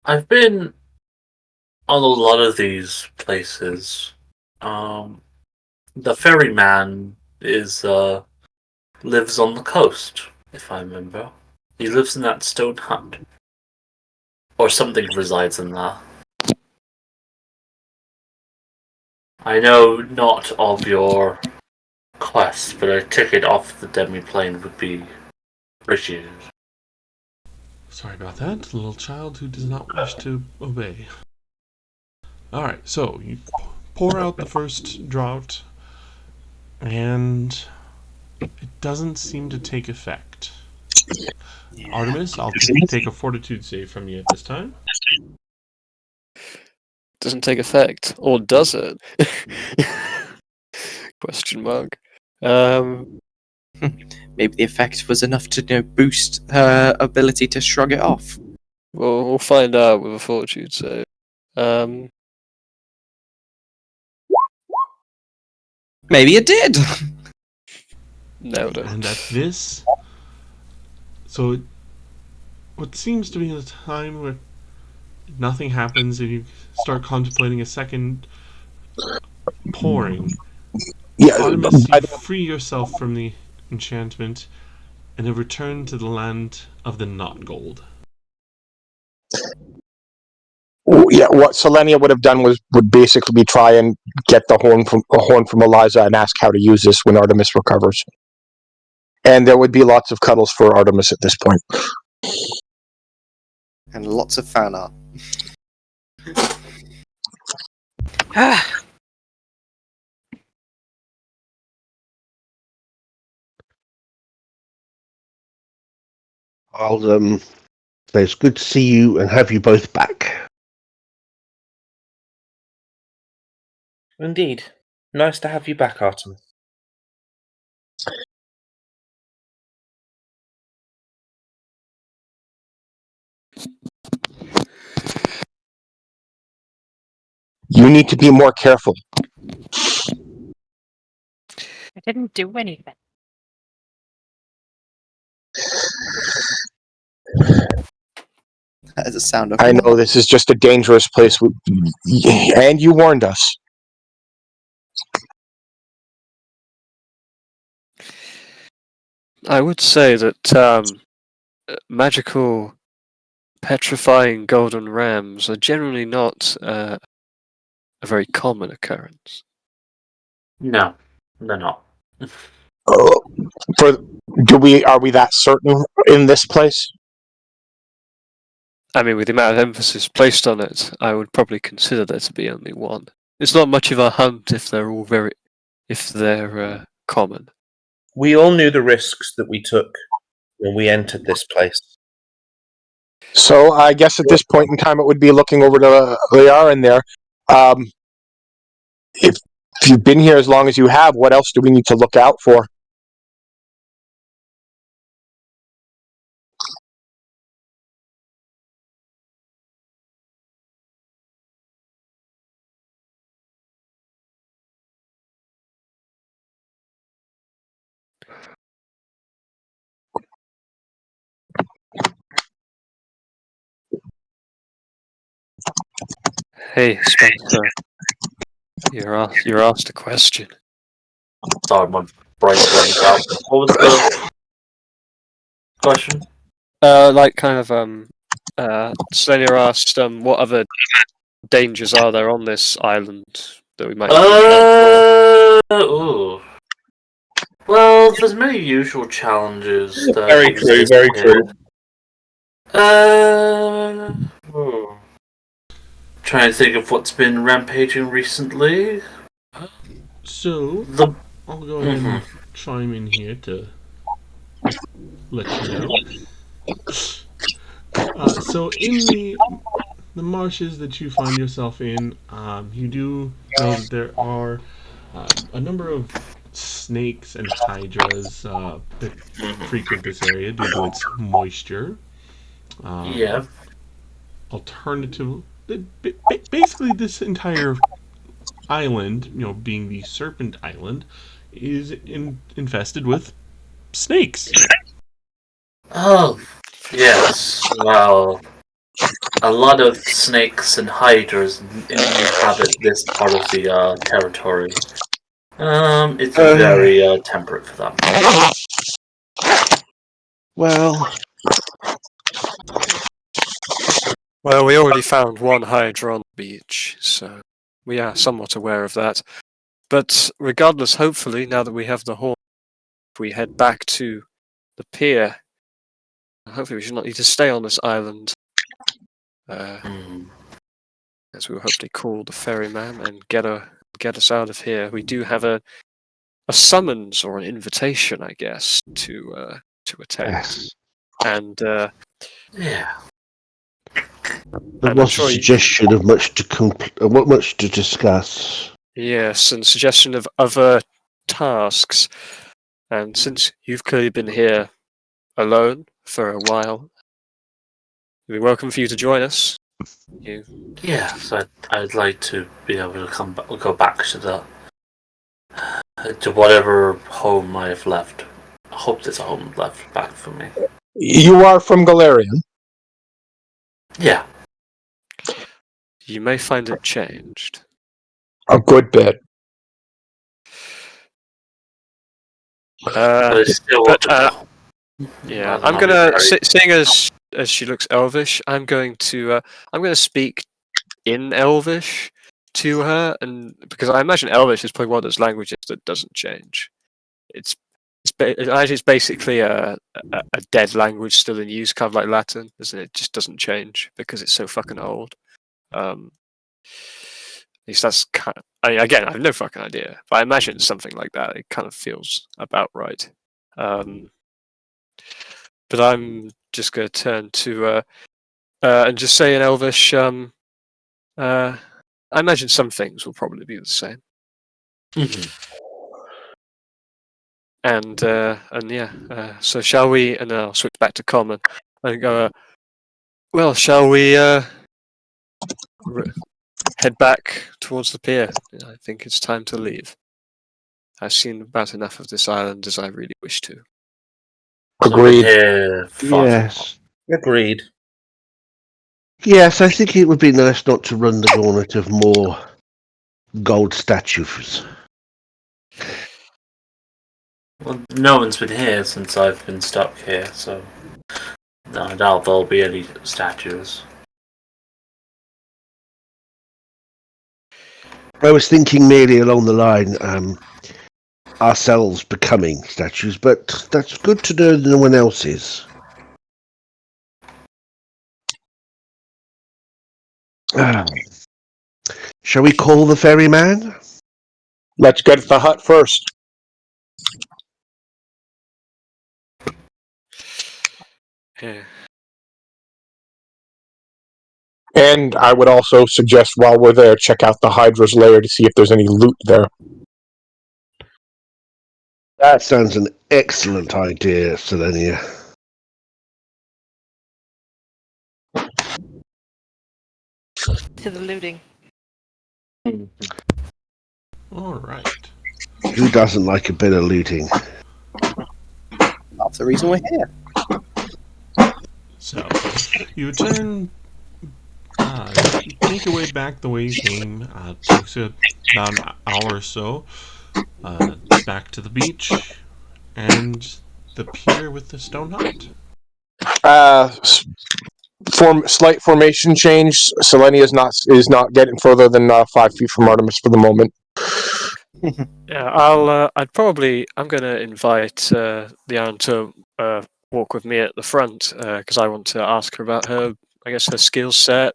I've been on a lot of these places. The ferryman is lives on the coast, if I remember. He lives in that stone hut. Or something resides in there. I know not of your quest, but a ticket off the demi-plane would be appreciated. Sorry about that. Little child who does not wish to obey. Alright, so you pour out the first draught, and it doesn't seem to take effect. Artemis, I'll take a fortitude save from you at this time. Doesn't take effect, or does it? Question mark. Maybe the effect was enough to boost her ability to shrug it off. Well, we'll find out with a fortitude save. Maybe it did. Nailed it. And at this, so what seems to be a time where nothing happens, and you start contemplating a second pouring. Yeah, Artemis, you free yourself from the enchantment and have returned to the land of the not gold. yeah. What Selenia would have done would basically try and get the horn from Eliza and ask how to use this when Artemis recovers. And there would be lots of cuddles for Artemis at this point. And lots of fan art. I'll say it's good to see you and have you both back. Indeed. Nice to have you back, Artemis. You need to be more careful. I didn't do anything. That is a sound of. I know this is just a dangerous place, and you warned us. I would say that magical petrifying golden rams are generally not a very common occurrence. No, they're not. Are we that certain in this place? I mean, with the amount of emphasis placed on it, I would probably consider there to be only one. It's not much of a hunt if they're common. We all knew the risks that we took when we entered this place. So I guess at this point in time, it would be looking over to Liara there. If you've been here as long as you have, what else do we need to look out for? Hey, Spencer, you're asked a question. Sorry, my brain blanked out. What was the question? Selenia asked, what other dangers are there on this island that we might Ooh. Well, there's many usual challenges. That Very true, exist very here. true. Trying to think of what's been rampaging recently. So, I'll go ahead and chime in here to let you know. So in the marshes that you find yourself in, you do know that there are a number of snakes and hydras that frequent this area due to its moisture. Yeah. Alternative, basically, this entire island, being the Serpent Island, is infested with snakes. Oh, yes. Well, a lot of snakes and hydras inhabit this part of the territory. It's very temperate for them. Well, Well, we already found one hydra on the beach, so we are somewhat aware of that. But regardless, hopefully, now that we have the horn, if we head back to the pier, hopefully we should not need to stay on this island. As we will hopefully call the ferryman and get us out of here. We do have a summons or an invitation, I guess, to attend. yes. And Yeah. There I'm was sure a you- suggestion of much to discuss. yes, and suggestion of other tasks. And since you've clearly been here alone for a while, we're welcome for you to join us. Yes, I'd like to be able to go back to whatever home I have left. I hope there's a home left back for me. You are from Galarian. Yeah. You may find it changed. A good bit. But I still want to go. Yeah, Rather I'm not gonna be buried. seeing as she looks Elvish. I'm going to speak in Elvish to her, and because I imagine Elvish is probably one of those languages that doesn't change. It's basically a dead language still in use, kind of like Latin, isn't it? It just doesn't change because it's so fucking old. At least that's kind of, again, I have no fucking idea, but I imagine it's something like that. It kind of feels about right. But I'm just going to turn to and just say in Elvish, I imagine some things will probably be the same. And yeah, so shall we? And then I'll switch back to common and go. Well, shall we head back towards the pier? I think it's time to leave. I've seen about enough of this island as I really wish to. Agreed. Yes. Agreed. Yes, I think it would be nice not to run the gauntlet of more gold statues. Well, no one's been here since I've been stuck here, so I doubt there'll be any statues. I was thinking merely along the line, ourselves becoming statues, but that's good to know that no one else is. Shall we call the ferryman? Let's get to the hut first. Yeah. And I would also suggest while we're there, check out the Hydra's lair to see if there's any loot there. That sounds an excellent idea, Selenia. To the looting. All right. Who doesn't like a bit of looting? That's the reason we're here. So, you return, make your way back the way you came. Takes you about an hour or so. Back to the beach and the pier with the stone hut. Slight formation change. Selenia is not getting further than 5 feet from Artemis for the moment. Yeah, I'm going to invite Leanne to walk with me at the front because I want to ask her about her skill set.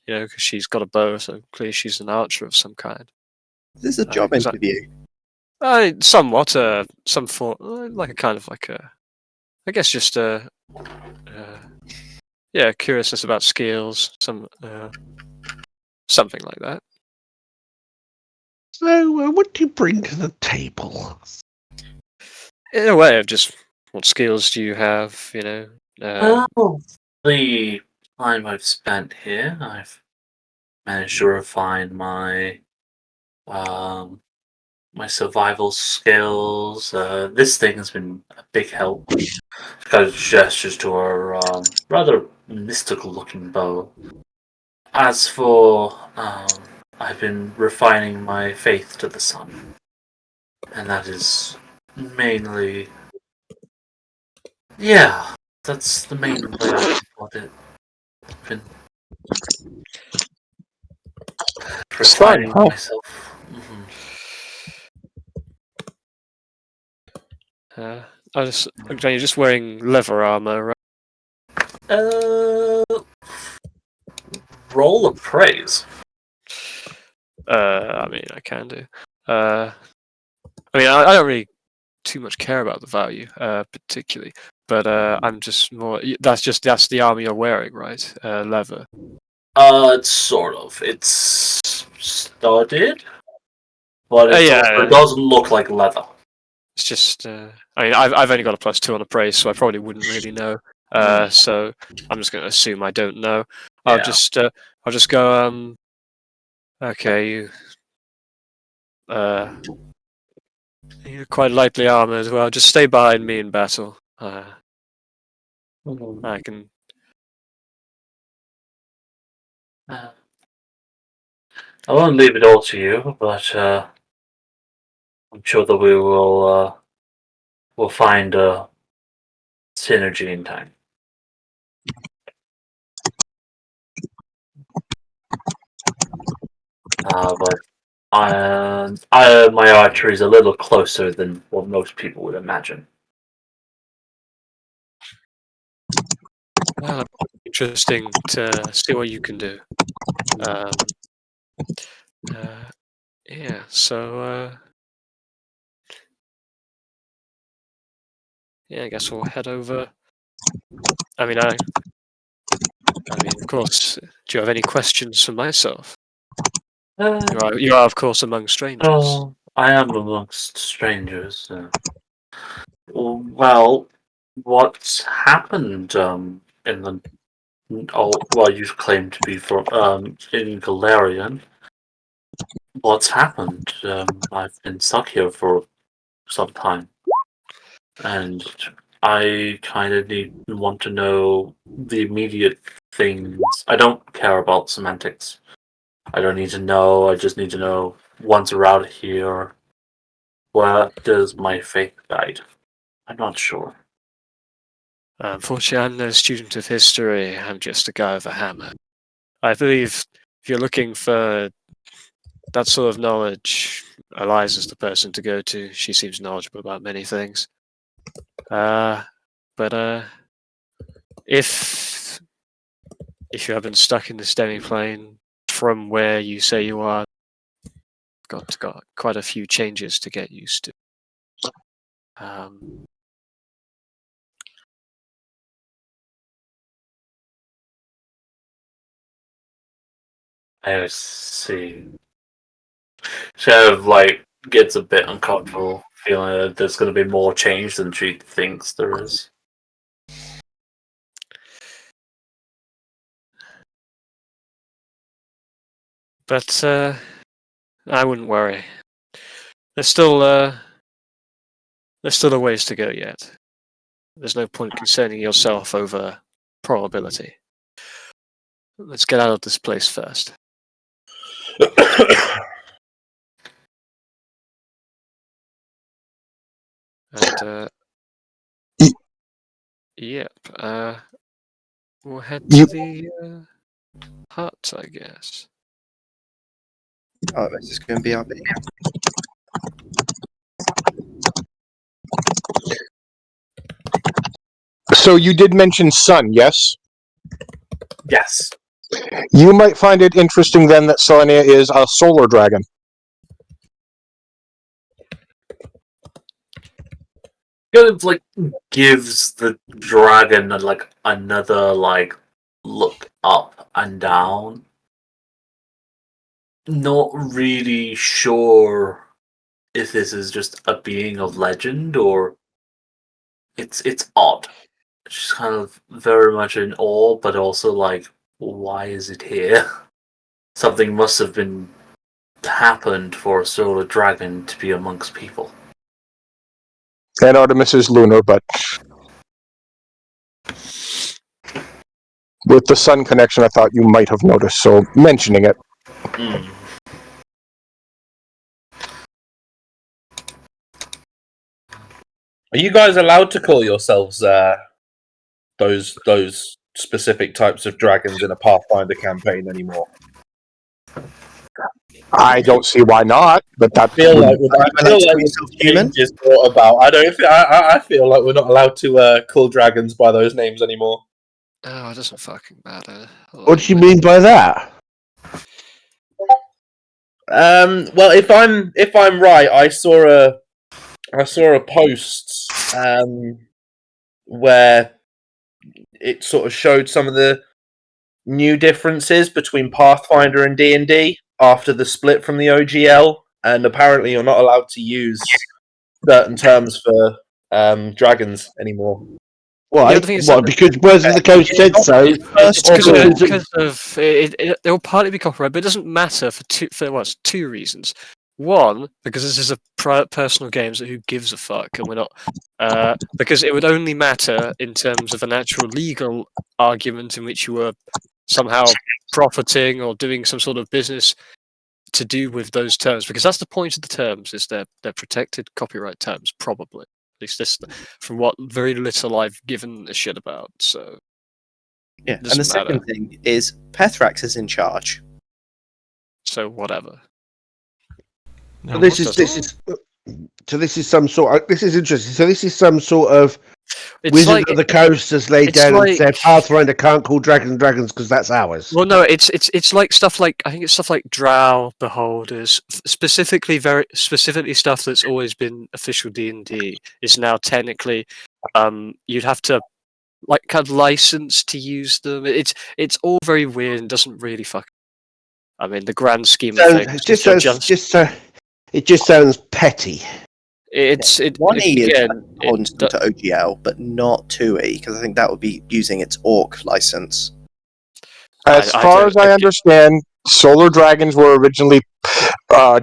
Because she's got a bow, so clearly she's an archer of some kind. Is this a job interview? Somewhat, some form, like a kind of like a, I guess just yeah, curiousness about skills, something like that. So, what do you bring to the table? In a way of just what skills do you have? You know, Well, the time I've spent here, I've managed to refine um, my survival skills. This thing has been a big help. Got gestures to our rather mystical-looking bow. As for, I've been refining my faith to the sun, and that is mainly, yeah, that's the main way I can put it. Been Sun, refining huh? myself. You're just wearing leather armor, right? Uh, roll of praise. I mean, I can do. I don't really too much care about the value, particularly, but I'm just more. That's the armor you're wearing, right? Leather. It's sort of. It's studded, but Yeah, it doesn't look like leather. it's just. I've only got a +2 on appraise, so I probably wouldn't really know. So I'm just going to assume I don't know. I'll Yeah. just go. Okay, you're quite lightly armored as well. Just stay behind me in battle. I can. I won't leave it all to you, but I'm sure that we will we'll find a synergy in time. But my archery is a little closer than what most people would imagine. Well, interesting to see what you can do. Yeah. So yeah, I guess we'll head over. I mean, of course. Do you have any questions for myself? You are, of course, among strangers. Oh, I am amongst strangers. Well, what's happened in the you've claimed to be from in Galarian. What's happened? I've been stuck here for some time, and I kind of want to know the immediate things. I don't care about semantics. I don't need to know. I just need to know once we're out of here, where does my faith guide? I'm not sure. Unfortunately, I'm no student of history. I'm just a guy with a hammer. I believe if you're looking for that sort of knowledge, Eliza's the person to go to. She seems knowledgeable about many things. But if you have been stuck in this demi-plane from where you say you are, got quite a few changes to get used to. I see. Chev gets a bit uncomfortable, feeling that there's going to be more change than she thinks there is. But I wouldn't worry. There's still a ways to go yet. There's no point concerning yourself over probability. Let's get out of this place first. And yep. We'll head to the hut, I guess. Oh, this is going to be our big. So you did mention sun, yes? Yes. You might find it interesting then that Selenia is a solar dragon. Kind of gives the dragon another look up and down. Not really sure if this is just a being of legend or it's odd. It's just kind of very much in awe, but also like, why is it here? Something must have been happened for a solar dragon to be amongst people. And Artemis is lunar, but with the sun connection, I thought you might have noticed, so mentioning it. Mm. Are you guys allowed to call yourselves those specific types of dragons in a Pathfinder campaign anymore? I don't see why not, but that I feel like human? change is brought about. I feel like we're not allowed to call dragons by those names anymore. Oh, it doesn't fucking matter. What do you mean by that? Well, if I'm right, I saw a post where it sort of showed some of the new differences between Pathfinder and D&D after the split from the OGL, and apparently you're not allowed to use certain terms for dragons anymore. Why? Yeah, the thing is- Why? Because Words of the Coast said so. It's Or because of it will partly be copyright, but it doesn't matter for two reasons. One, because this is a personal game, so who gives a fuck, and we're not. Because it would only matter in terms of an actual legal argument in which you were somehow profiting or doing some sort of business to do with those terms, because that's the point of the terms, is they're protected copyright terms, probably. At least this, from what very little I've given a shit about. So Yeah, and the doesn't second matter. thing is Pethrax is in charge. So whatever. Now, this what is this is some sort. This is interesting. So this is some sort of It's Wizard like of the Coast has laid it's down and like- said Pathfinder can't call dragons dragons because that's ours. well, no, it's like stuff like, I think it's stuff like Drow Beholders, specifically very specifically stuff that's always been official D&D is now technically you'd have to like kind of license to use them. It's all very weird and doesn't really fuck. I mean, the grand scheme of things. It just sounds petty. It's it 1E is again. on to OGL, but not 2E, because I think that would be using its Orc license. As I far don't- as I understand, solar dragons were originally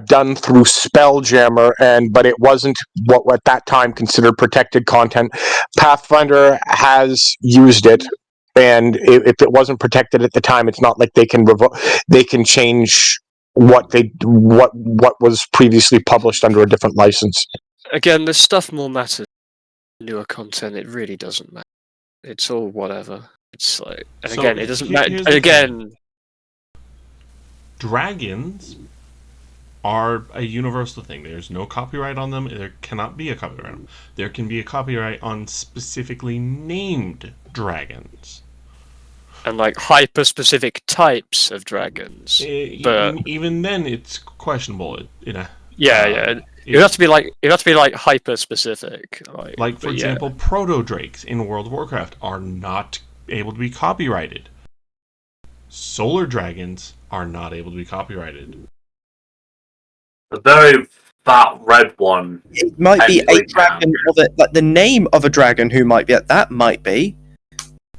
done through Spelljammer, but it wasn't what at that time considered protected content. Pathfinder has used it, and if it wasn't protected at the time, it's not like they can change what was previously published under a different license. Again, this stuff more matters. Newer content, it really doesn't matter. It's all whatever. It's like, and So, again, it doesn't here's matter. the And thing. again, dragons are a universal thing. There's no copyright on them. There cannot be a copyright on them. There can be a copyright on specifically named dragons. and like hyper-specific types of dragons. But Even then, it's questionable. yeah. It has to be like hyper-specific. Like, for but yeah. example, proto-drakes in World of Warcraft are not able to be copyrighted. Solar dragons are not able to be copyrighted. The very fat red one. It might be a Technically dragon, like the name of a dragon who might be that might be,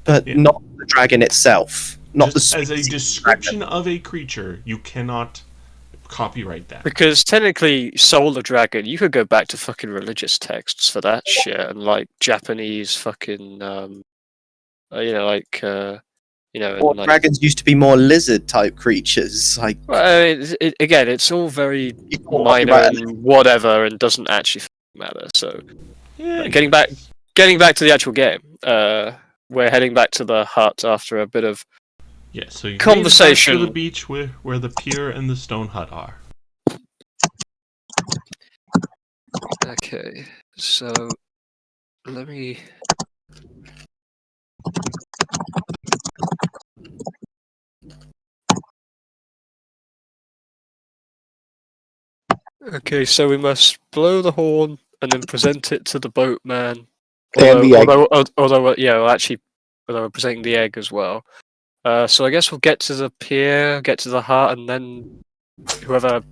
but Yeah. not the dragon itself. Not Just the as a species description of a creature, you cannot copyright that. Because technically, Solar Dragon, you could go back to fucking religious texts for that shit, and like Japanese fucking, and Or like, dragons used to be more lizard type creatures. Like well, I mean, again, it's all very Equal minor copyright. and whatever, and doesn't actually matter. So, Yeah, getting back to the actual game, we're heading back to the hut after a bit of yeah, so you conversation. to the beach where the pier and the stone hut are. Okay, so let me. Okay, so we must blow the horn and then present it to the boatman. And the egg. Although we're presenting the egg as well. So I guess we'll get to the pier, get to the hut, and then whoever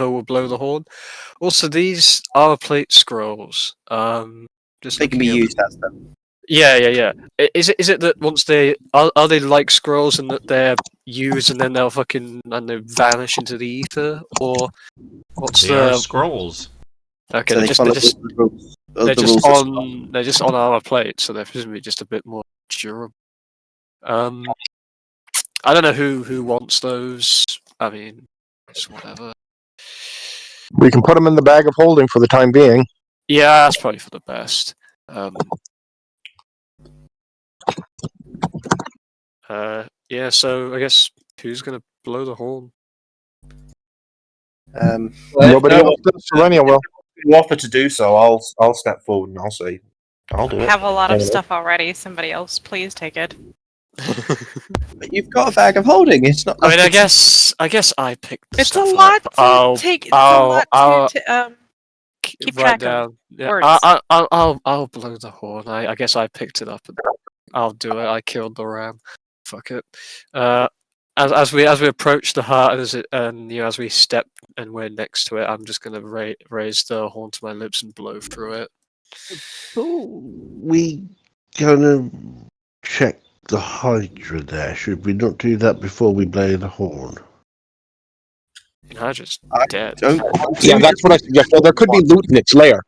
will blow the horn. Also, these are plate scrolls. Just They can be looking at- used as them. Yeah. Is it that once they are they like scrolls and that they're used and then they'll vanish into the ether, or what's They are the scrolls. okay? So they follow the rules. They're the just rules of scroll. they're just on armor plates, so they're presumably just a bit more durable. I don't know who wants those. I mean, it's whatever. We can put them in the bag of holding for the time being. Yeah, that's probably for the best. Yeah, so I guess who's gonna blow the horn? Nobody else does. Serenia will. You offer to do so, I'll step forward and I'll say, I'll do I it. have a lot of stuff already. Somebody else, please take it. But you've got a bag of holding. It's not. I mean, like I guess I picked. The It's a stuff lot up. to take. It's a lot to keep write track of down. Yeah, words. I'll blow the horn. I guess I picked it up. And I'll do it. I killed the ram. Fuck it. As we approach the heart, as we step and we're next to it, I'm just gonna raise the horn to my lips and blow through it. We gonna check the Hydra there. Should we not do that before we blow the horn? I just I dead. don't. Yeah, that's what I suggest. Well, there could be loot in its lair.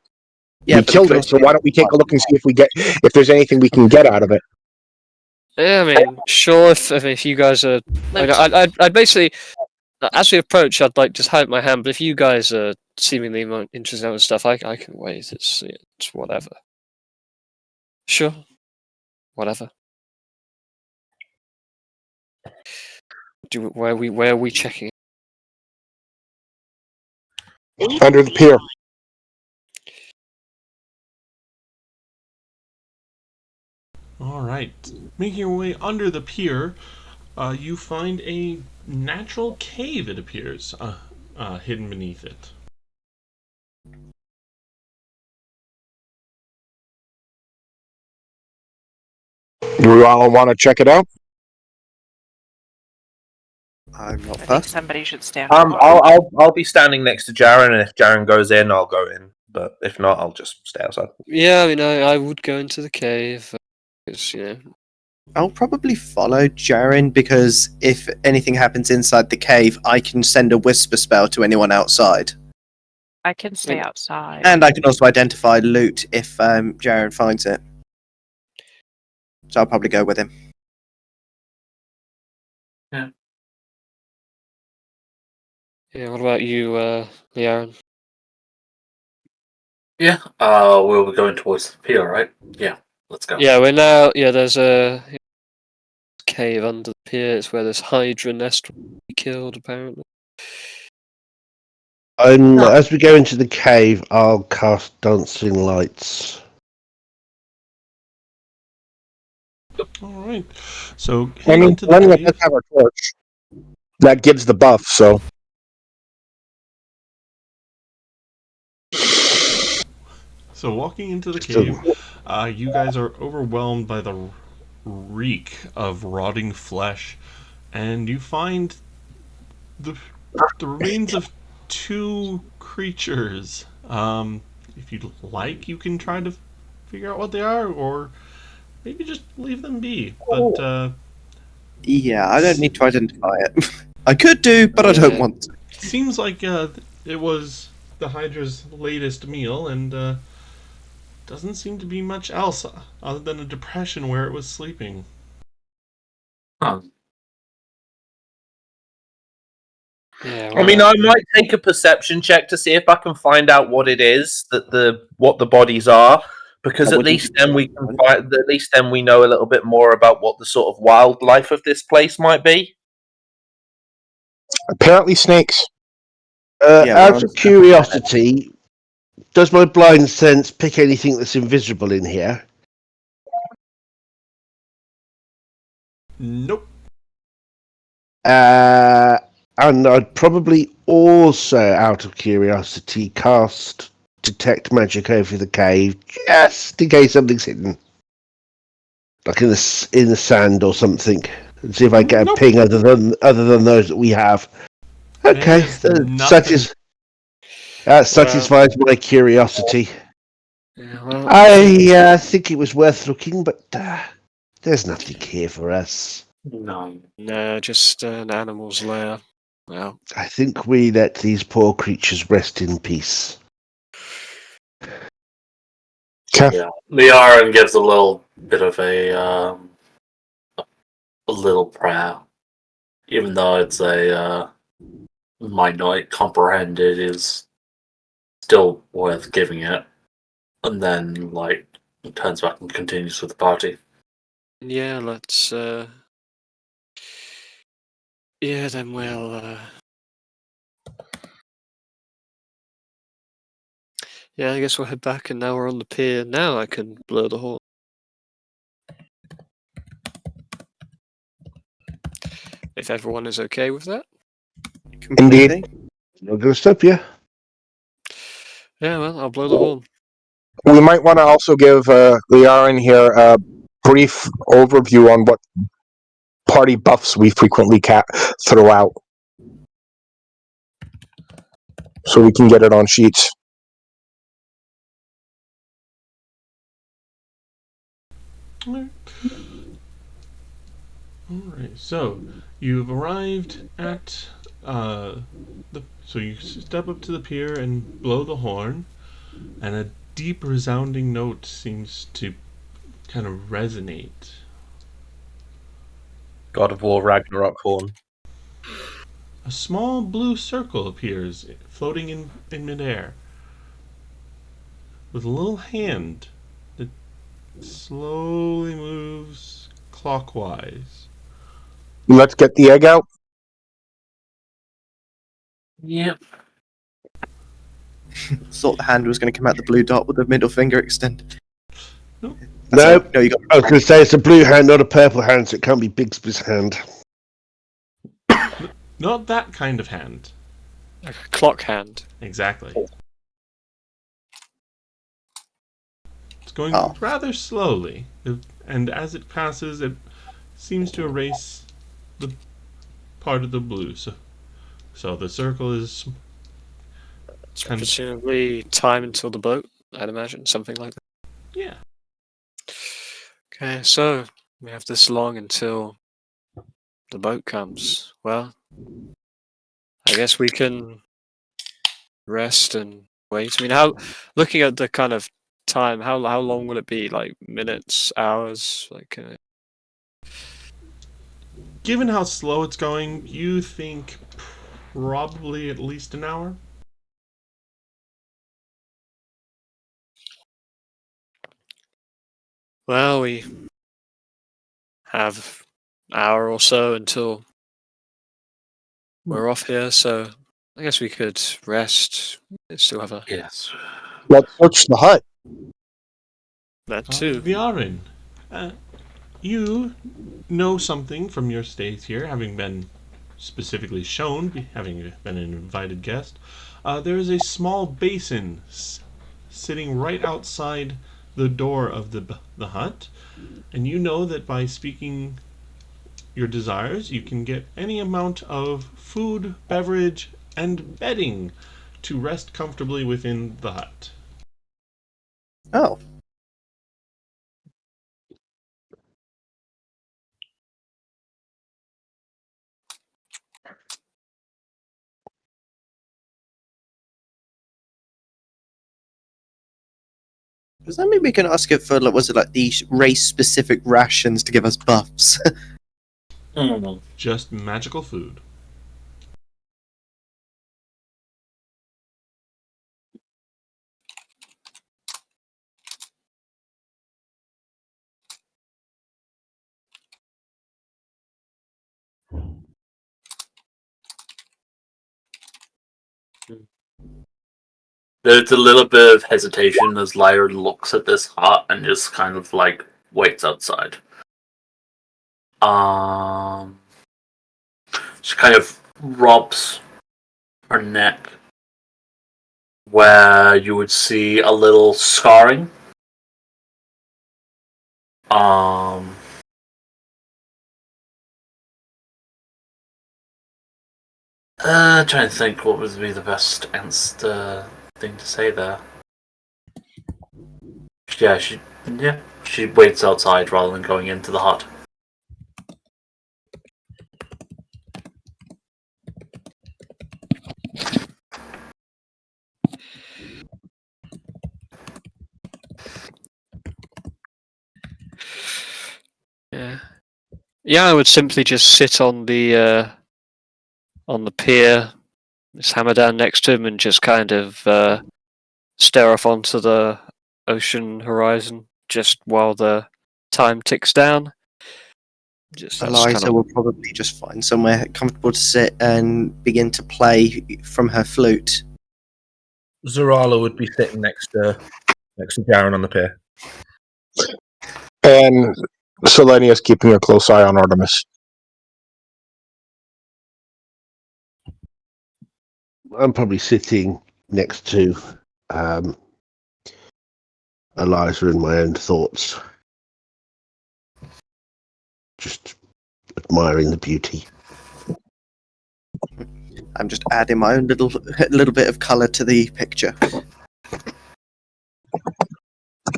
Yeah, We but killed the it, so why don't we take a look and see if there's anything we can get out of it? Yeah, I mean, sure. If you guys are, like, I'd basically, as we approach, I'd like just hide my hand. But if you guys are seemingly more interested in other stuff, I can wait. It's whatever. Sure, whatever. Where are we checking? Under the pier. All right. Making your way under the pier, you find a natural cave, it appears, hidden beneath it. Do we all want to check it out? I'm not I think first. somebody should stand. I'll be standing next to Jaren, and if Jaren goes in, I'll go in. But if not, I'll just stay outside. Yeah, I mean, I would go into the cave. Because, I'll probably follow Jaren because if anything happens inside the cave, I can send a whisper spell to anyone outside, I can stay outside. and I can also identify loot if Jaren finds it. So I'll probably go with him. Yeah, what about you, Liaren? Yeah. We'll be going towards the pier, right? Yeah. Let's go. Yeah, we're now. Yeah, there's a cave under the pier. It's where this Hydra nest will be killed, apparently. As we go into the cave, I'll cast Dancing Lights. All right. So I head mean, into the Lenny cave. does have our torch. That gives the buff, so. So walking into the cave, you guys are overwhelmed by the reek of rotting flesh, and you find the remains of two creatures. If you'd like, you can try to figure out what they are, or maybe just leave them be. But Yeah, I don't need to identify it. I could do, but I don't want to. seems like it was the Hydra's latest meal, and doesn't seem to be much else other than a depression where it was sleeping. Huh. Yeah. I mean, I might take a perception check to see if I can find out what it is what the bodies are, because I at wouldn't- least then we can at least then we know a little bit more about what the sort of wildlife of this place might be. Apparently snakes. Yeah, we're Out on- of curiosity, does my blind sense pick anything that's invisible in here? Nope. And I'd probably also, out of curiosity, cast Detect Magic over the cave, just in case something's hidden. Like in the sand or something. and see if I get a Nope. ping other than those that we have. Okay, There's that nothing. satisfies my curiosity. Yeah, well, I think it was worth looking, but there's nothing here for us. No. no, just an animal's lair. Well, I think we let these poor creatures rest in peace. Yeah. Liaran gives a little bit of a little prayer. Even though it's might not comprehend it, is still worth giving it. And then, turns back and continues with the party. yeah, let's. Yeah, then we'll. Yeah, I guess we'll head back, and now we're on the pier. Now I can blow the horn. If everyone is okay with that. Completely. Not going to stop you. Yeah, well, I'll blow the horn. We might want to also give Liaran here a brief overview on what party buffs we frequently throw out, so we can get it on sheets. Alright, so you've arrived at so you step up to the pier and blow the horn, and a deep resounding note seems to kind of resonate. God of War Ragnarok horn. A small blue circle appears floating in midair with a little hand that slowly moves clockwise. Let's get the egg out. Yep. Thought the hand was going to come out the blue dot with the middle finger extended. Nope. No, No, you got. I was going to say it's a blue hand, not a purple hand, so it can't be Bixby's hand. Not that kind of hand. Like a clock hand. Exactly. It's going Oh. rather slowly, and as it passes, it seems to erase the part of the blue. So the circle is It's kind of, presumably time until the boat, I'd imagine, something like that. yeah. Okay, so we have this long until the boat comes. Well, I guess we can rest and wait. I mean, looking at the kind of time, how long will it be? Like minutes, hours? Given how slow it's going, you think probably at least an hour? Well, we have an hour or so until we're off here, so I guess we could rest. We still have Yes. Let's search the hut. that too. Viarin, you know something from your stays here, having been specifically shown, having been an invited guest. There is a small basin sitting right outside the door of the hut, and you know that by speaking your desires, you can get any amount of food, beverage, and bedding to rest comfortably within the hut. Oh. Does that mean we can ask it for, was it like these race-specific rations to give us buffs? Just magical food. There's a little bit of hesitation as Lyra looks at this hut and just kind of waits outside. She kind of rubs her neck where you would see a little scarring. Trying to think what would be the best thing to say there. Yeah, she waits outside rather than going into the hut. Yeah. Yeah, I would simply just sit on the pier, this hammer down next to him, and just kind of stare off onto the ocean horizon just while the time ticks down. That's Eliza kind of, will probably just find somewhere comfortable to sit and begin to play from her flute. Zarala would be sitting next to Jaren on the pier. And Selenia's keeping a close eye on Artemis. I'm probably sitting next to Eliza in my own thoughts, just admiring the beauty. I'm just adding my own little bit of colour to the picture.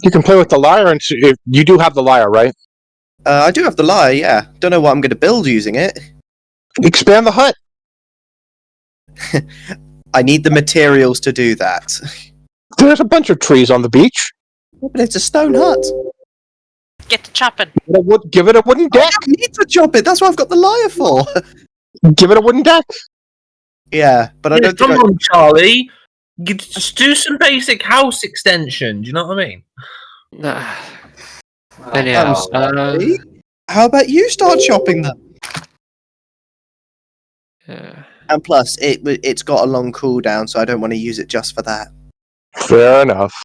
You can play with the lyre, and if you do have the lyre, right? I do have the lyre, yeah. Don't know what I'm going to build using it. Expand the hut. I need the materials to do that. There's a bunch of trees on the beach. But it's a stone hut. Get to chopping. Give it a wooden I deck. don't need to chop it. That's what I've got the lyre for. Give it a wooden deck. Yeah, but I don't Come think on, Charlie. Just do some basic house extension. Do you know what I mean? nah. Oh, Anyhow, sorry. How about you start chopping them? yeah. And plus, it's got a long cooldown, so I don't want to use it just for that. Fair enough.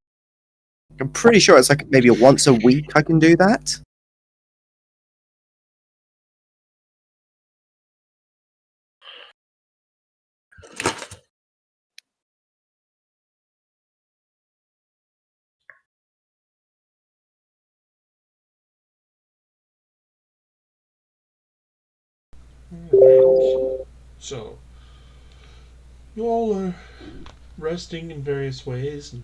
I'm pretty sure it's like maybe once a week I can do that. Alright. So, you all are resting in various ways, and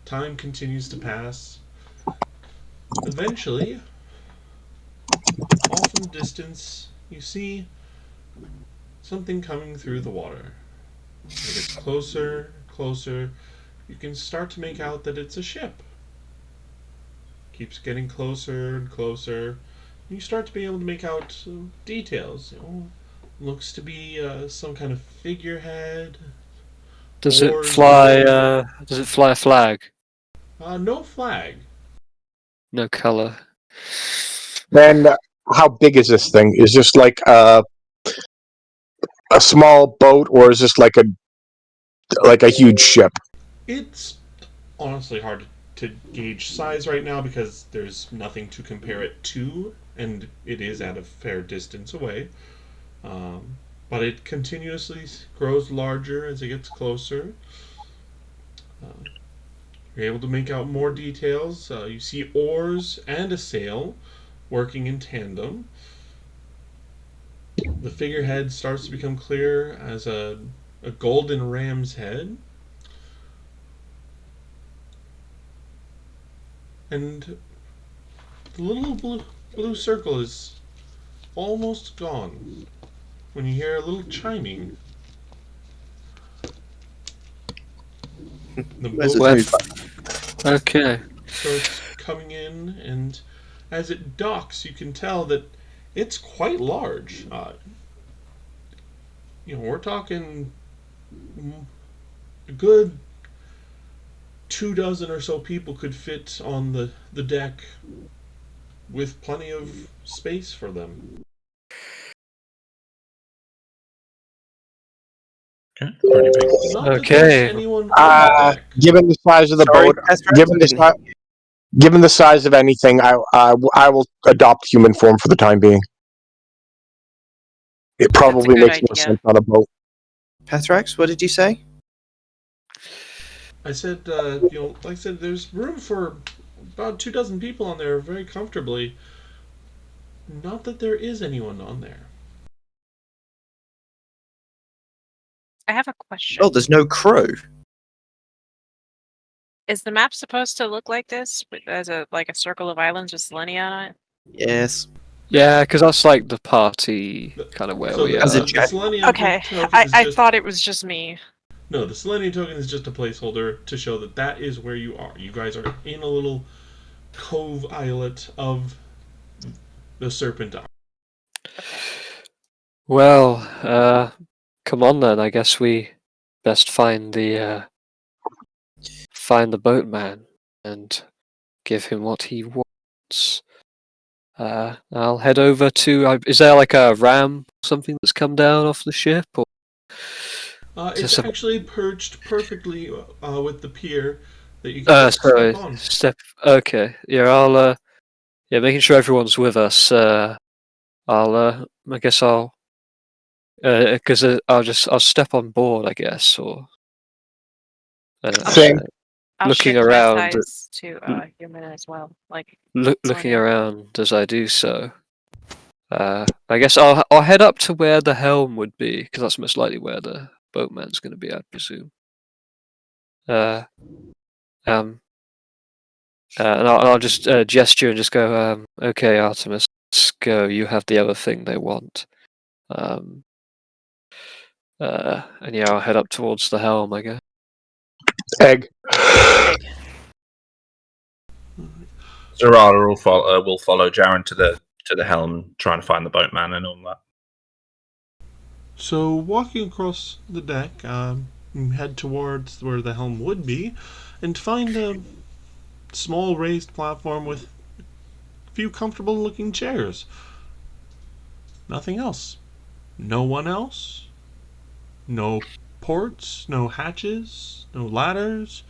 time continues to pass. Eventually, off in the distance, you see something coming through the water. It gets closer, closer. You can start to make out that it's a ship. Keeps getting closer and closer. You start to be able to make out details. Looks to be some kind of figurehead. Does it Oars. fly? Does it fly a flag? No flag. No color. And how big is this thing? Is this like a small boat, or is this like a huge ship? It's honestly hard to gauge size right now because there's nothing to compare it to, and it is at a fair distance away. But it continuously grows larger as it gets closer. You're able to make out more details. You see oars and a sail working in tandem. The figurehead starts to become clear as a golden ram's head. And the little blue circle is almost gone when you hear a little chiming. The Where's boat it? Okay. starts coming in, and as it docks, you can tell that it's quite large. We're talking a good 24 or so people could fit on the deck with plenty of space for them. Okay, pretty big. Not that Okay. there's anyone on the deck. Given the size of the Sorry, boat, Ezra, given the I didn't si- given the size of anything, I will adopt human form for the time being. It probably good makes more idea. sense on a boat. Pethrax, what did you say? I said, like I said, there's room for about 24 people on there very comfortably. Not that there is anyone on there. I have a question. Oh, there's no crew. Is the map supposed to look like this, as a circle of islands with Selenia on it? Yes. Yeah, because that's like the party kind of where So we the, are. As a the jet. Selenium Okay, token is I just, thought it was just me. no, the Selenium token is just a placeholder to show that that is where you are. You guys are in a little cove islet of the Serpent Isle. Well, come on then. I guess we best find the boatman and give him what he wants. I'll head over to. Is there like a ram, or something that's come down off the ship, or? It's Just a- actually perched perfectly with the pier that you can just sorry. step on. Okay. Yeah, I'll. Yeah, making sure everyone's with us. I guess I'll. Because I'll step on board, I guess, or. Same. I'll Looking shift around. my size to human as well. Looking Selenia. around as I do so. I guess I'll head up to where the helm would be, because that's most likely where the boatman's going to be, I presume. And I'll just gesture and just go, okay, Artemis, let's go. You have the other thing they want. And yeah, I'll head up towards the helm, I guess. Egg. Zerala will follow Jaren to the helm, trying to find the boatman and all that. So, walking across the deck, you head towards where the helm would be, and find a small raised platform with a few comfortable-looking chairs. Nothing else. No one else. No ports, no hatches, no ladders,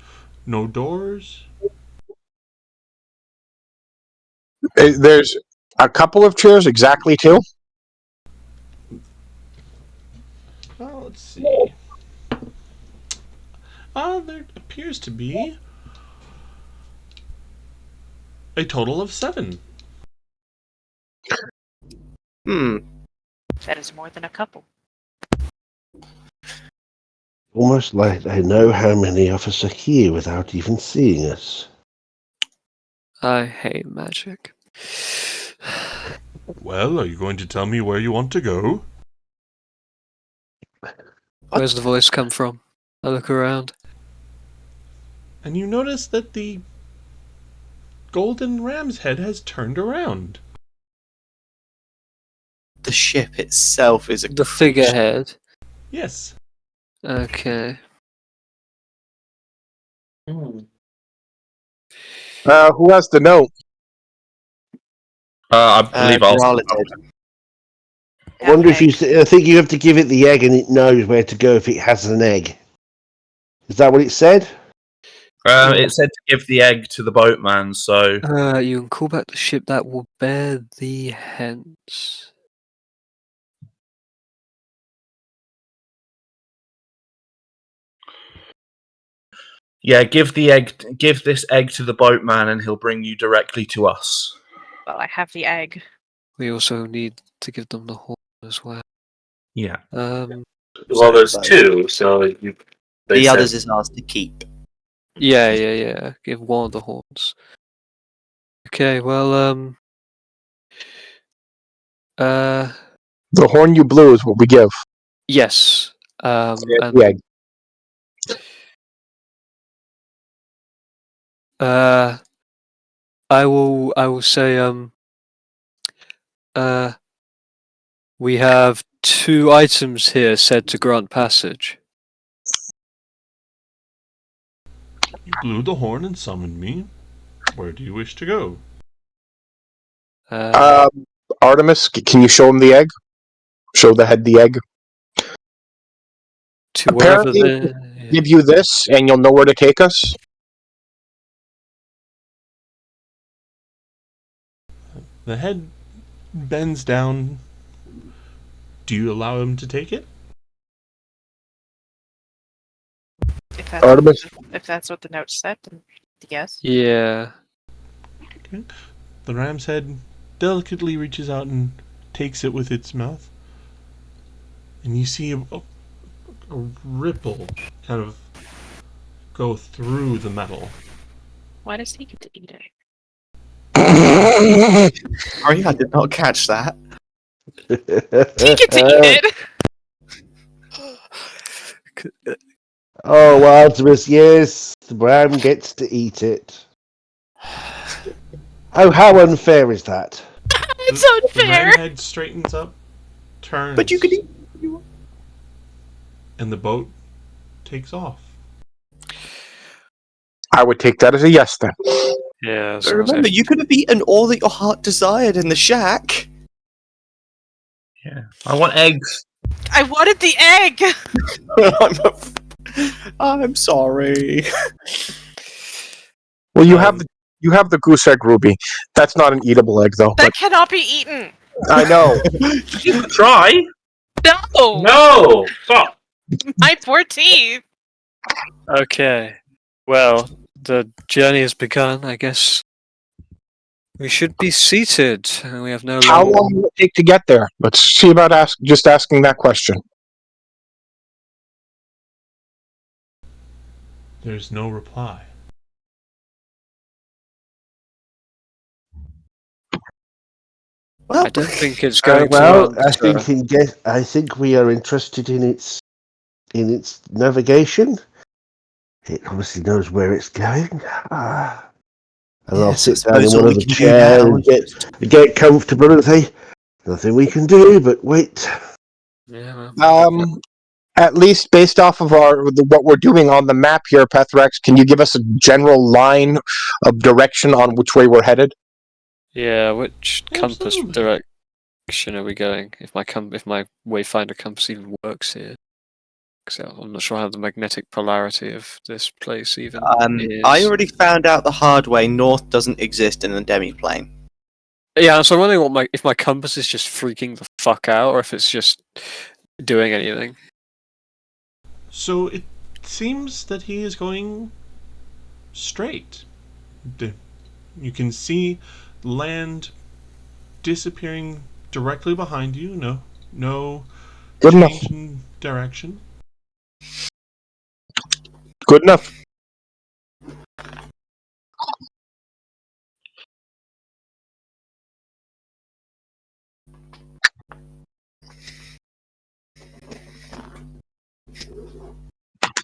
no doors. There's a couple of chairs, exactly two. Well, let's see. There appears to be a total of 7. That is more than a couple. Almost like they know how many of us are here without even seeing us. I hate magic. Well, are you going to tell me where you want to go? Where's the voice come from? I look around. And you notice that the golden ram's head has turned around. The ship itself is a The figurehead. Yes. Okay. Who has the note? I believe Zerala did. I wonder if I think you have to give it the egg and it knows where to go if it has an egg. Is that what it said? It said to give the egg to the boatman, so You can call back the ship that will bear thee hence. yeah, give this egg to the boatman, and he'll bring you directly to us. Well, I have the egg. We also need to give them the horn as well. Yeah. Well, there's 2, so they The said- others is ours to keep. Yeah. Give one of the horns. Okay, well, The horn you blew is what we give. yes. And The egg. I will say, we have 2 items here said to grant passage. You blew the horn and summoned me. Where do you wish to go? Artemis, can you show him the egg? Show the head the egg. To wherever apparently, the... Give you this, and you'll know where to take us. The head bends down. Do you allow him to take it? Artemis? If that's what the note said, then yes. Yeah. Okay. The ram's head delicately reaches out and takes it with its mouth. And you see a ripple kind of go through the metal. Why does he get to eat it? Sorry, I did not catch that. He get to eat it! Oh, Artemis, yes, Bram gets to eat it. Oh, how unfair is that? It's The unfair! redhead straightens up, turns, But you could eat. and the boat takes off. I would take that as a yes then. Yeah. But remember, you could have eaten all that your heart desired in the shack. Yeah. I want eggs. I wanted the egg! I'm sorry. Well, you have the goose egg, Ruby. That's not an eatable egg, though. That cannot be eaten! I know. Try. No! No! Fuck! My poor teeth! Okay. Well, the journey has begun. I guess we should be seated. We have no. How long will it take to get there? Let's see about asking that question. There's no reply. Well, I don't think it's going Well, to. I think we are interested in its navigation. It obviously knows where it's going. And I'll Yes, I sit down in suppose one all of we the can do chairs now and is get comfortable and say, nothing we can do but wait. Yeah. Well, At least based off of what we're doing on the map here, Pethrex, can you give us a general line of direction on which way we're headed? yeah. Which compass Absolutely. direction are we going? If my wayfinder compass even works here. So I'm not sure how the magnetic polarity of this place even is. I already found out the hard way. North doesn't exist in the demiplane. Yeah, so I'm wondering if my compass is just freaking the fuck out, or if it's just doing anything. So it seems that he is going straight. You can see land disappearing directly behind you. No Good enough. change in direction. Good enough.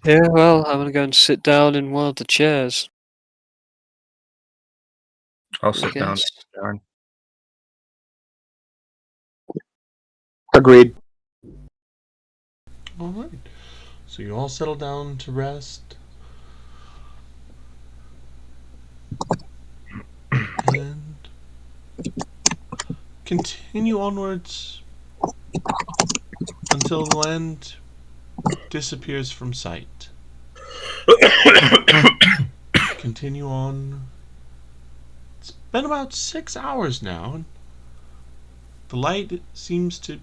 Yeah, well, I'm gonna go and sit down in one of the chairs. I'll sit down. Yes. Darren. Agreed. All right. So you all settle down to rest. And continue onwards until the land disappears from sight. Continue on. It's been about 6 hours now, and the light seems to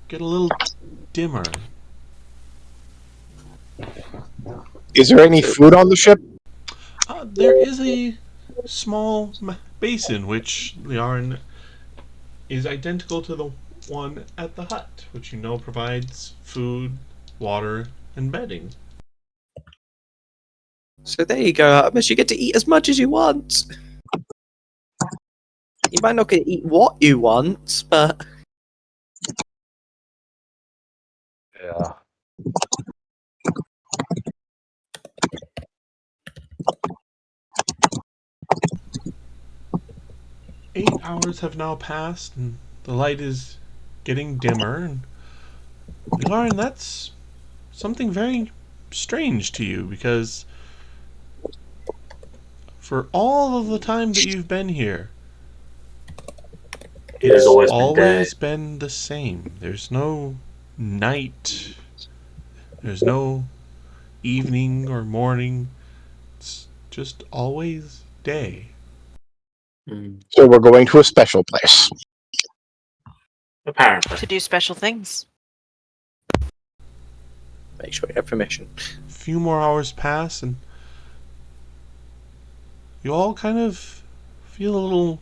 get a little dimmer. Is there any food on the ship? There is a small basin which Liarin is identical to the one at the hut, which you know provides food, water, and bedding. So there you go, Artemis. You get to eat as much as you want. You might not get to eat what you want, but Yeah. 8 hours have now passed, and the light is getting dimmer. And Liarin, that's something very strange to you, because for all of the time that you've been here, it's always been the same. There's no night. There's no evening or morning. It's just always day. So we're going to a special place. Apparently. To do special things. make sure you have permission. A few more hours pass, and you all kind of feel a little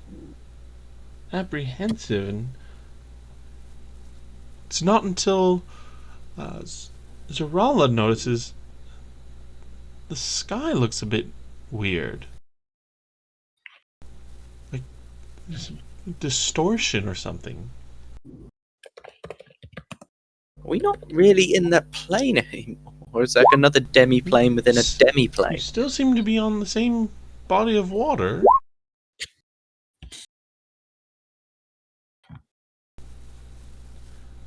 apprehensive. And it's not until Zarala notices the sky looks a bit weird. Like there's distortion or something. Are we not really in that plane anymore? Or is that another demi-plane within a You demi-plane? still seem to be on the same body of water.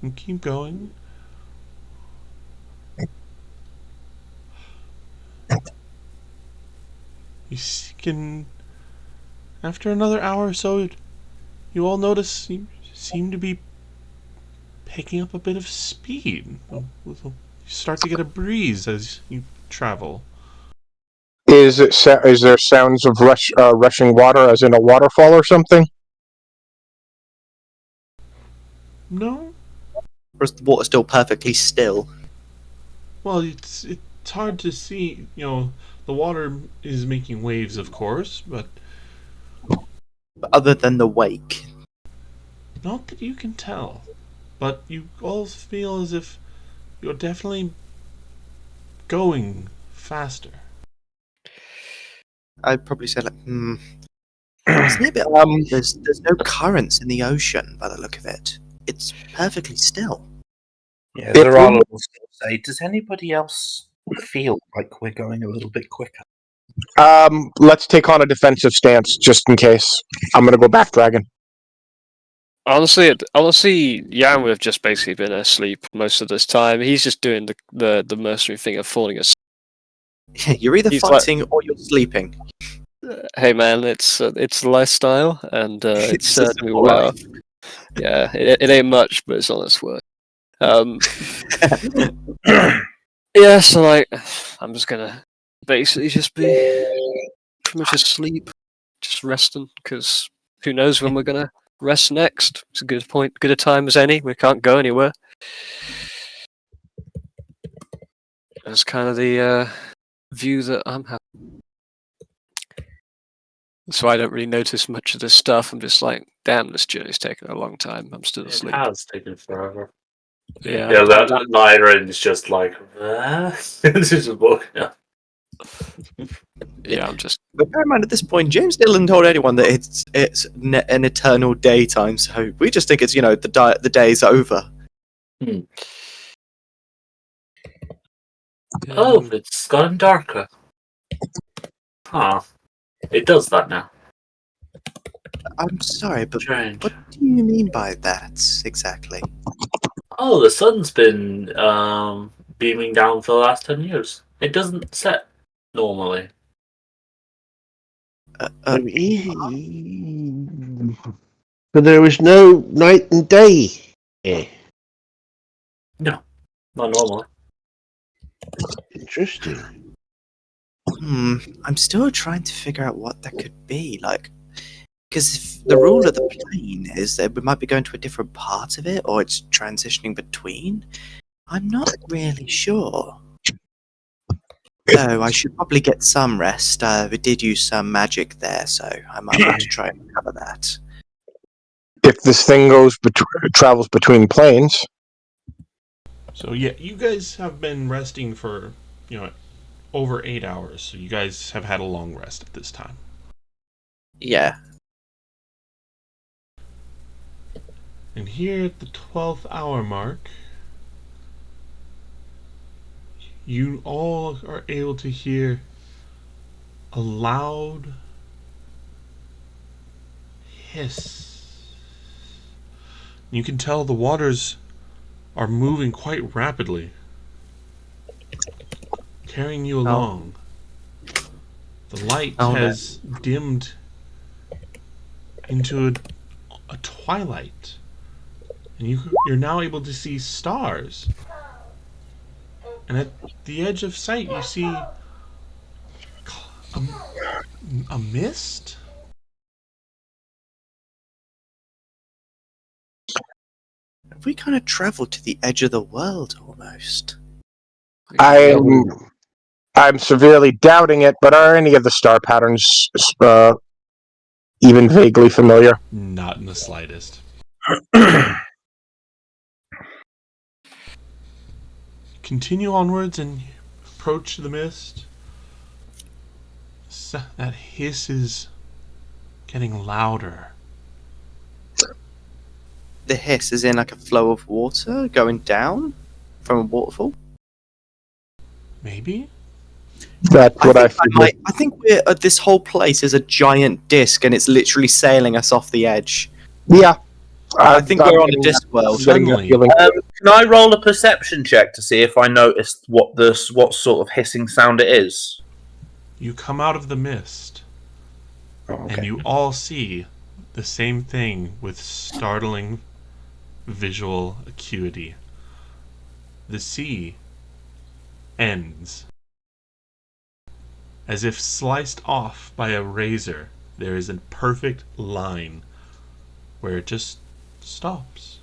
And keep going. Can, after another hour or so, you all notice you seem to be picking up a bit of speed. You start to get a breeze as you travel. Is there sounds of rushing water, as in a waterfall or something? No? Or is the water still perfectly still? Well, it's hard to see. You know, the water is making waves, of course, but Other than the wake. not that you can tell. But you all feel as if you're definitely going faster. I'd probably say like, Isn't it a bit there's no currents in the ocean by the look of it. It's perfectly still. Yeah, If Zarala we- will still say, does anybody else feel like we're going a little bit quicker? Let's take on a defensive stance, just in case. I'm gonna go back, Dragon. Honestly, Jan would have just basically been asleep most of this time. He's just doing the mercenary thing of falling asleep. You're either He's like- fighting or you're sleeping. Hey man, it's the lifestyle, and it's It's certainly all well. right. Yeah, it ain't much, but it's on its way. Yeah, so like, I'm just gonna basically just be pretty much asleep, just resting, because who knows when we're gonna rest next. It's a good point, good a time as any. We can't go anywhere. That's kind of the view that I'm having. So I don't really notice much of this stuff. I'm just like, damn, this journey's taken a long time. I'm still It asleep. has taken forever. Yeah, Yeah, that Lyran is just like, it's just walking up. yeah, I'm just. But bear in mind, at this point, James Dillon told anyone that it's an eternal daytime, so we just think it's, the day's over. Oh, it's gotten darker. Huh. It does that now. I'm sorry, but Strange. what do you mean by that, exactly? Oh, the sun's been beaming down for the last 10 years. It doesn't set normally. So there is no night and day here. Not normally. Interesting. I'm still trying to figure out what that could be, because if the rule of the plane is that we might be going to a different part of it, or it's transitioning between, I'm not really sure. So I should probably get some rest. We did use some magic there, so I might want to try and recover that. If this thing travels between planes, So yeah, you guys have been resting for, over 8 hours. So you guys have had a long rest at this time. Yeah. And here at the 12th hour mark, you all are able to hear a loud hiss. You can tell the waters are moving quite rapidly, carrying you along. The light Oh, no. has dimmed into a twilight, and you're now able to see stars. And at the edge of sight, you see a mist. Have we kind of traveled to the edge of the world almost? I'm severely doubting it, but are any of the star patterns even vaguely familiar? Not in the slightest. continue onwards and approach the mist. That hiss is getting louder. The hiss is in like a flow of water going down from a waterfall. Maybe? That's what I figured. I think we're this whole place is a giant disc, and it's literally sailing us off the edge. Yeah. I think we're on a disc world. Suddenly, Can I roll a perception check to see if I noticed what sort of hissing sound it is? you come out of the mist, Okay. and you all see the same thing with startling visual acuity. The sea ends. As if sliced off by a razor, there is a perfect line where it just stops.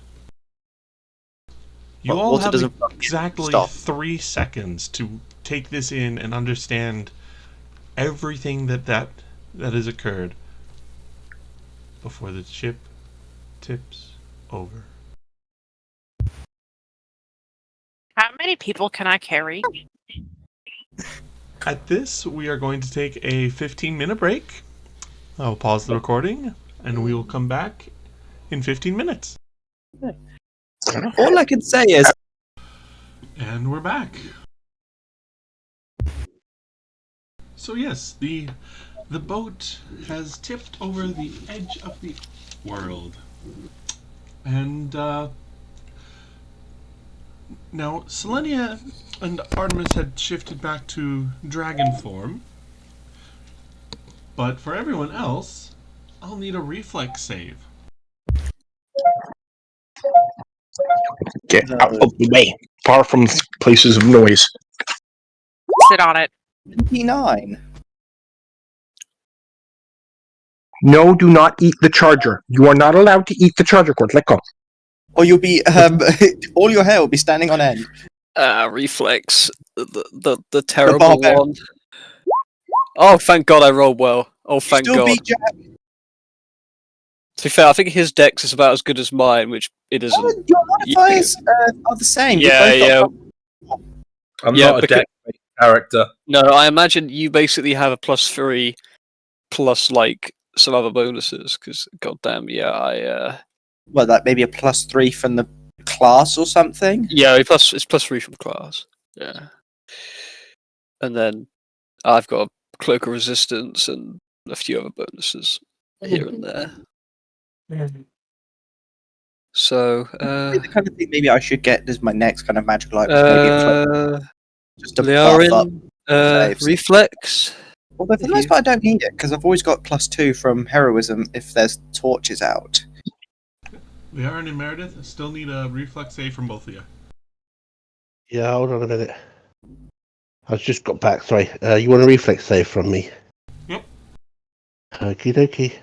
You Well, all water have doesn't exactly stop. 3 seconds to take this in and understand everything that has occurred before the ship tips over. How many people can I carry? At this, we are going to take a 15-minute break. I'll pause the recording, and we will come back in 15 minutes. All I can say is, And we're back. So yes, the boat has tipped over the edge of the world. And now Selenia and Artemis had shifted back to dragon form. But for everyone else, I'll need a reflex save. Get out of the way. Far from places of noise. Sit on it. 29. No, do not eat the charger. You are not allowed to eat the charger cord. Let go. Or you'll be all your hair will be standing on end. Reflex. The terrible barbarian. one. Oh, thank God I rolled well. Oh, thank Still God. beat Jack. To be fair, I think his dex is about as good as mine, which it isn't. Oh, your modifiers are the same. You Yeah, both got- yeah. I'm Yeah, not a because- deck character. No, I imagine you basically have a +3 plus like some other bonuses. Because goddamn, yeah, Well, that maybe a +3 from the class or something. yeah, it's +3 from class. Yeah, and then I've got a cloak of resistance and a few other bonuses here and there. So, The kind of thing maybe I should get as my next kind of magical item. Maybe a cloak, just to buff up. Liarin, saves. reflex. Although for the most part, I don't need it because I've always got +2 from heroism if there's torches out. Liarin and Meredith still need a reflex save from both of you. Yeah, hold on a minute. I've just got back. Sorry. You want a reflex save from me? Yep. Okie dokie.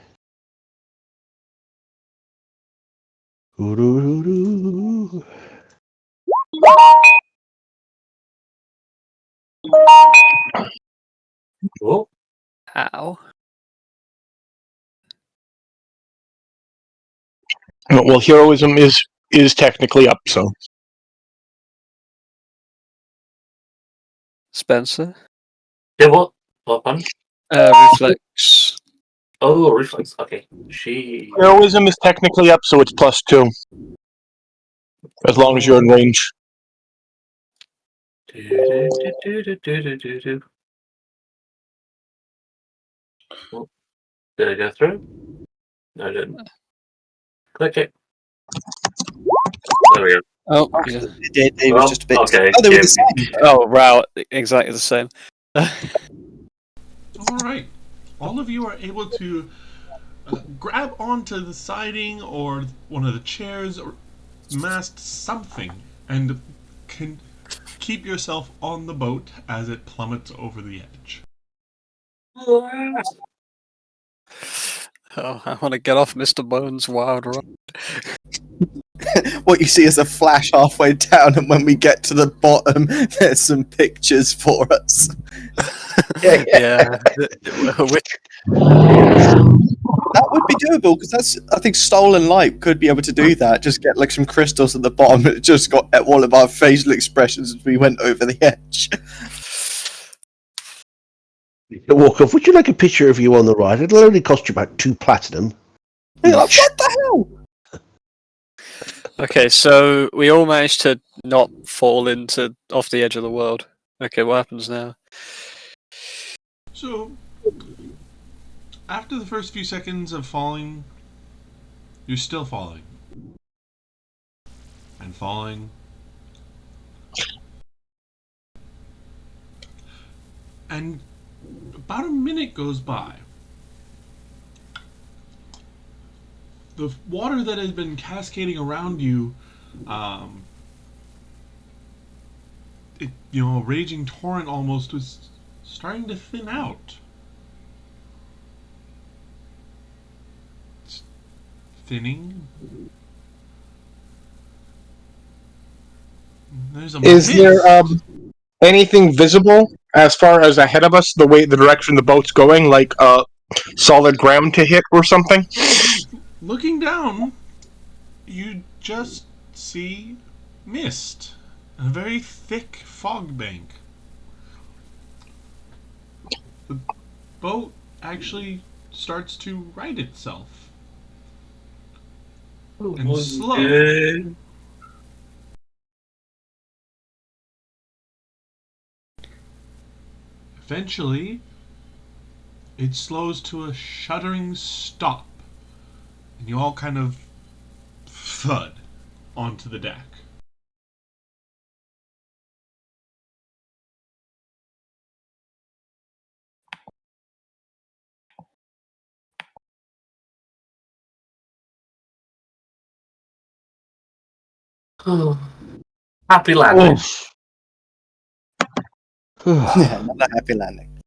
Ooh-doo-doo-doo. Oh, Ow. Well, heroism is technically up, so. Spencer. yeah, what? What one? Reflex. Oh, reflex. Okay. She. Heroism is technically up, so it's +2. As long as you're in range. Do-do-do-do-do-do-do-do. Oh, did I go through? No, I didn't. Click it. There we go. Oh, yeah. It was just a bit. Okay. Oh, they were yeah, the same. Oh, wow, exactly the same. All right. All of you are able to grab onto the siding or one of the chairs or mast something and can keep yourself on the boat as it plummets over the edge. Oh, I want to get off Mr. Bones' wild ride. what you see is a flash halfway down, and when we get to the bottom, there's some pictures for us. Yeah. Which, That would be doable because I think Stolen Light could be able to do that. Just get like some crystals at the bottom. It just got all of our facial expressions as we went over the edge. Walk off. Would you like a picture of you on the right? It'll only cost you about 2 platinum. You're like, what the hell? okay, so we all managed to not fall into off the edge of the world. Okay, what happens now? So, after the first few seconds of falling, you're still falling. And falling. And about a minute goes by. The water that has been cascading around you, a raging torrent almost, was starting to thin out. It's thinning. There's a Is mist. there anything visible as far as ahead of us, the direction the boat's going, like solid ground to hit or something? Looking down, you just see mist. A very thick fog bank. The boat actually starts to right itself. And slow. Eventually, it slows to a shuddering stop. And you all kind of thud onto the deck. Happy landing. Yeah, not a happy landing.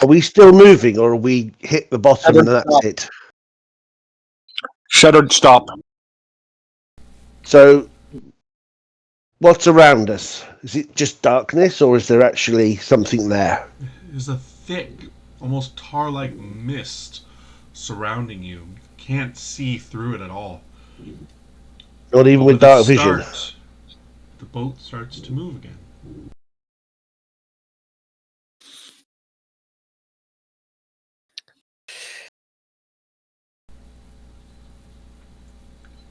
Are we still moving, or are we hit the bottom and that's it? Shuttered stop. So, what's around us? Is it just darkness, or is there actually something there? There's a thick, almost tar-like mist surrounding you. You can't see through it at all. Not even with dark vision. The boat starts to move again.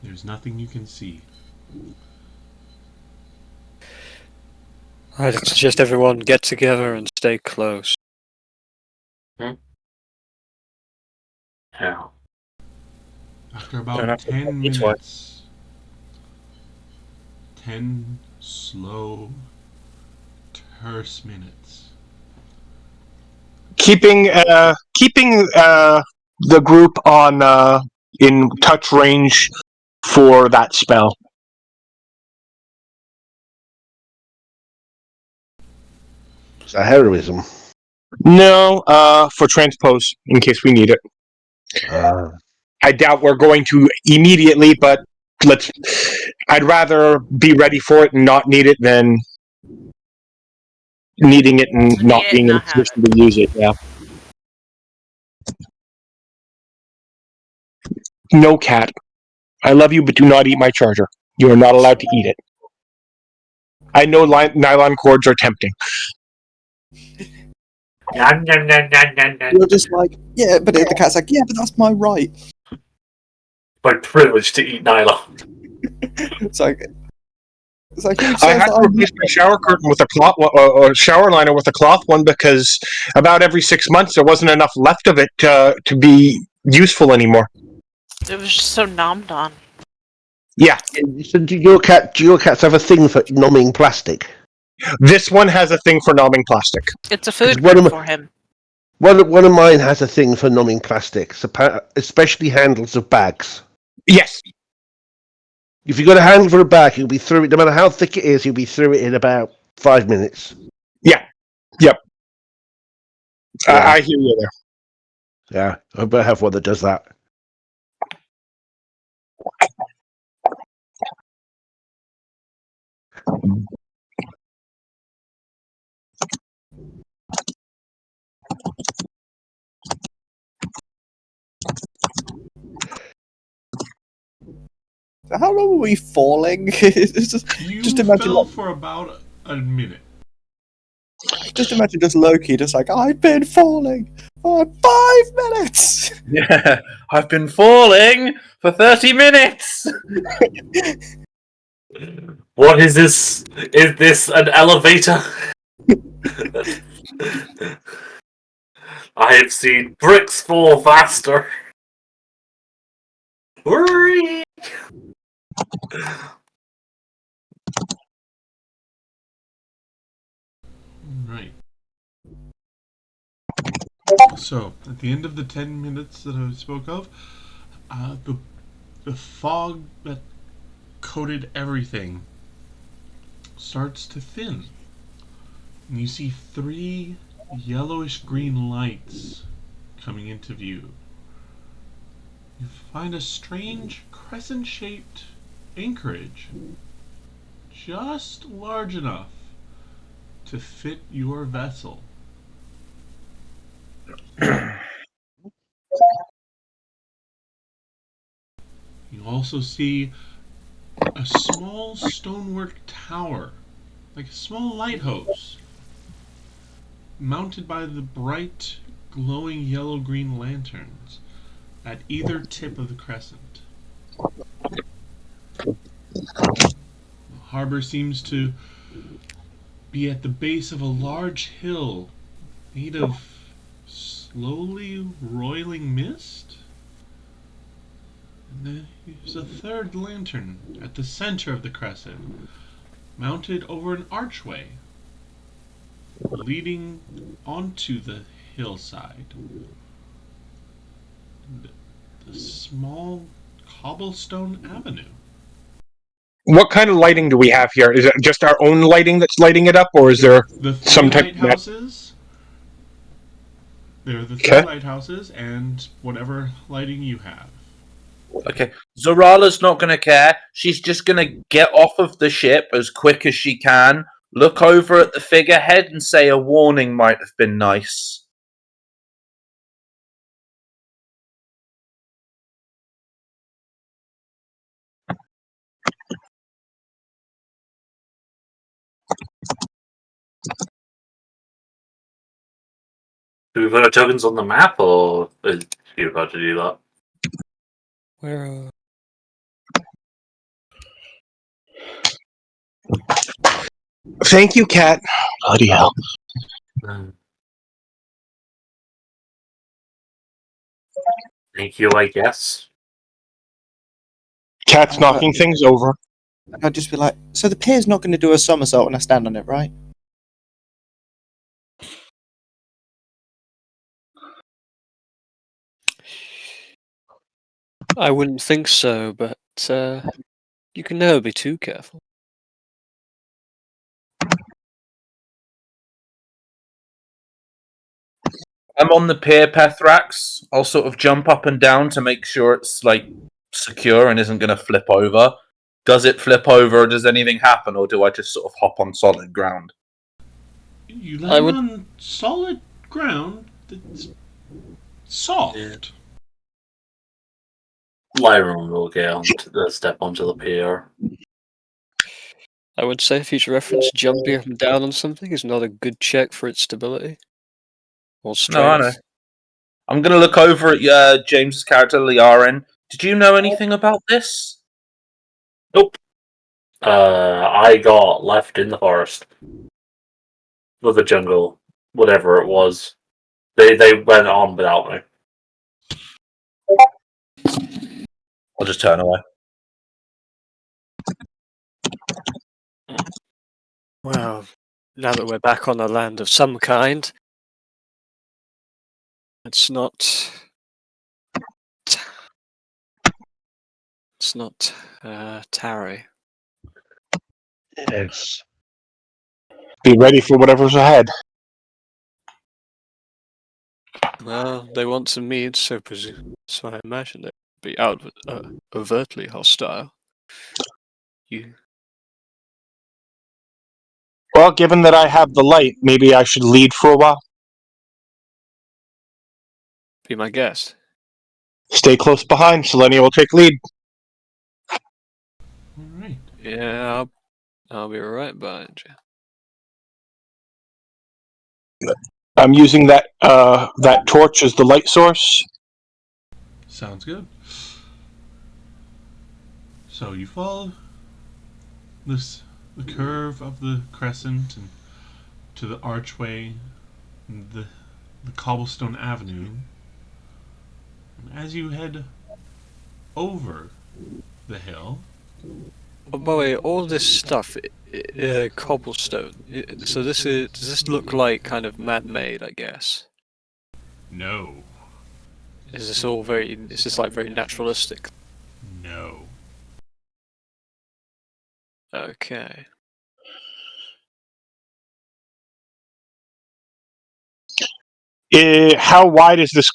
There's nothing you can see. I'd suggest everyone get together and stay close. Yeah. After about 10 minutes, 10 slow, terse minutes. Keeping the group on in touch range for that spell. Is that heroism? No, for transpose in case we need it. I doubt we're going to immediately, but I'd rather be ready for it and not need it than needing it and not being in a position to use it. Yeah. No, cat. I love you, but do not eat my charger. You are not allowed to eat it. I know nylon cords are tempting. You're just like, yeah, but the cat's like, yeah, but that's my right. My privilege to eat nylon. It's like I had to replace my shower curtain with a cloth, or shower liner with a cloth one, because about every 6 months there wasn't enough left of it to be useful anymore. It was just so nommed on. Yeah. So do your cats have a thing for numbing plastic? This one has a thing for numbing plastic. It's a food What group am I- for him. One of mine has a thing for numbing plastic, especially handles of bags. Yes. If you've got a handle for a bag, he'll be through it. No matter how thick it is, he'll be through it in about 5 minutes. Yeah. Yep. Yeah. I hear you there. Yeah, I better have one that does that. How long were we falling? You Just imagine, fell for about a minute. just imagine just Loki, just like, I've been falling for 5 minutes. Yeah, I've been falling for 30 minutes. What is this? Is this an elevator? I have seen bricks fall faster. Hurry! Right. So, at the end of the 10 minutes that I spoke of, the fog that coated everything starts to thin. And you see 3 yellowish green lights coming into view. You find a strange crescent-shaped anchorage, just large enough to fit your vessel. You also see a small stonework tower, like a small lighthouse, mounted by the bright, glowing yellow-green lanterns at either tip of the crescent. The harbor seems to be at the base of a large hill made of slowly roiling mist. And there's a third lantern at the center of the crescent, mounted over an archway leading onto the hillside. The small cobblestone avenue. What kind of lighting do we have here? Is it just our own lighting that's lighting it up, or is there The 3 some type of lighthouses. There are the 3 Okay. lighthouses and whatever lighting you have. Okay, Zorala's not going to care. She's just going to get off of the ship as quick as she can, look over at the figurehead and say a warning might have been nice. Do we put our tokens on the map, or is you about to do that? Where? Thank you, Cat. Bloody hell. Thank you, I guess. Cat's knocking things over. I'd just be like, so the pier's not going to do a somersault when I stand on it, right? I wouldn't think so, but you can never be too careful. I'm on the pier, Pethrax. I'll sort of jump up and down to make sure it's like secure and isn't going to flip over. Does it flip over, or does anything happen, or do I just sort of hop on solid ground? You land on solid ground that's soft. Yeah. Lyron will get onto the step onto the pier. I would say, future reference, jumping up and down on something is not a good check for its stability or strength. No, I know. I'm going to look over at James's character, Liaren. Did you know anything about this? Nope. I got left in the forest. Or the jungle. Whatever it was. They went on without me. I'll just turn away. Well, now that we're back on a land of some kind, it's not tarry. Yes. Be ready for whatever's ahead. Well, they want to meet, so so I imagine they'd be overtly hostile. Well, given that I have the light, maybe I should lead for a while. Be my guest. Stay close behind. Selenia will take lead. All right. Yeah, I'll be right behind you. I'm using that torch as the light source. Sounds good. So you follow the curve of the crescent and to the archway, and the cobblestone avenue. And as you head over the hill, Oh, by the way, all this stuff, cobblestone. So does this look like kind of man-made? I guess. no, Is this all very? Is this like very naturalistic? no. Okay. How wide is this?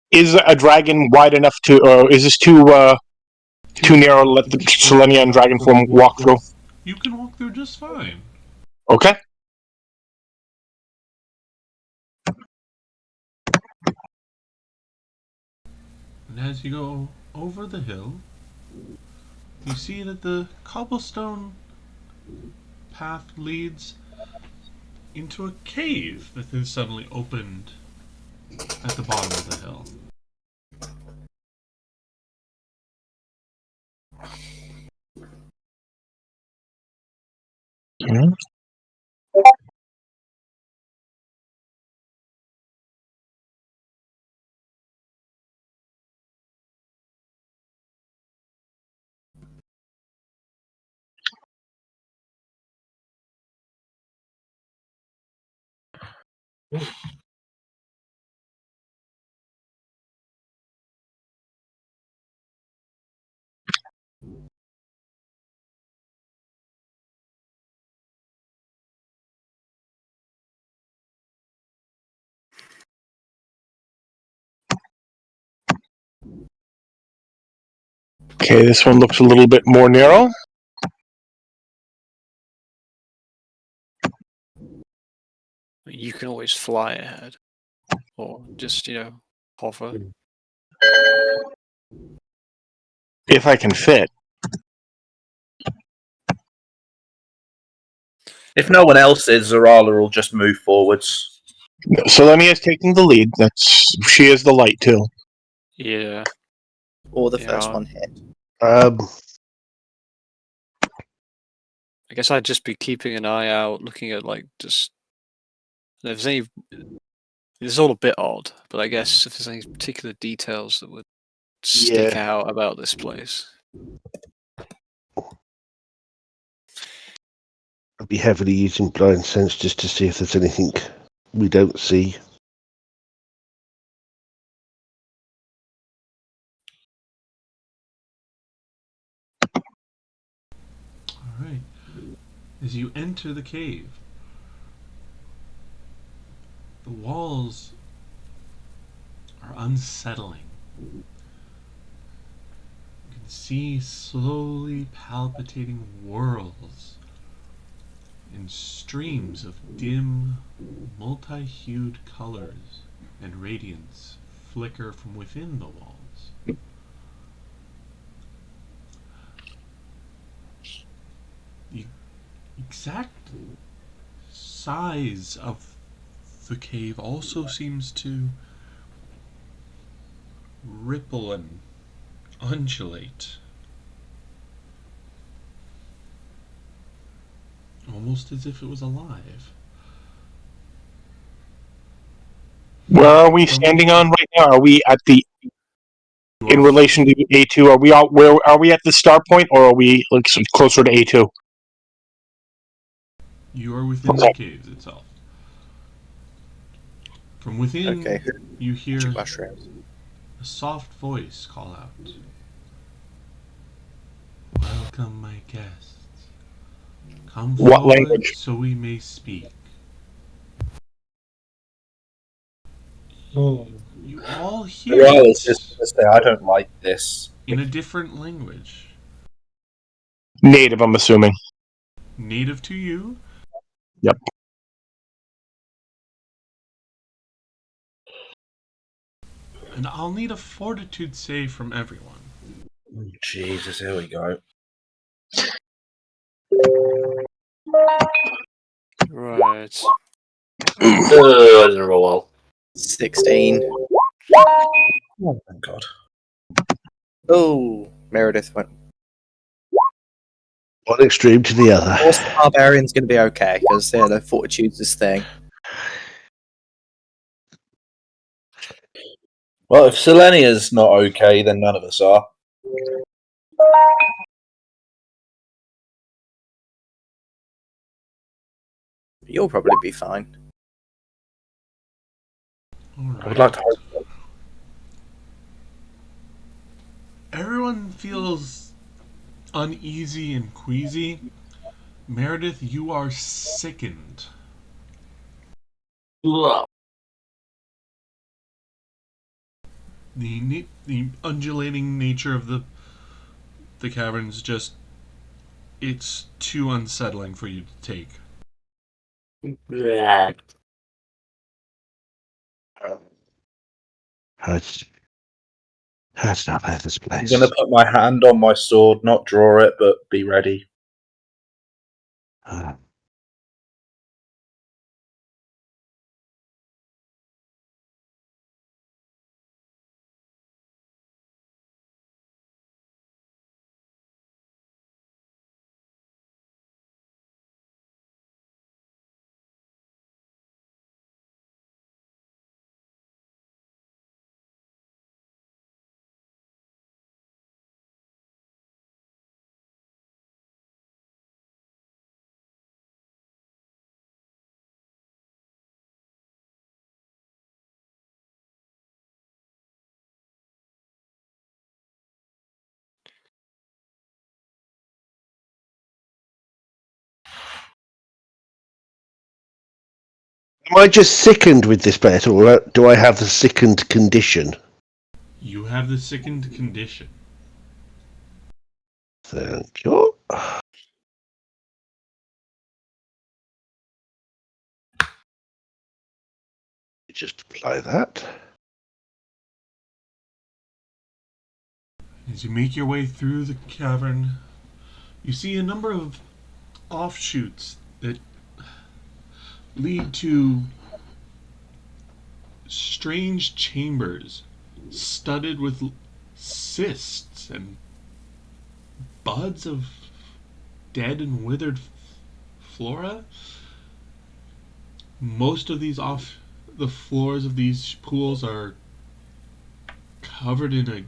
Is a dragon wide enough to, or is this too narrow to let the Selenia and dragon form walk through? You can walk through just fine. Okay. And as you go over the hill, you see that the cobblestone path leads into a cave that has suddenly opened at the bottom of the hill. Mhm. Okay, this one looks a little bit more narrow. You can always fly ahead, or just hover. If I can fit. If no one else is, Zarala will just move forwards. Selenia is taking the lead. She is the light too. Yeah. Or the Yeah. first one hit. Um, I guess I'd just be keeping an eye out, looking at just if there's any. It's all a bit odd, but I guess if there's any particular details that would stick out about this place. I'd be heavily using blind sense just to see if there's anything we don't see. Alright. As you enter the cave, the walls are unsettling. You can see slowly palpitating whorls and streams of dim, multi-hued colors and radiance flicker from within the walls. The exact size of the cave also seems to ripple and undulate, almost as if it was alive. Where are we standing on right now? Are we at the in relation to A2? Are we out? Where are we at the start point, or are we closer to A2? You are within the caves itself. From within, Okay. you hear Two mushrooms. a soft voice call out, "Welcome, my guests. Come What forward language? so we may speak." You all hear Well, I was it just going to say, I don't like this. in a different language, Native, I'm assuming. native to you. Yep. And I'll need a fortitude save from everyone. Jesus, here we go. Right. I didn't roll well. 16. Oh, thank God. Oh, Meredith went. One extreme to the other. Force the Barbarian's going to be okay, because the Fortitude's this thing. Well, if Selenia's not okay, then none of us are. You'll probably be fine. All I would right. like to hope. Everyone feels uneasy and queasy. Meredith, you are sickened. Ugh. The undulating nature of the caverns just, it's too unsettling for you to take. Bleh. That's not bad, this I'm place. going to put my hand on my sword, not draw it, but be ready. Uh, Am I just sickened with this bet, or do I have the sickened condition? You have the sickened condition. Thank you. Just apply that. As you make your way through the cavern, you see a number of offshoots that lead to strange chambers studded with cysts and buds of dead and withered flora. Most of the floors of these pools are covered in a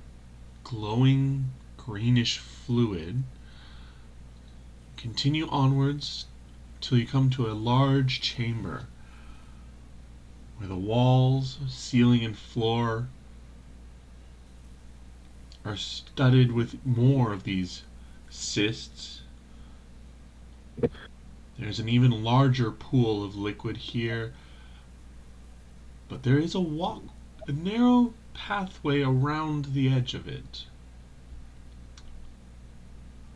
glowing greenish fluid. Continue onwards till you come to a large chamber where the walls, ceiling, and floor are studded with more of these cysts. There's an even larger pool of liquid here, but there is a narrow pathway around the edge of it.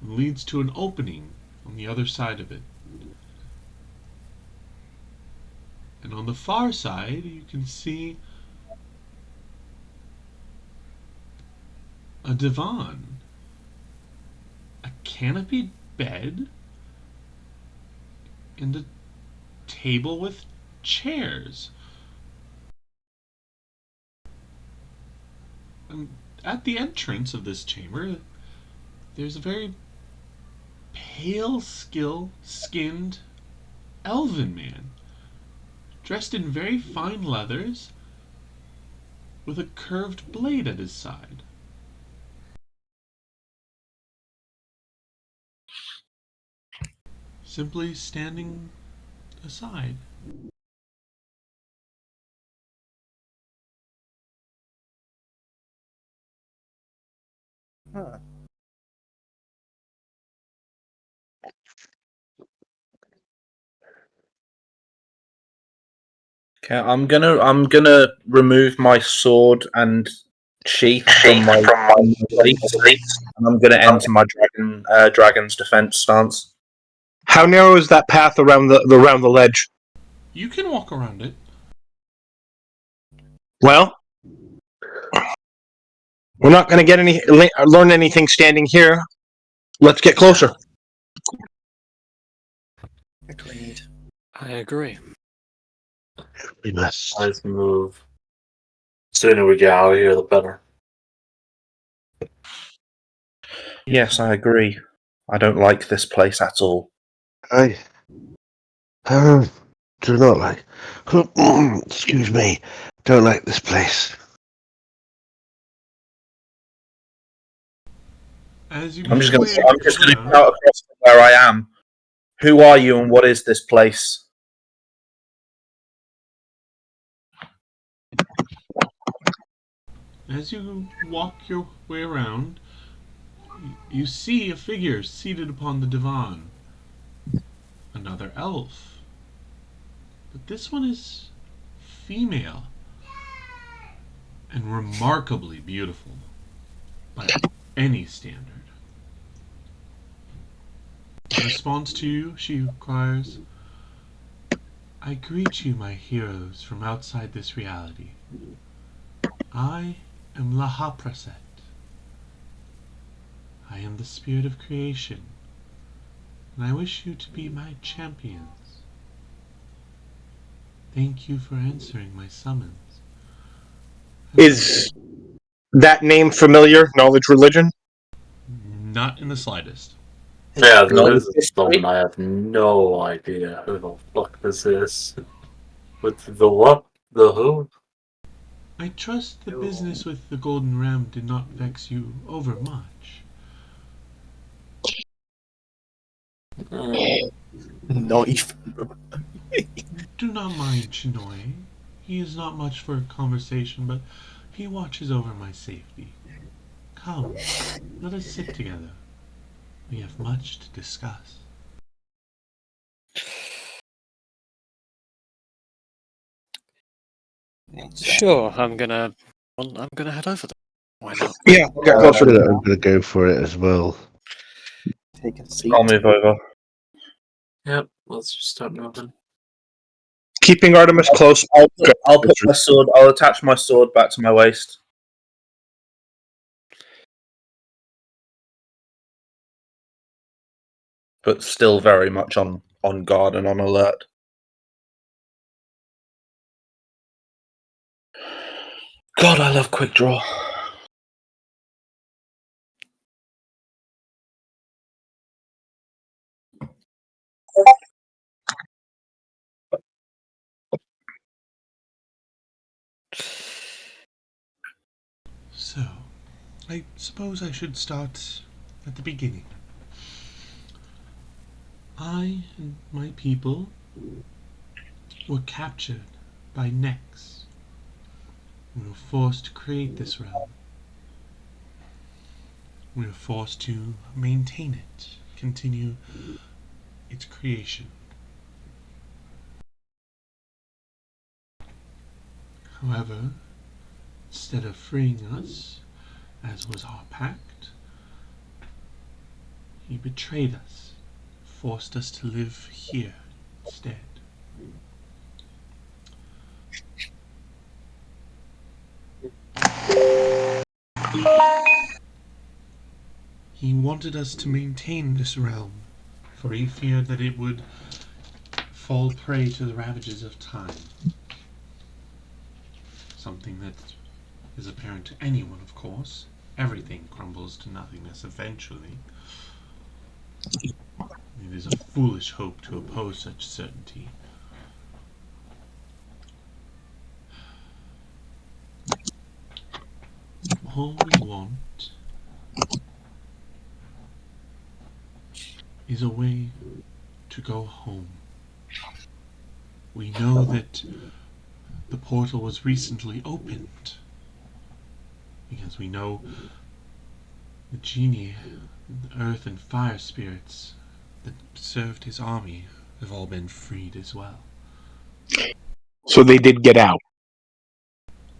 It leads to an opening on the other side of it. And on the far side, you can see a divan, a canopied bed, and a table with chairs. And at the entrance of this chamber, there's a very pale-skinned elven man, dressed in very fine leathers, with a curved blade at his side. Simply standing aside. Huh. Okay, I'm gonna remove my sword and sheath from my sleeves, and I'm gonna enter my dragon's defense stance. How narrow is that path around the ledge? You can walk around it. Well, we're not going to get learn anything standing here. Let's get closer. Agreed. I agree. We must. Let's move. Sooner we get out of here, the better. Yes, I agree. I don't like this place at all. I do not like. Excuse me. Don't like this place. As you I'm just gonna make your way shout around, across from where I am. Who are you, and what is this place? as you walk your way around, you see a figure seated upon the divan. Another elf. But this one is female and remarkably beautiful by any standard. In response to you, she cries, "I greet you, my heroes, from outside this reality. I am Lahapraset. I am the spirit of creation, and I wish you to be my champions. Thank you for answering my summons." Is that name familiar? Knowledge religion? Not in the slightest. Yeah, No, this this is someone I have no idea who the fuck this is. With the what? The who? I trust the business with the Golden Ram did not vex you overmuch. Not even. Do not mind Chinoy. He is not much for conversation, but he watches over my safety. Come, let us sit together. We have much to discuss. Sure, I'm gonna head over there. Why not? Yeah, get closer. I'm gonna go for it as well. Take a seat. I'll move over. Yep, let's just start moving. Keeping Artemis close. I'll put my sword. I'll attach my sword back to my waist. But still very much on guard and on alert. God, I love quick draw. So, I suppose I should start at the beginning. I and my people were captured by Nex. We were forced to create this realm. We were forced to maintain it, continue its creation. However, instead of freeing us, as was our pact, he betrayed us, forced us to live here instead. He wanted us to maintain this realm, for he feared that it would fall prey to the ravages of time. Something that is apparent to anyone, of course. Everything crumbles to nothingness eventually. It is a foolish hope to oppose such certainty. All we want is a way to go home. We know that the portal was recently opened because we know the genie, the earth and fire spirits that served his army have all been freed as well. So they did get out.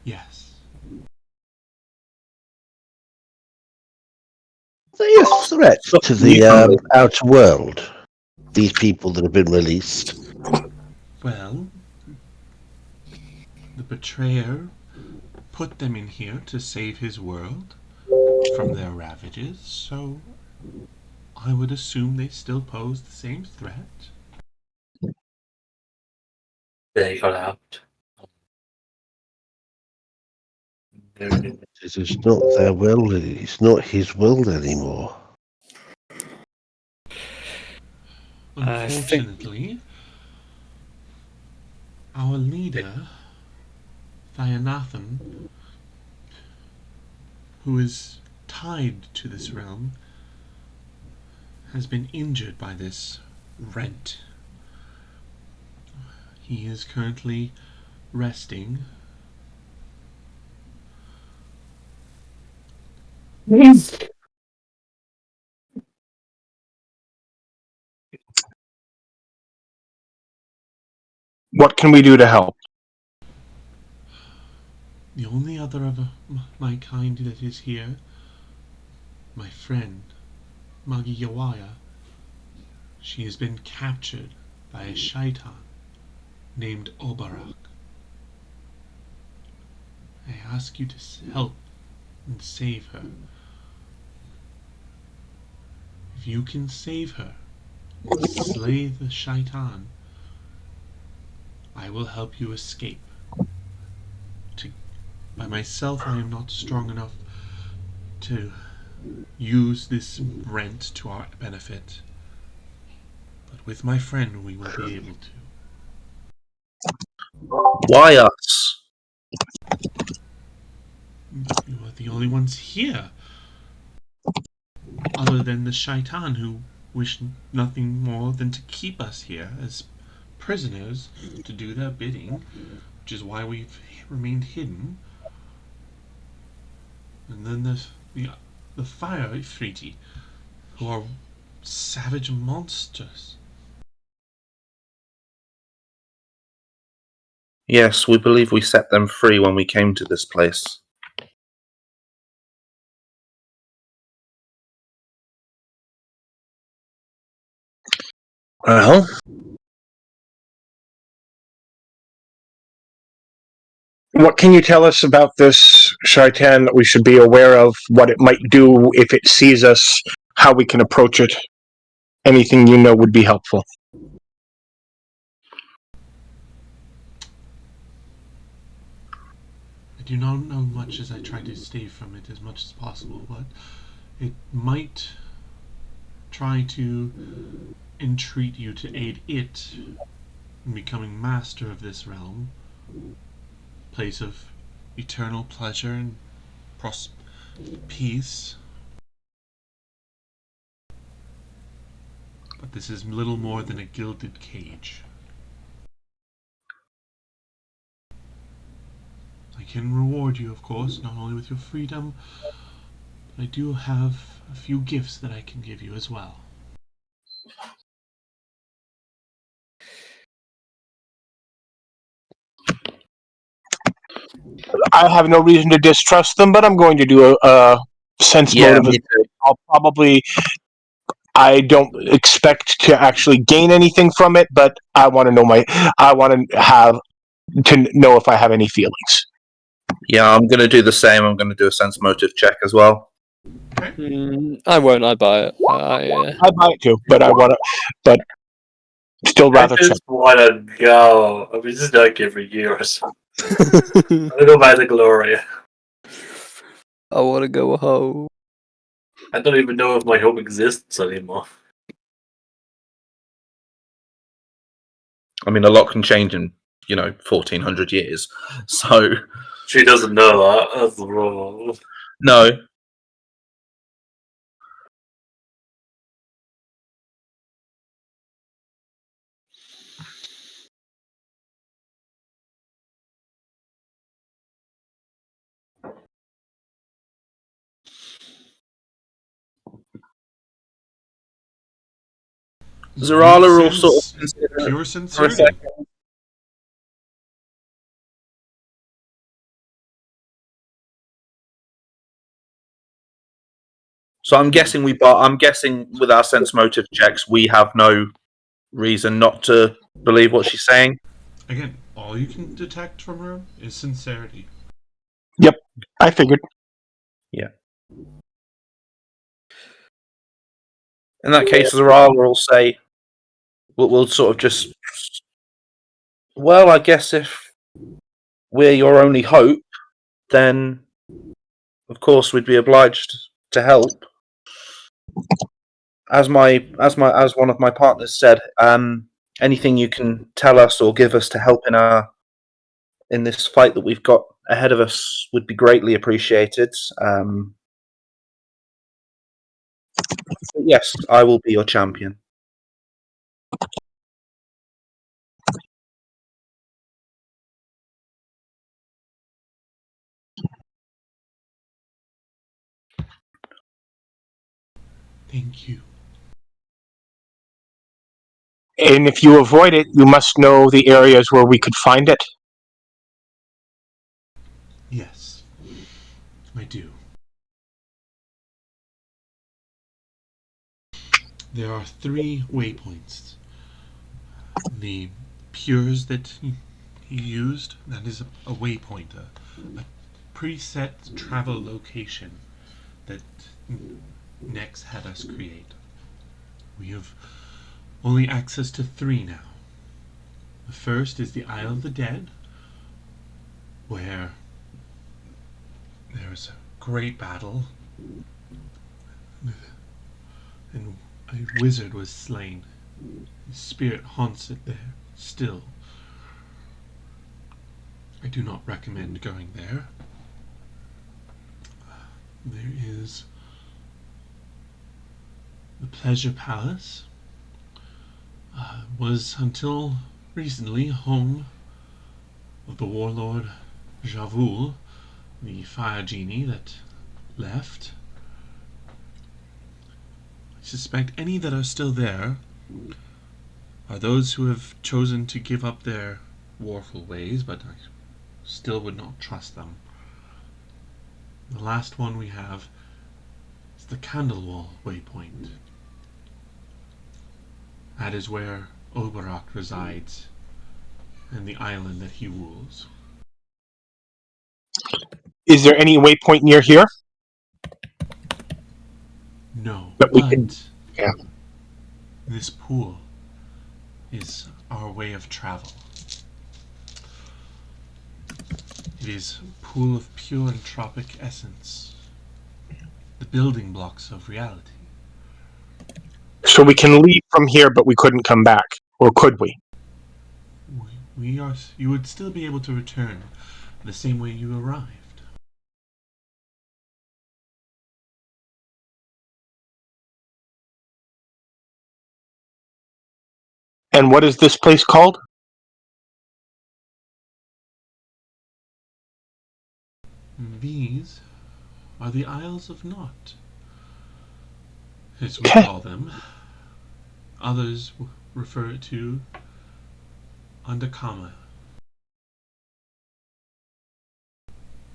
Yes. They a threat to the outer world? These people that have been released. Well, the betrayer put them in here to save his world from their ravages, so I would assume they still pose the same threat. They got out. It is not their will. It's not his will anymore. I think- Unfortunately, our leader, Thyanathan, who is tied to this realm, has been injured by this rent. He is currently resting. What can we do to help? The only other of my kind that is here, my friend, Magi Yawaya, she has been captured by a shaitan named Obarak. I ask you to help and save her. If you can save her, slay the shaitan, I will help you escape. By myself, I am not strong enough to use this rent to our benefit. But with my friend, we will be able to. Why us? You are the only ones here. Other than the shaitan, who wish nothing more than to keep us here as prisoners to do their bidding, which is why we've remained hidden. And then there's the fire Ifriti, who are savage monsters. Yes, we believe we set them free when we came to this place. Well, what can you tell us about this shaitan that we should be aware of? What it might do if it sees us? How we can approach it? Anything you know would be helpful. I do not know much as I try to stay from it as much as possible, but it might try to entreat you to aid it in becoming master of this realm, place of eternal pleasure and peace. But this is little more than a gilded cage. I can reward you, of course, not only with your freedom, but I do have a few gifts that I can give you as well. I have no reason to distrust them, but I'm going to do a sense motive. me too. I'll probably. I don't expect to actually gain anything from it, but I want to know I want to know if I have any feelings. Yeah, I'm going to do the same. I'm going to do a sense motive check as well. I won't. I buy it. I might too, but I want to. But still, rather I check. just want to go. I mean, just not give for years. I want to go by the glory. I want to go home. I don't even know if my home exists anymore. I mean, a lot can change in 1,400 years. So She doesn't know that. That's the problem. no. Zarala will sort of consider Pure for a sincerity. second. So I'm guessing I'm guessing with our sense motive checks, we have no reason not to believe what she's saying. Again, all you can detect from her is sincerity. I figured. In that case, Zarala will say, we'll sort of just, well, I guess if we're your only hope, then of course we'd be obliged to help. As one of my partners said, anything you can tell us or give us to help in this fight that we've got ahead of us would be greatly appreciated. But yes, I will be your champion. Thank you. And if you avoid it, you must know the areas where we could find it. Yes, I do. There are 3 waypoints. The pures that he used, that is a waypoint, a preset travel location that Nex had us create. We have only access to 3 now. The first is the Isle of the Dead, where there was a great battle, and a wizard was slain. His spirit haunts it there still. I do not recommend going there. There is the Pleasure Palace. Was until recently home of the warlord Javul, the fire genie that left. I suspect any that are still there are those who have chosen to give up their warful ways, but I still would not trust them. The last one we have is the Candlewall waypoint. That is where Oberak resides, and the island that he rules. Is there any waypoint near here? No, But we can- yeah. This pool is our way of travel. It is a pool of pure entropic essence, the building blocks of reality. So we can leave from here, but we couldn't come back. Or could we? You would still be able to return the same way you arrived. And what is this place called? These are the Isles of Naught, as we Okay. call them. Others refer to Andakama,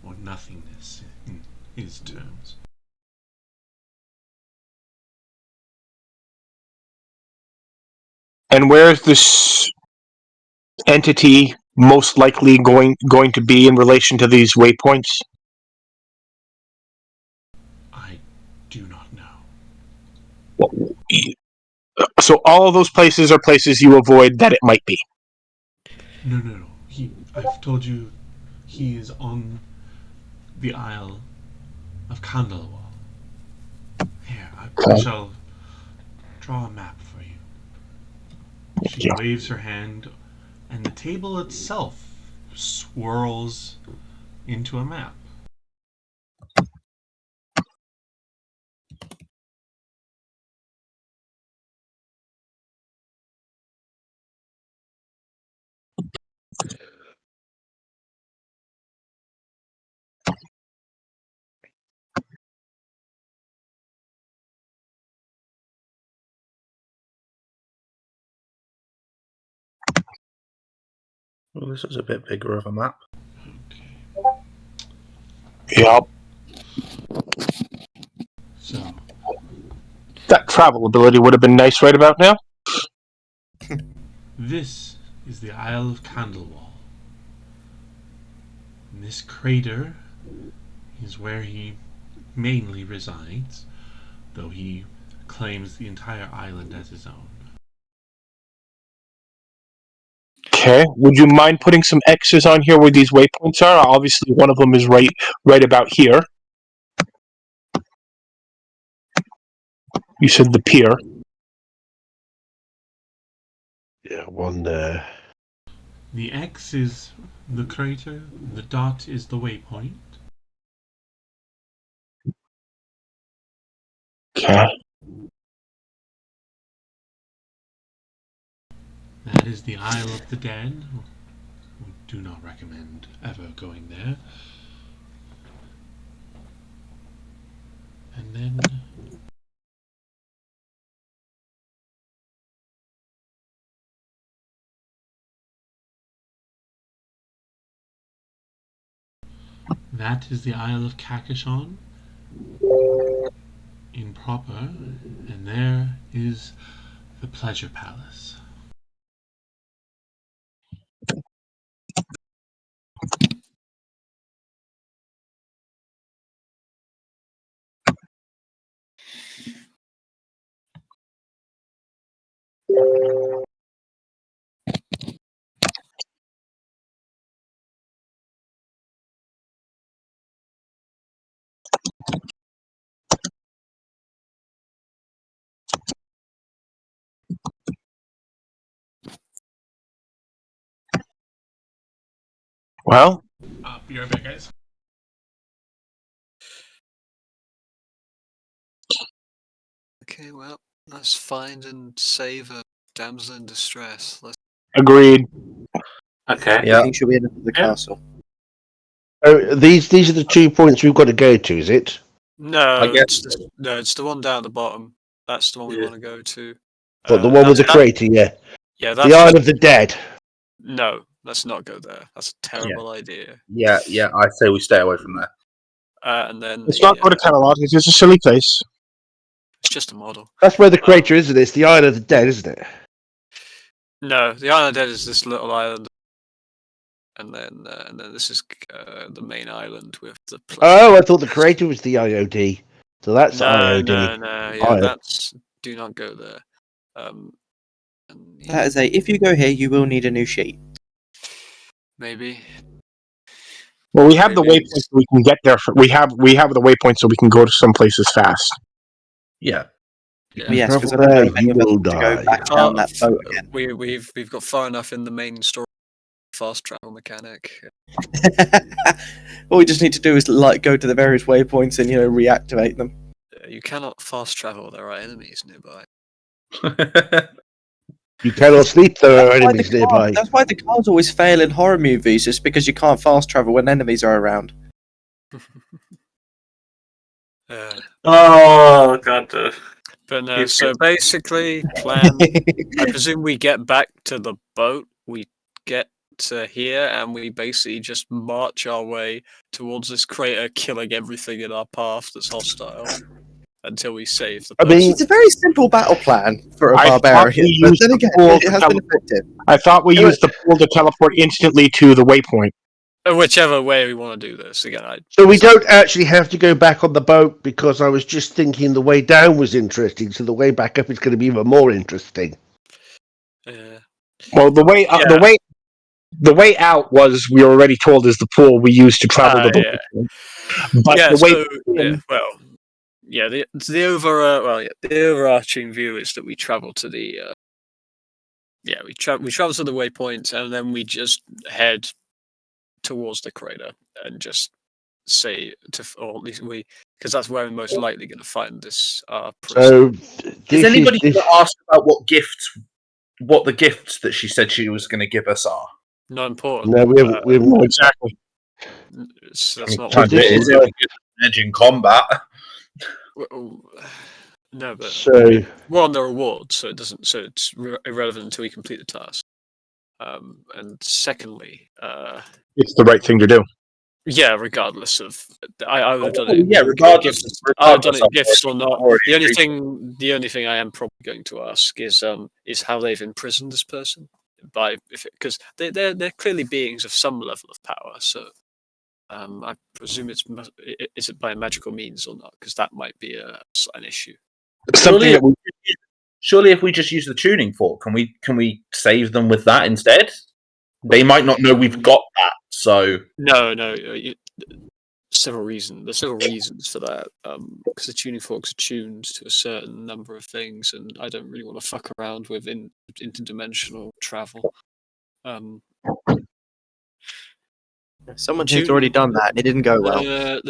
or nothingness in his terms. And where is this entity most likely going to be in relation to these waypoints? I do not know. So all of those places are places you avoid that it might be. No. I've told you he is on the Isle of Kandalawal. Here, I shall draw a map for you. She Yeah. waves her hand, and the table itself swirls into a map. Well, this is a bit bigger of a map. Okay. Yep. So, That travel ability would have been nice right about now. This is the Isle of Candlewall. And this crater is where he mainly resides, though he claims the entire island as his own. Okay. Would you mind putting some X's on here where these waypoints are? Obviously, one of them is right about here. You said the pier. Yeah, one there. The X is the crater, the dot is the waypoint. Okay. That is the Isle of the Dead. We do not recommend ever going there. And then that is the Isle of Kakashon in proper, and there is the Pleasure Palace. Well, Be right back, guys. Okay, well, let's find and save a damsel in distress. Let's... agreed. Okay. Yeah. I think she'll be in the Yeah. castle. Oh, these are the 2 points we've got to go to, is it? No, I guess- it's the one down at the bottom. That's the one we Yeah. want to go to. But the one with the crater, yeah. Yeah, The that's Isle of the Dead. No, let's not go there. That's a terrible idea. Yeah, I say we stay away from there. And then Let's not go to Camelot. It's just a silly place. it's just a model. That's where the crater is, isn't it? It's the Isle of the Dead, isn't it? No, the Island of the Dead is this little island, and then this is the main island with the. Oh, I thought the crater was the IOD. So that's IOD. No, yeah, Isle. that's do not go there. And, yeah, That is if you go here, you will need a new sheet. maybe. Well, we have the Maybe. waypoint so we can get there. We have the waypoint so we can go to some places fast. Yeah. Yeah. Yes, because I Travel don't know there, if any you of us will want to go die. back down that boat again. We've got far enough in the main story. Fast travel mechanic. All we just need to do is go to the various waypoints and reactivate them. You cannot fast travel. There are enemies nearby. You cannot sleep, there are That's why enemies nearby. That's why the cars always fail in horror movies. It's because you can't fast travel when enemies are around. Oh god. But no, Yes, so yes. basically, plan. I presume we get back to the boat. We get to here, and we basically just march our way towards this crater, killing everything in our path that's hostile until we save the. I mean- It's a very simple battle plan for a I thought barbarian, we but used then the again, pool it to has been effective. I thought we Do used the pool to teleport instantly to the waypoint. Whichever way we want to do this, again, So we don't actually have to go back on the boat because I was just thinking the way down was interesting, so the way back up is going to be even more interesting. Yeah. Well, the way the way out was we were already told is the pool we used to travel to the waypoint. But Yeah, the way the overarching view is that we travel to the we travel to the waypoint, and then we just head towards the crater and just say or at least because that's where we're most likely going to find this So Is anybody going to ask about what the gifts that she said she was going to give us are? not important. No, we haven't. exactly. That's I mean, not So time this it is is it would give us an edge in combat. no, but So we're on the reward, so it doesn't. So it's irrelevant until we complete the task. And secondly, It's the right thing to do. Yeah, regardless of, I would have done Oh, it. yeah, regardless. I would have done regardless it in gifts or not. already The only agreed. thing I am probably going to ask is how they've imprisoned this person because they're clearly beings of some level of power. So I presume is it by magical means or not? Because that might be an issue. Something that we Surely, if we just use the tuning fork, can we save them with that instead? They might not know we've got that. So No. Several reasons. There's several reasons for that. Because the tuning forks are tuned to a certain number of things, and I don't really want to fuck around with interdimensional travel. Someone who's already done that, and it didn't go well.